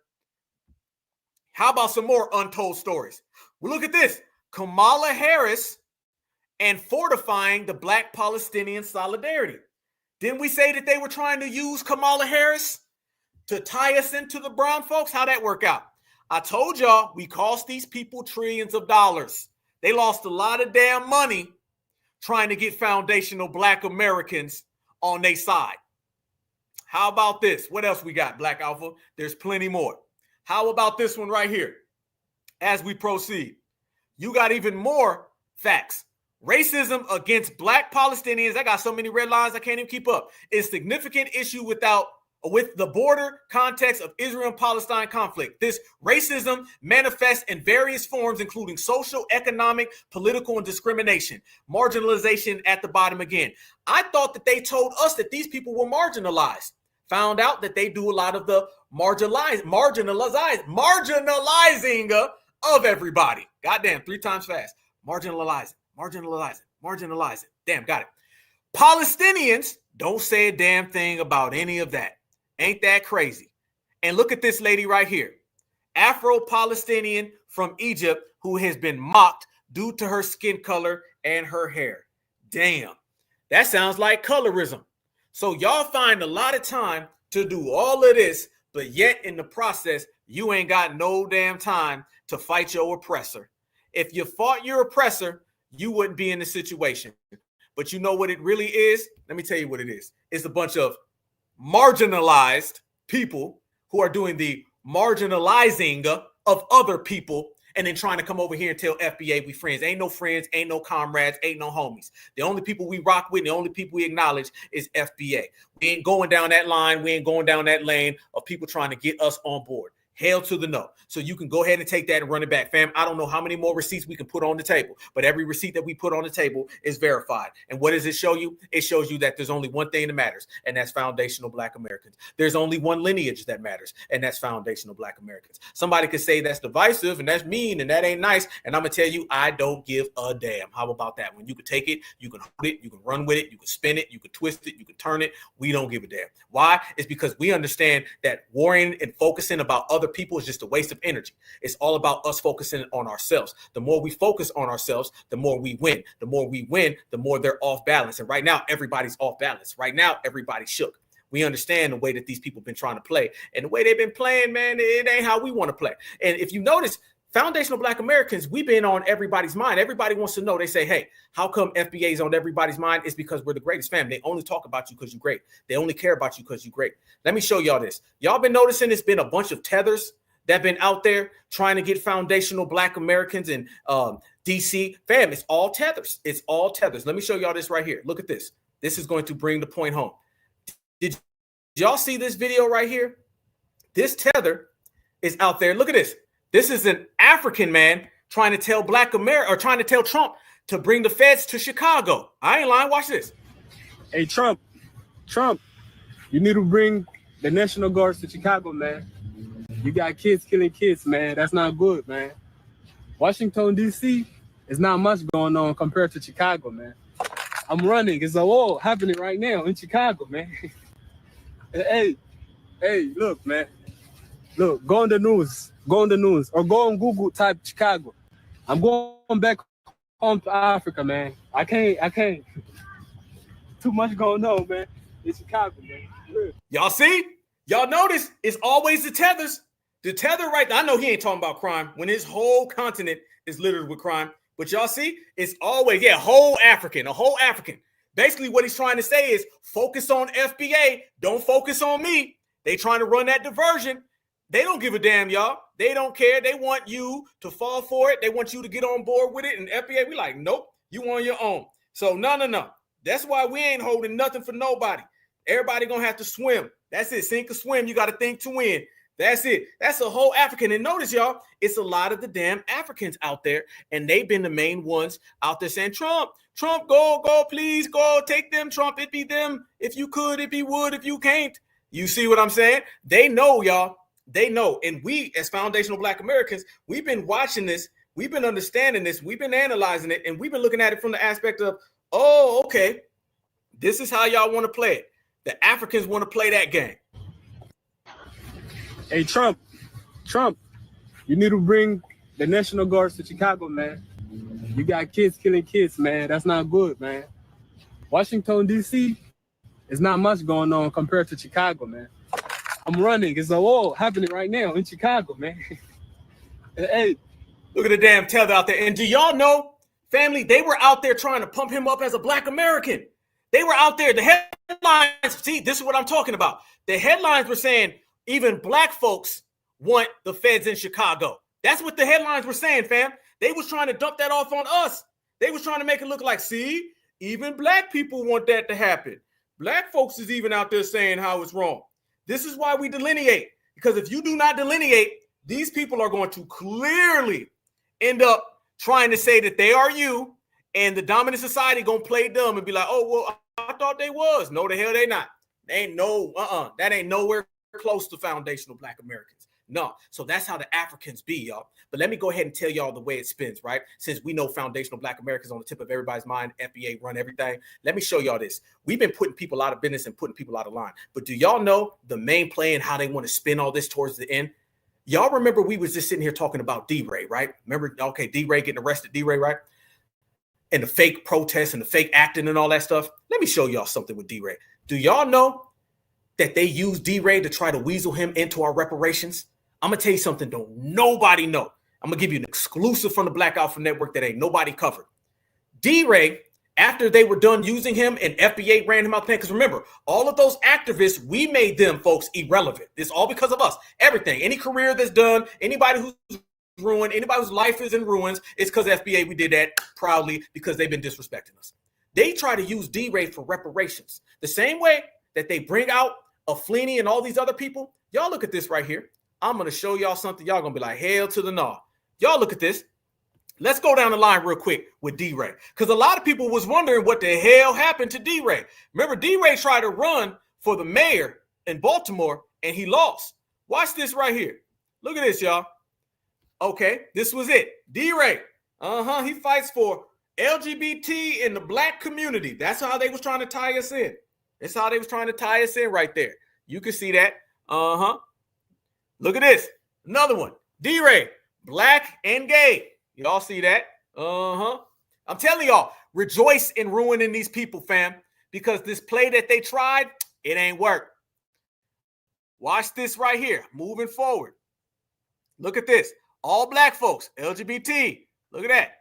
How about some more untold stories? Well, look at this. Kamala Harris and fortifying the Black Palestinian solidarity. Didn't we say that they were trying to use Kamala Harris to tie us into the brown folks? How'd that work out? I told y'all we cost these people trillions of dollars. They lost a lot of damn money trying to get foundational Black Americans on their side. How about this? What else we got, Black Alpha? There's plenty more. How about this one right here? As we proceed, you got even more facts. Racism against Black Palestinians, I got so many red lines I can't even keep up, is a significant issue with the border context of Israel and Palestine conflict. This racism manifests in various forms, including social, economic, political, and discrimination. Marginalization at the bottom again. I thought that they told us that these people were marginalized. Found out that they do a lot of the marginalizing of everybody. Goddamn, 3 times fast. Marginalizing. Damn, got it. Palestinians don't say a damn thing about any of that. Ain't that crazy? And look at this lady right here. Afro-Palestinian from Egypt who has been mocked due to her skin color and her hair. Damn, that sounds like colorism. So y'all find a lot of time to do all of this, but yet in the process, you ain't got no damn time to fight your oppressor. If you fought your oppressor, you wouldn't be in the situation. But you know what it really is? Let me tell you what it is. It's a bunch of marginalized people who are doing the marginalizing of other people and then trying to come over here and tell FBA we friends. Ain't no friends, ain't no comrades, ain't no homies. The only people we rock with, the only people we acknowledge is FBA. We ain't going down that line. We ain't going down that lane of people trying to get us on board. Hell to the no. So you can go ahead and take that and run it back. Fam, I don't know how many more receipts we can put on the table, but every receipt that we put on the table is verified. And what does it show you? It shows you that there's only one thing that matters, and that's foundational Black Americans. There's only one lineage that matters, and that's foundational Black Americans. Somebody could say that's divisive and that's mean and that ain't nice, and I'm going to tell you, I don't give a damn. How about that one? You can take it, you can hold it, you can run with it, you can spin it, you can twist it, you can turn it. We don't give a damn. Why? It's because we understand that worrying and focusing about other people is just a waste of energy. It's all about us focusing on ourselves. The more we focus on ourselves, the more we win. The more we win, the more they're off balance. And right now, everybody's off balance. Right now, everybody's shook. We understand the way that these people have been trying to play. And the way they've been playing, man, it ain't how we want to play. And if you notice, foundational Black Americans, we've been on everybody's mind. Everybody wants to know. They say, hey, how come FBA is on everybody's mind? It's because we're the greatest family. They only talk about you because you're great. They only care about you because you're great. Let me show y'all this. Y'all been noticing it's been a bunch of tethers that been out there trying to get foundational Black Americans in D.C. Fam, it's all tethers. It's all tethers. Let me show y'all this right here. Look at this. This is going to bring the point home. Did y'all see this video right here? This tether is out there. Look at this. This is an African man trying to tell Black America, or trying to tell Trump to bring the feds to Chicago. I ain't lying. Watch this. Hey, Trump, you need to bring the National Guards to Chicago, man. You got kids killing kids, man. That's not good, man. Washington, D.C. is not much going on compared to Chicago, man. I'm running. It's a war happening right now in Chicago, man. Hey, look, man. Look, go on the news, or go on Google, type Chicago. I'm going back home to Africa, man. I can't. Too much going on, man. In Chicago, man. Look. Y'all see? Y'all notice it's always the tethers. The tether right there. I know he ain't talking about crime when his whole continent is littered with crime. But y'all see, it's always, a whole African. Basically, what he's trying to say is focus on FBA. Don't focus on me. They trying to run that diversion. They don't give a damn, y'all. They don't care. They want you to fall for it. They want you to get on board with it. And FBA, we like, nope, you on your own. So no. That's why we ain't holding nothing for nobody. Everybody gonna have to swim. That's it. Sink or swim. You got to think to win. That's it. That's a whole African. And notice, y'all, it's a lot of the damn Africans out there. And they've been the main ones out there saying, Trump, go, please, go, take them, Trump, it be them. If you could, if you would, if you can't. You see what I'm saying? They know, y'all. They know. And we, as foundational Black Americans, we've been watching this. We've been understanding this. We've been analyzing it. And we've been looking at it from the aspect of, oh, okay, this is how y'all want to play it. The Africans want to play that game. Hey, Trump, you need to bring the National Guards to Chicago, man. You got kids killing kids, man. That's not good, man. Washington, D.C. is not much going on compared to Chicago, man. I'm running. It's a war happening right now in Chicago, man. Hey, look at the damn tether out there. And do y'all know, family, they were out there trying to pump him up as a Black American. They were out there. The headlines, see, this is what I'm talking about. The headlines were saying even Black folks want the feds in Chicago. That's what the headlines were saying, fam. They was trying to dump that off on us. They was trying to make it look like, see, even Black people want that to happen. Black folks is even out there saying how it's wrong. This is why we delineate. Because if you do not delineate, these people are going to clearly end up trying to say that they are you, and the dominant society going to play dumb and be like, oh, well, I thought they was. No, the hell they not. They ain't that ain't nowhere close to foundational Black Americans. No. So that's how the Africans be, y'all. But let me go ahead and tell y'all the way it spins, right? Since we know foundational Black Americans on the tip of everybody's mind, FBA run everything. Let me show y'all this. We've been putting people out of business and putting people out of line. But do y'all know the main play and how they want to spin all this towards the end? Y'all remember we was just sitting here talking about D-Ray, right? Remember, okay, D-Ray getting arrested, D-Ray, right? And the fake protests and the fake acting and all that stuff. Let me show y'all something with D-Ray. Do y'all know that they use D-Ray to try to weasel him into our reparations? I'm going to tell you something don't nobody know. I'm going to give you an exclusive from the Black Alpha Network that ain't nobody covered. D-Ray, after they were done using him and FBA ran him out there, because remember, all of those activists, we made them, folks, irrelevant. It's all because of us. Everything, any career that's done, anybody who's ruined, anybody whose life is in ruins, it's because FBA, we did that proudly because they've been disrespecting us. They try to use D-Ray for reparations. The same way that they bring out a Feeney and all these other people. Y'all look at this right here. I'm going to show y'all something. Y'all going to be like, hell to the no. Y'all look at this. Let's go down the line real quick with D-Ray. Because a lot of people was wondering what the hell happened to D-Ray. Remember, D-Ray tried to run for the mayor in Baltimore, and he lost. Watch this right here. Look at this, y'all. Okay, this was it. D-Ray. He fights for LGBT in the Black community. That's how they was trying to tie us in. That's how they was trying to tie us in right there. You can see that. Look at this. Another one. D-Ray. Black and gay. Y'all see that? I'm telling y'all, rejoice in ruining these people, fam, because this play that they tried, it ain't work. Watch this right here. Moving forward. Look at this. All Black folks, LGBT. Look at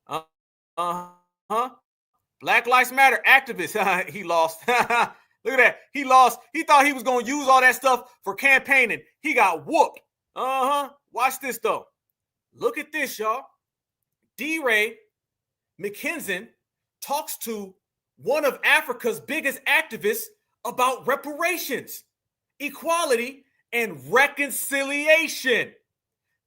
that. Black Lives Matter activists. He lost. Look at that. He lost. He thought he was going to use all that stuff for campaigning. He got whooped. Watch this though. Look at this, y'all. D-Ray McKenzie talks to one of Africa's biggest activists about reparations, equality, and reconciliation.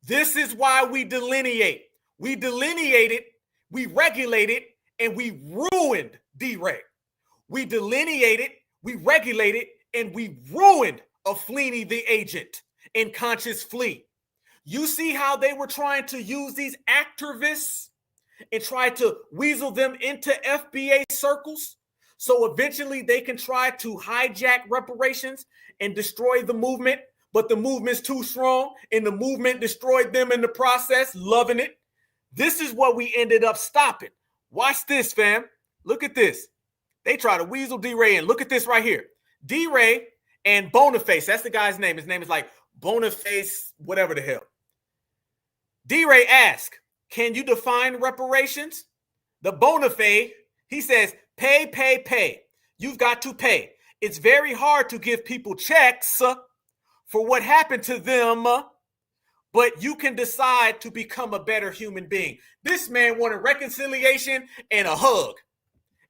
This is why we delineate. We delineated, we regulated, and we ruined D-Ray. We delineated, we regulated, and we ruined Aflini the agent and Conscious Flea. You see how they were trying to use these activists and try to weasel them into FBA circles so eventually they can try to hijack reparations and destroy the movement, but the movement's too strong and the movement destroyed them in the process, loving it. This is what we ended up stopping. Watch this, fam. Look at this. They try to weasel D-Ray in. Look at this right here. D-Ray and Boniface, that's the guy's name. His name is like Boniface, whatever the hell. D-Ray asked, can you define reparations? The Boniface, he says, pay, pay, pay. You've got to pay. It's very hard to give people checks for what happened to them, but you can decide to become a better human being. This man wanted reconciliation and a hug.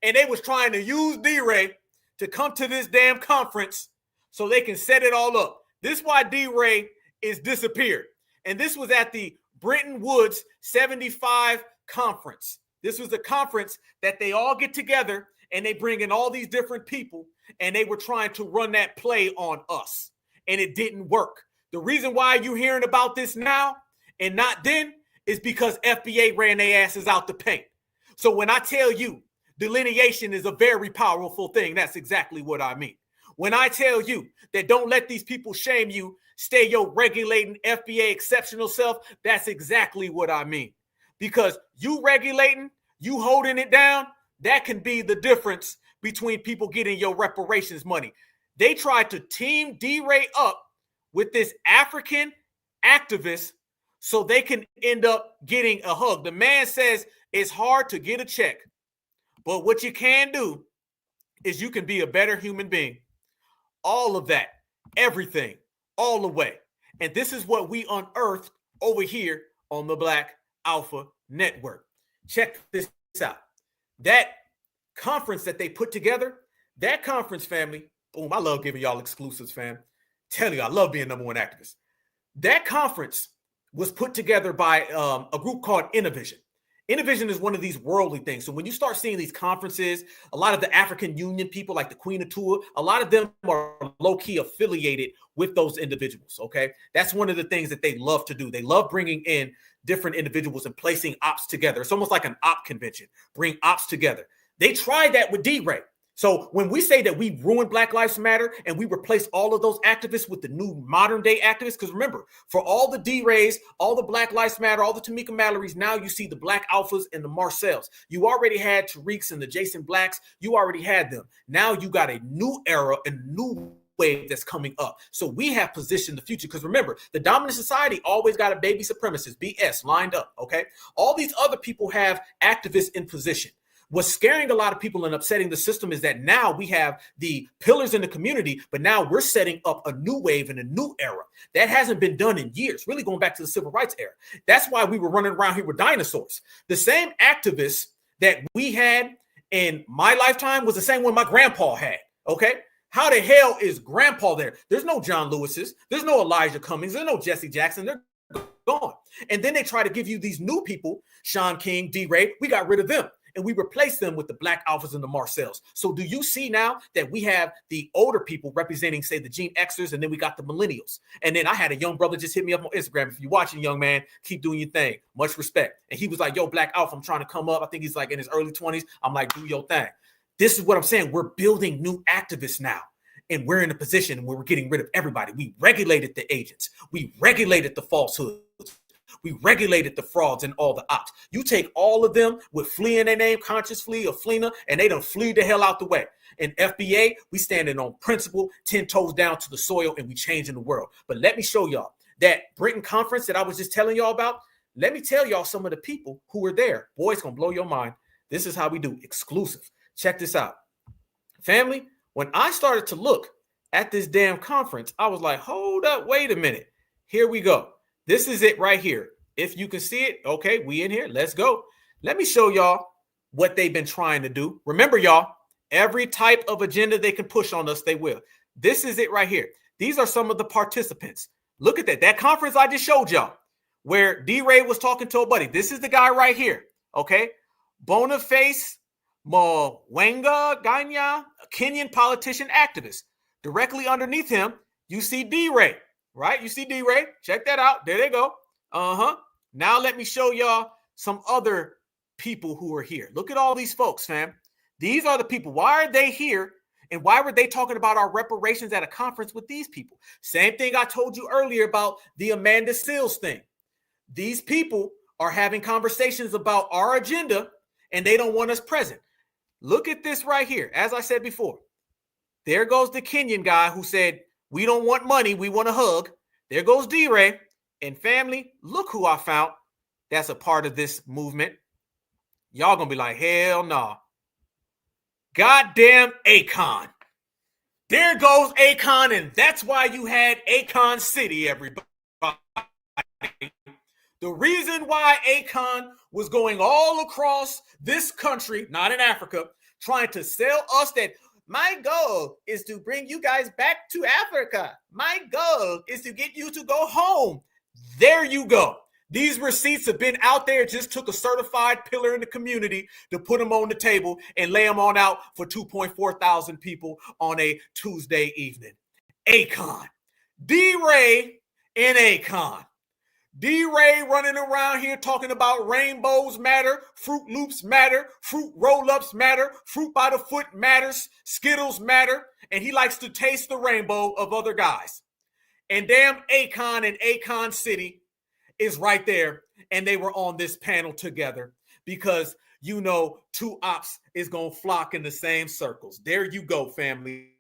And they was trying to use D-Ray to come to this damn conference so they can set it all up. This is why D-Ray is disappeared. And this was at the Bretton Woods 75 conference. This was a conference that they all get together and they bring in all these different people and they were trying to run that play on us. And it didn't work. The reason why you're hearing about this now and not then is because FBA ran their asses out the paint. So when I tell you delineation is a very powerful thing, that's exactly what I mean. When I tell you that don't let these people shame you, stay your regulating FBA exceptional self, that's exactly what I mean. Because you regulating, you holding it down, that can be the difference between people getting your reparations money. They tried to team D-Ray up with this African activist so they can end up getting a hug. The man says it's hard to get a check, but what you can do is you can be a better human being. All of that, everything, all the way. And this is what we unearthed over here on the Black Alpha Network. Check this out. That conference that they put together, that conference, family, boom, I love giving y'all exclusives, fam. Tell you, I love being number one activist. That conference was put together by a group called Innovision. Innovision is one of these worldly things. So when you start seeing these conferences, a lot of the African Union people like the Queen of Tour, a lot of them are low-key affiliated with those individuals, okay? That's one of the things that they love to do. They love bringing in different individuals and placing ops together. It's almost like an op convention, bring ops together. They tried that with D-Ray. So when we say that we ruined Black Lives Matter and we replace all of those activists with the new modern day activists, because remember, for all the D-Rays, all the Black Lives Matter, all the Tamika Mallory's, now you see the Black Alphas and the Marcells. You already had Tariqs and the Jason Blacks. You already had them. Now you got a new era and new wave that's coming up. So we have positioned the future, because remember, the dominant society always got a baby supremacist, BS, lined up, okay? All these other people have activists in position. What's scaring a lot of people and upsetting the system is that now we have the pillars in the community, but now we're setting up a new wave and a new era. That hasn't been done in years, really going back to the civil rights era. That's why we were running around here with dinosaurs. The same activists that we had in my lifetime was the same one my grandpa had, okay? How the hell is grandpa there? There's no John Lewis's. There's no Elijah Cummings. There's no Jesse Jackson. They're gone. And then they try to give you these new people, Sean King, D-Ray. We got rid of them. And we replace them with the Black Alphas and the Marcells. So do you see now that we have the older people representing, say, the Gen Xers, and then we got the millennials? And then I had a young brother just hit me up on Instagram. If you're watching, young man, keep doing your thing. Much respect. And he was like, yo, Black Alpha, I'm trying to come up. I think he's like in his early 20s. I'm like, do your thing. This is what I'm saying. We're building new activists now. And we're in a position where we're getting rid of everybody. We regulated the agents. We regulated the falsehoods. We regulated the frauds and all the ops. You take all of them with Flea in their name, Conscious Flea or Fleena, and they done flee the hell out the way. In FBA, we standing on principle, 10 toes down to the soil, and we changing the world. But let me show y'all that Britain conference that I was just telling y'all about. Let me tell y'all some of the people who were there. Boy, it's going to blow your mind. This is how we do exclusive. Check this out. Family, when I started to look at this damn conference, I was like, hold up, wait a minute. Here we go. This is it right here. If you can see it, okay, we in here. Let's go. Let me show y'all what they've been trying to do. Remember, y'all, every type of agenda they can push on us, they will. This is it right here. These are some of the participants. Look at that. That conference I just showed y'all where D-Ray was talking to a buddy. This is the guy right here, okay? Boniface Mwanga Ganya, a Kenyan politician activist. Directly underneath him, you see D-Ray, right? You see D-Ray. Check that out. There they go. Now let me show y'all some other people who are here. Look at all these folks, fam. These are the people. Why are they here? And why were they talking about our reparations at a conference with these people? Same thing I told you earlier about the Amanda Seals thing. These people are having conversations about our agenda and they don't want us present. Look at this right here. As I said before, there goes the Kenyan guy who said, we don't want money, we want a hug. There goes D-Ray. And family, look who I found that's a part of this movement. Y'all gonna be like, hell nah. Goddamn Akon. There goes Akon, and that's why you had Akon City, everybody. The reason why Akon was going all across this country, not in Africa, trying to sell us that my goal is to bring you guys back to Africa. My goal is to get you to go home. There you go. These receipts have been out there. It just took a certified pillar in the community to put them on the table and lay them on out for 2.4 thousand people on a Tuesday evening. Akon. D-Ray and Akon. D-Ray running around here talking about rainbows matter, Fruit Loops matter, fruit roll-ups matter, fruit by the foot matters, Skittles matter, and he likes to taste the rainbow of other guys. And damn Akon and Akon City is right there, and they were on this panel together because, you know, two ops is going to flock in the same circles. There you go, family.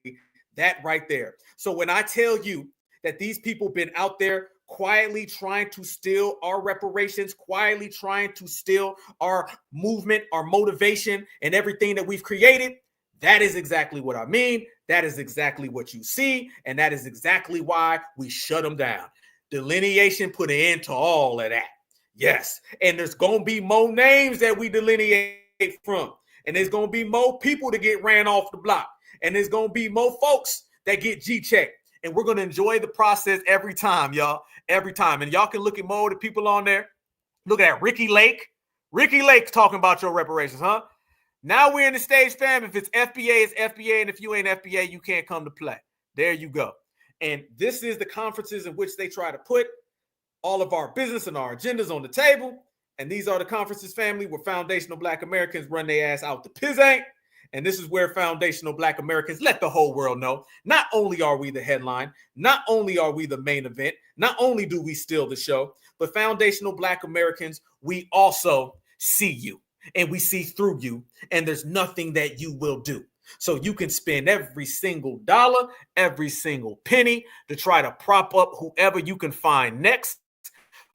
That right there. So when I tell you that these people been out there quietly trying to steal our reparations, quietly trying to steal our movement, our motivation, and everything that we've created, that is exactly what I mean. That is exactly what you see, and that is exactly why we shut them down. Delineation put an end to all of that. Yes, and there's going to be more names that we delineate from, and there's going to be more people to get ran off the block, and there's going to be more folks that get G-checked, and we're going to enjoy the process every time, y'all, every time. And y'all can look at more of the people on there. Look at that, Ricky Lake. Ricky Lake's talking about your reparations, huh? Now we're in the stage, fam. If it's FBA, it's FBA. And if you ain't FBA, you can't come to play. There you go. And this is the conferences in which they try to put all of our business and our agendas on the table. And these are the conferences, family, where foundational Black Americans run their ass out the pizzank. And this is where foundational Black Americans let the whole world know, not only are we the headline, not only are we the main event, not only do we steal the show, but foundational Black Americans, we also see you. And we see through you, and there's nothing that you will do. So you can spend every single dollar, every single penny to try to prop up whoever you can find next.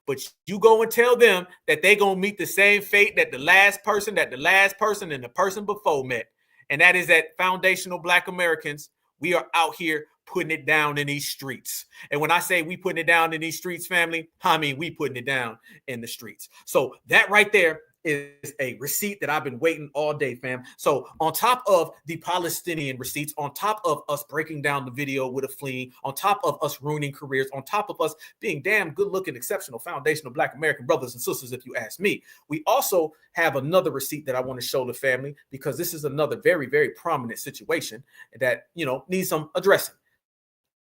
But you go and tell them that they're going to meet the same fate that the last person, and the person before met. And that is that foundational Black Americans, we are out here putting it down in these streets. And when I say we putting it down in these streets, family, I mean we putting it down in the streets. So that right there is a receipt that I've been waiting all day, fam. So on top of the Palestinian receipts, on top of us breaking down the video with a fleeing, on top of us ruining careers, on top of us being damn good looking, exceptional, foundational Black American brothers and sisters, if you ask me, we also have another receipt that I want to show the family, because this is another very, very prominent situation that, you know, needs some addressing.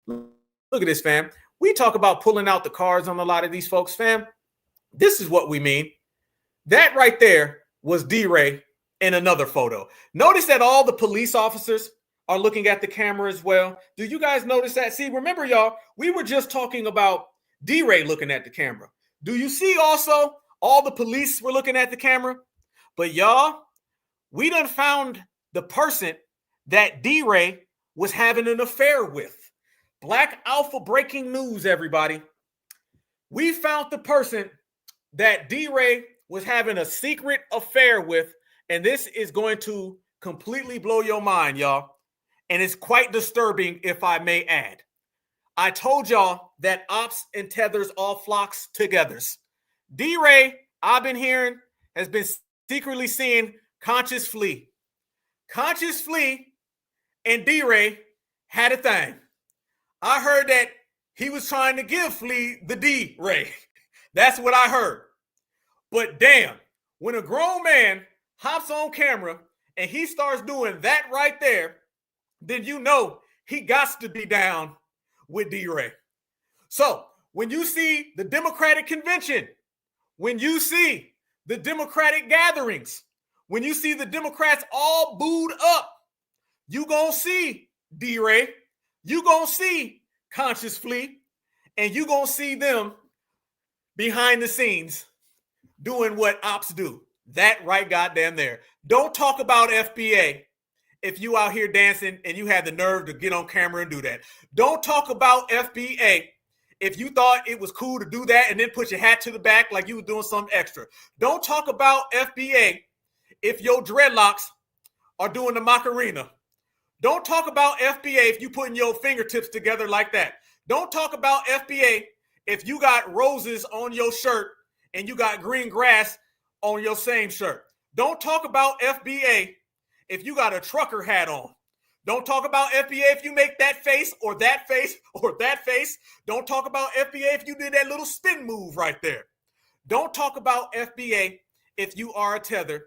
Look at this, fam. We talk about pulling out the cards on a lot of these folks, fam. This is what we mean. That right there was D-Ray in another photo. Notice that all the police officers are looking at the camera as well. Do you guys notice that? See, remember, y'all, we were just talking about D-Ray looking at the camera. Do you see also all the police were looking at the camera? But y'all, we done found the person that D-Ray was having an affair with. Black Alpha breaking news, everybody. We found the person that D-Ray was having a secret affair with, and this is going to completely blow your mind, y'all. And it's quite disturbing, if I may add. I told y'all that ops and tethers all flocks togethers. D-Ray, I've been hearing, has been secretly seeing Conscious Flea. Conscious Flea and D-Ray had a thing. I heard that he was trying to give Flea the D-Ray. That's what I heard. But damn, when a grown man hops on camera and he starts doing that right there, then you know he got to be down with D-Ray. So when you see the Democratic convention, when you see the Democratic gatherings, when you see the Democrats all booed up, you gonna see D-Ray, you gonna see Conscious Flea, and you gonna see them behind the scenes doing what ops do. That right goddamn there. Don't talk about FBA if you out here dancing and you had the nerve to get on camera and do that. Don't talk about FBA if you thought it was cool to do that and then put your hat to the back like you were doing something extra. Don't talk about FBA if your dreadlocks are doing the Macarena. Don't talk about FBA if you putting your fingertips together like that. Don't talk about FBA if you got roses on your shirt and you got green grass on your same shirt. Don't talk about FBA if you got a trucker hat on. Don't talk about FBA if you make that face or that face or that face. Don't talk about FBA if you did that little spin move right there. Don't talk about FBA if you are a tether.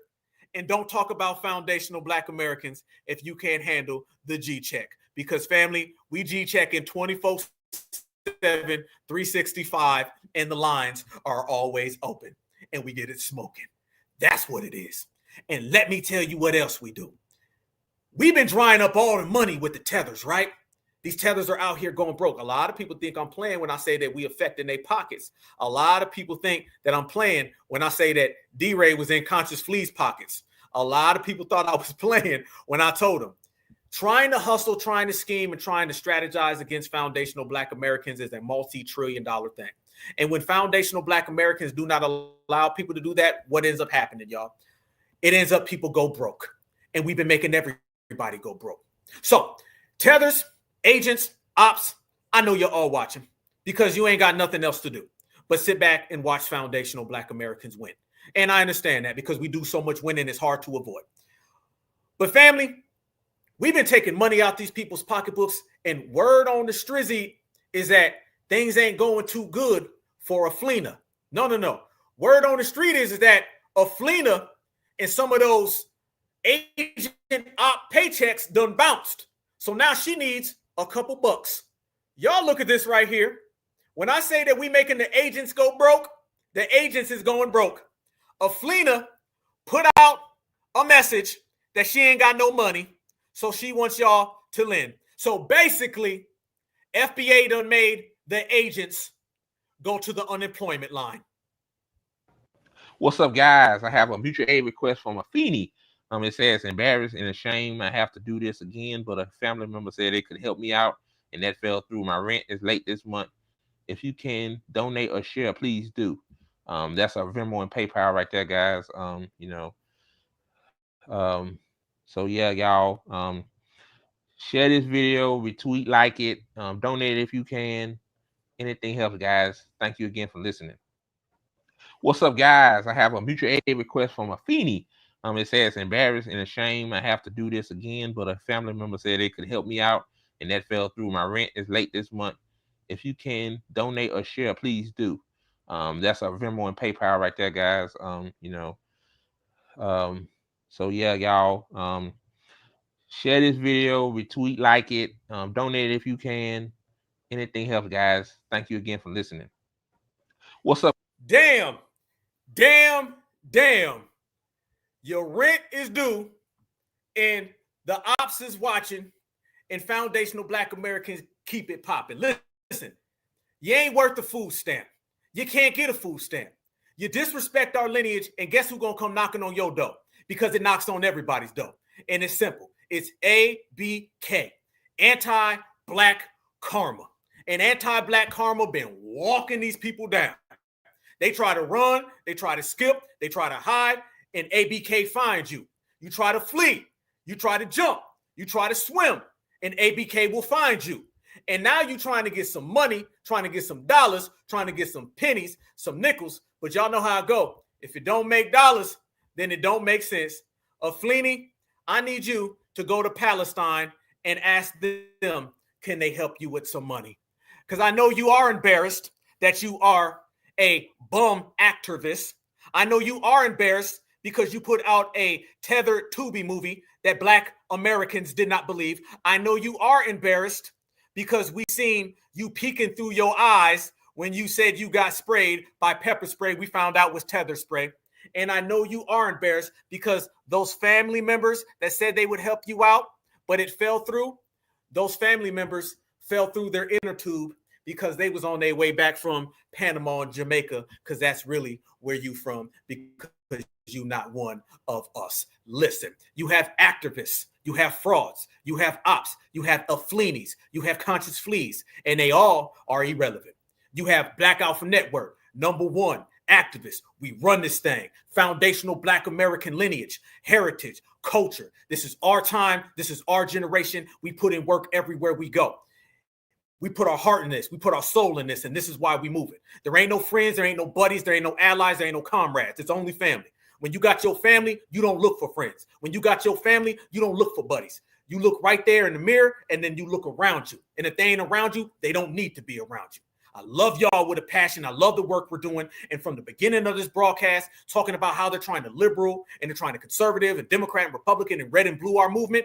And don't talk about foundational Black Americans if you can't handle the G-check. Because family, we G-check in 24/7, 365, and the lines are always open. And we get it smoking. That's what it is. And let me tell you what else we do. We've been drying up all the money with the tethers, right? These tethers are out here going broke. A lot of people think I'm playing when I say that we affecting their pockets. A lot of people think that I'm playing when I say that D-Ray was in Conscious Flea's pockets. A lot of people thought I was playing when I told them. Trying to hustle, trying to scheme, and trying to strategize against foundational Black Americans is a multi-trillion-dollar thing. And when foundational Black Americans do not allow people to do that, what ends up happening, y'all? It ends up people go broke. And we've been making everybody go broke. So, tethers, agents, ops, I know you're all watching because you ain't got nothing else to do but sit back and watch foundational Black Americans win. And I understand that because we do so much winning, it's hard to avoid. But family, we've been taking money out these people's pocketbooks, and word on the strizzy is that things ain't going too good for a Fleener. No. Word on the street is that a Fleener and some of those agent op paychecks done bounced. So now she needs a couple bucks. Y'all look at this right here. When I say that we making the agents go broke, the agents is going broke. A Fleener put out a message that she ain't got no money, so she wants y'all to lend. So basically, FBA done made the agents go to the unemployment line. What's up, guys? I have a mutual aid request from a Feeny. It says, embarrassed and ashamed, I have to do this again, but a family member said they could help me out, and that fell through. My rent is late this month. If you can donate or share, please do. That's a Venmo and PayPal right there, guys. So yeah, y'all, share this video, retweet, like it, donate if you can. Anything helps, guys. Thank you again for listening. What's up, guys? I have a mutual aid request from a Feeny. It says, embarrassed and ashamed, I have to do this again, but a family member said they could help me out, and that fell through. My rent is late this month. If you can donate or share, please do. That's a Venmo and PayPal right there, guys. So yeah, y'all, share this video, retweet, like it, donate if you can. Anything helps, guys. Thank you again for listening. What's up? Damn. Your rent is due, and the ops is watching, and foundational Black Americans keep it popping. Listen, you ain't worth the food stamp. You can't get a food stamp. You disrespect our lineage, and guess who's going to come knocking on your door? Because it knocks on everybody's door. And it's simple. It's ABK, anti-Black karma. And anti-Black karma been walking these people down. They try to run, they try to skip, they try to hide, and ABK finds you. You try to flee, you try to jump, you try to swim, and ABK will find you. And now you're trying to get some money, trying to get some dollars, trying to get some pennies, some nickels. But y'all know how it go. If it don't make dollars, then it don't make sense. Aflini, I need you to go to Palestine and ask them, can they help you with some money? Because I know you are embarrassed that you are a bum activist. I know you are embarrassed because you put out a Tether Tubi movie that Black Americans did not believe. I know you are embarrassed because we seen you peeking through your eyes when you said you got sprayed by pepper spray. We found out was Tether spray. And I know you are embarrassed because those family members that said they would help you out, but it fell through, those family members fell through their inner tube because they was on their way back from Panama and Jamaica, because that's really where you from, because you not one of us. Listen, you have activists, you have frauds, you have ops, you have afflinis, you have conscious fleas, and they all are irrelevant. You have Black Alpha Network, number one, activists. We run this thing. Foundational Black American lineage, heritage, culture. This is our time. This is our generation. We put in work everywhere we go. We put our heart in this. We put our soul in this. And this is why we move it. There ain't no friends. There ain't no buddies. There ain't no allies. There ain't no comrades. It's only family. When you got your family, you don't look for friends. When you got your family, you don't look for buddies. You look right there in the mirror, and then you look around you. And if they ain't around you, they don't need to be around you. I love y'all with a passion. I love the work we're doing. And from the beginning of this broadcast, talking about how they're trying to liberal and they're trying to conservative and Democrat and Republican and red and blue our movement,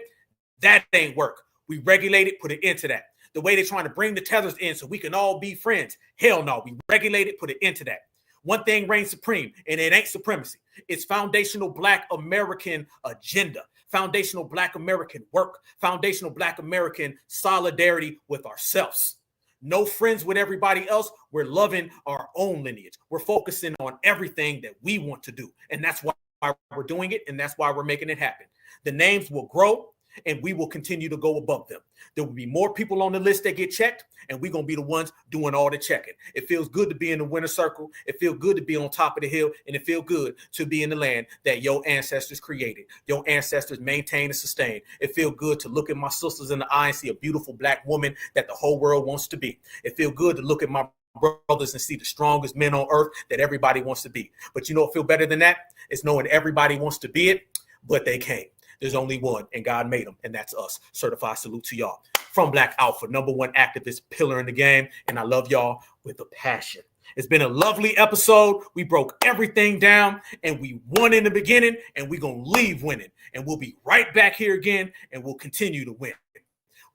that ain't work. We regulate it, put an end to that. The way they're trying to bring the tethers in so we can all be friends. Hell no, we regulate it, put it into that. One thing reigns supreme, and it ain't supremacy. It's foundational Black American agenda, foundational Black American work, foundational Black American solidarity with ourselves. No friends with everybody else. We're loving our own lineage. We're focusing on everything that we want to do. And that's why we're doing it. And that's why we're making it happen. The names will grow and we will continue to go above them. There will be more people on the list that get checked, and we're going to be the ones doing all the checking. It feels good to be in the winner's circle. It feels good to be on top of the hill, and it feels good to be in the land that your ancestors created, your ancestors maintained and sustained. It feels good to look at my sisters in the eye and see a beautiful Black woman that the whole world wants to be. It feels good to look at my brothers and see the strongest men on earth that everybody wants to be. But you know what feels better than that? It's knowing everybody wants to be it, but they can't. There's only one, and God made them, and that's us. Certified salute to y'all. From Black Alpha, number one activist, pillar in the game, and I love y'all with a passion. It's been a lovely episode. We broke everything down, and we won in the beginning, and we're going to leave winning. And we'll be right back here again, and we'll continue to win.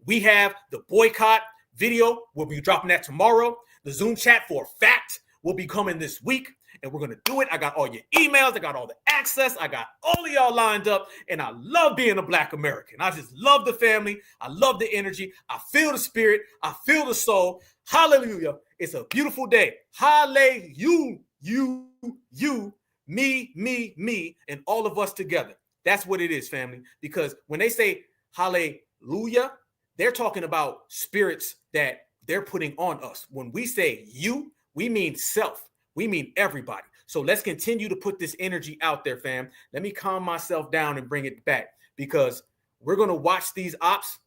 We have the boycott video. We'll be dropping that tomorrow. The Zoom chat for a fact will be coming this week. And we're going to do it. I got all your emails. I got all the access. I got all of y'all lined up. And I love being a Black American. I just love the family. I love the energy. I feel the spirit. I feel the soul. Hallelujah. It's a beautiful day. Hallelujah. You, me, and all of us together. That's what it is, family. Because when they say hallelujah, they're talking about spirits that they're putting on us. When we say you, we mean self. We mean everybody. So let's continue to put this energy out there, fam. Let me calm myself down and bring it back, because we're going to watch these ops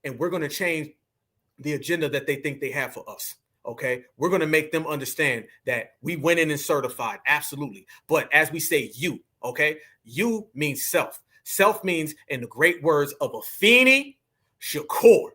and we're going to change the agenda that they think they have for us. Okay. We're going to make them understand that we went in and certified. Absolutely. But as we say, you, okay, you means self. Self means, in the great words of Afeni Shakur.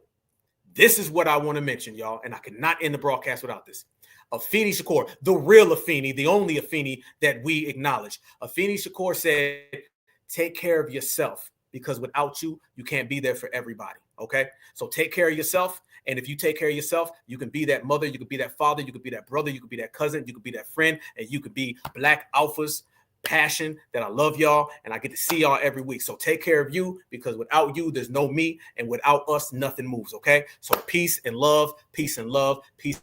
This is what I want to mention, y'all. And I cannot end the broadcast without this. Afeni Shakur, the real Afeni, the only Afeni that we acknowledge. Afeni Shakur said, take care of yourself, because without you, you can't be there for everybody. Okay. So take care of yourself. And if you take care of yourself, you can be that mother, you can be that father, you can be that brother, you can be that cousin, you can be that friend, and you can be Black Alpha's passion that I love y'all and I get to see y'all every week. So take care of you, because without you, there's no me, and without us, nothing moves. Okay. So peace and love, peace and love, peace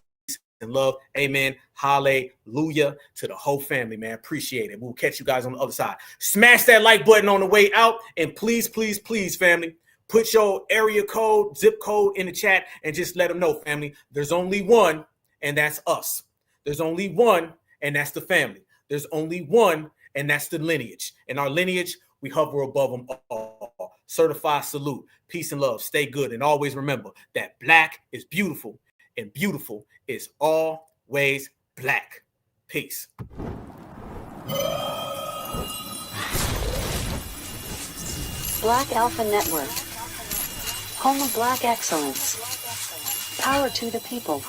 and love. Amen. Hallelujah to the whole family, man. Appreciate it. We'll catch you guys on the other side. Smash that like button on the way out. And please, please, please, family, put your area code, zip code in the chat and just let them know, family, there's only one, and that's us. There's only one, and that's the family. There's only one, and that's the lineage. And our lineage, we hover above them all. Certified salute. Peace and love. Stay good. And always remember that black is beautiful and beautiful is always black. Peace. Black Alpha Network. Home of Black excellence. Power to the people.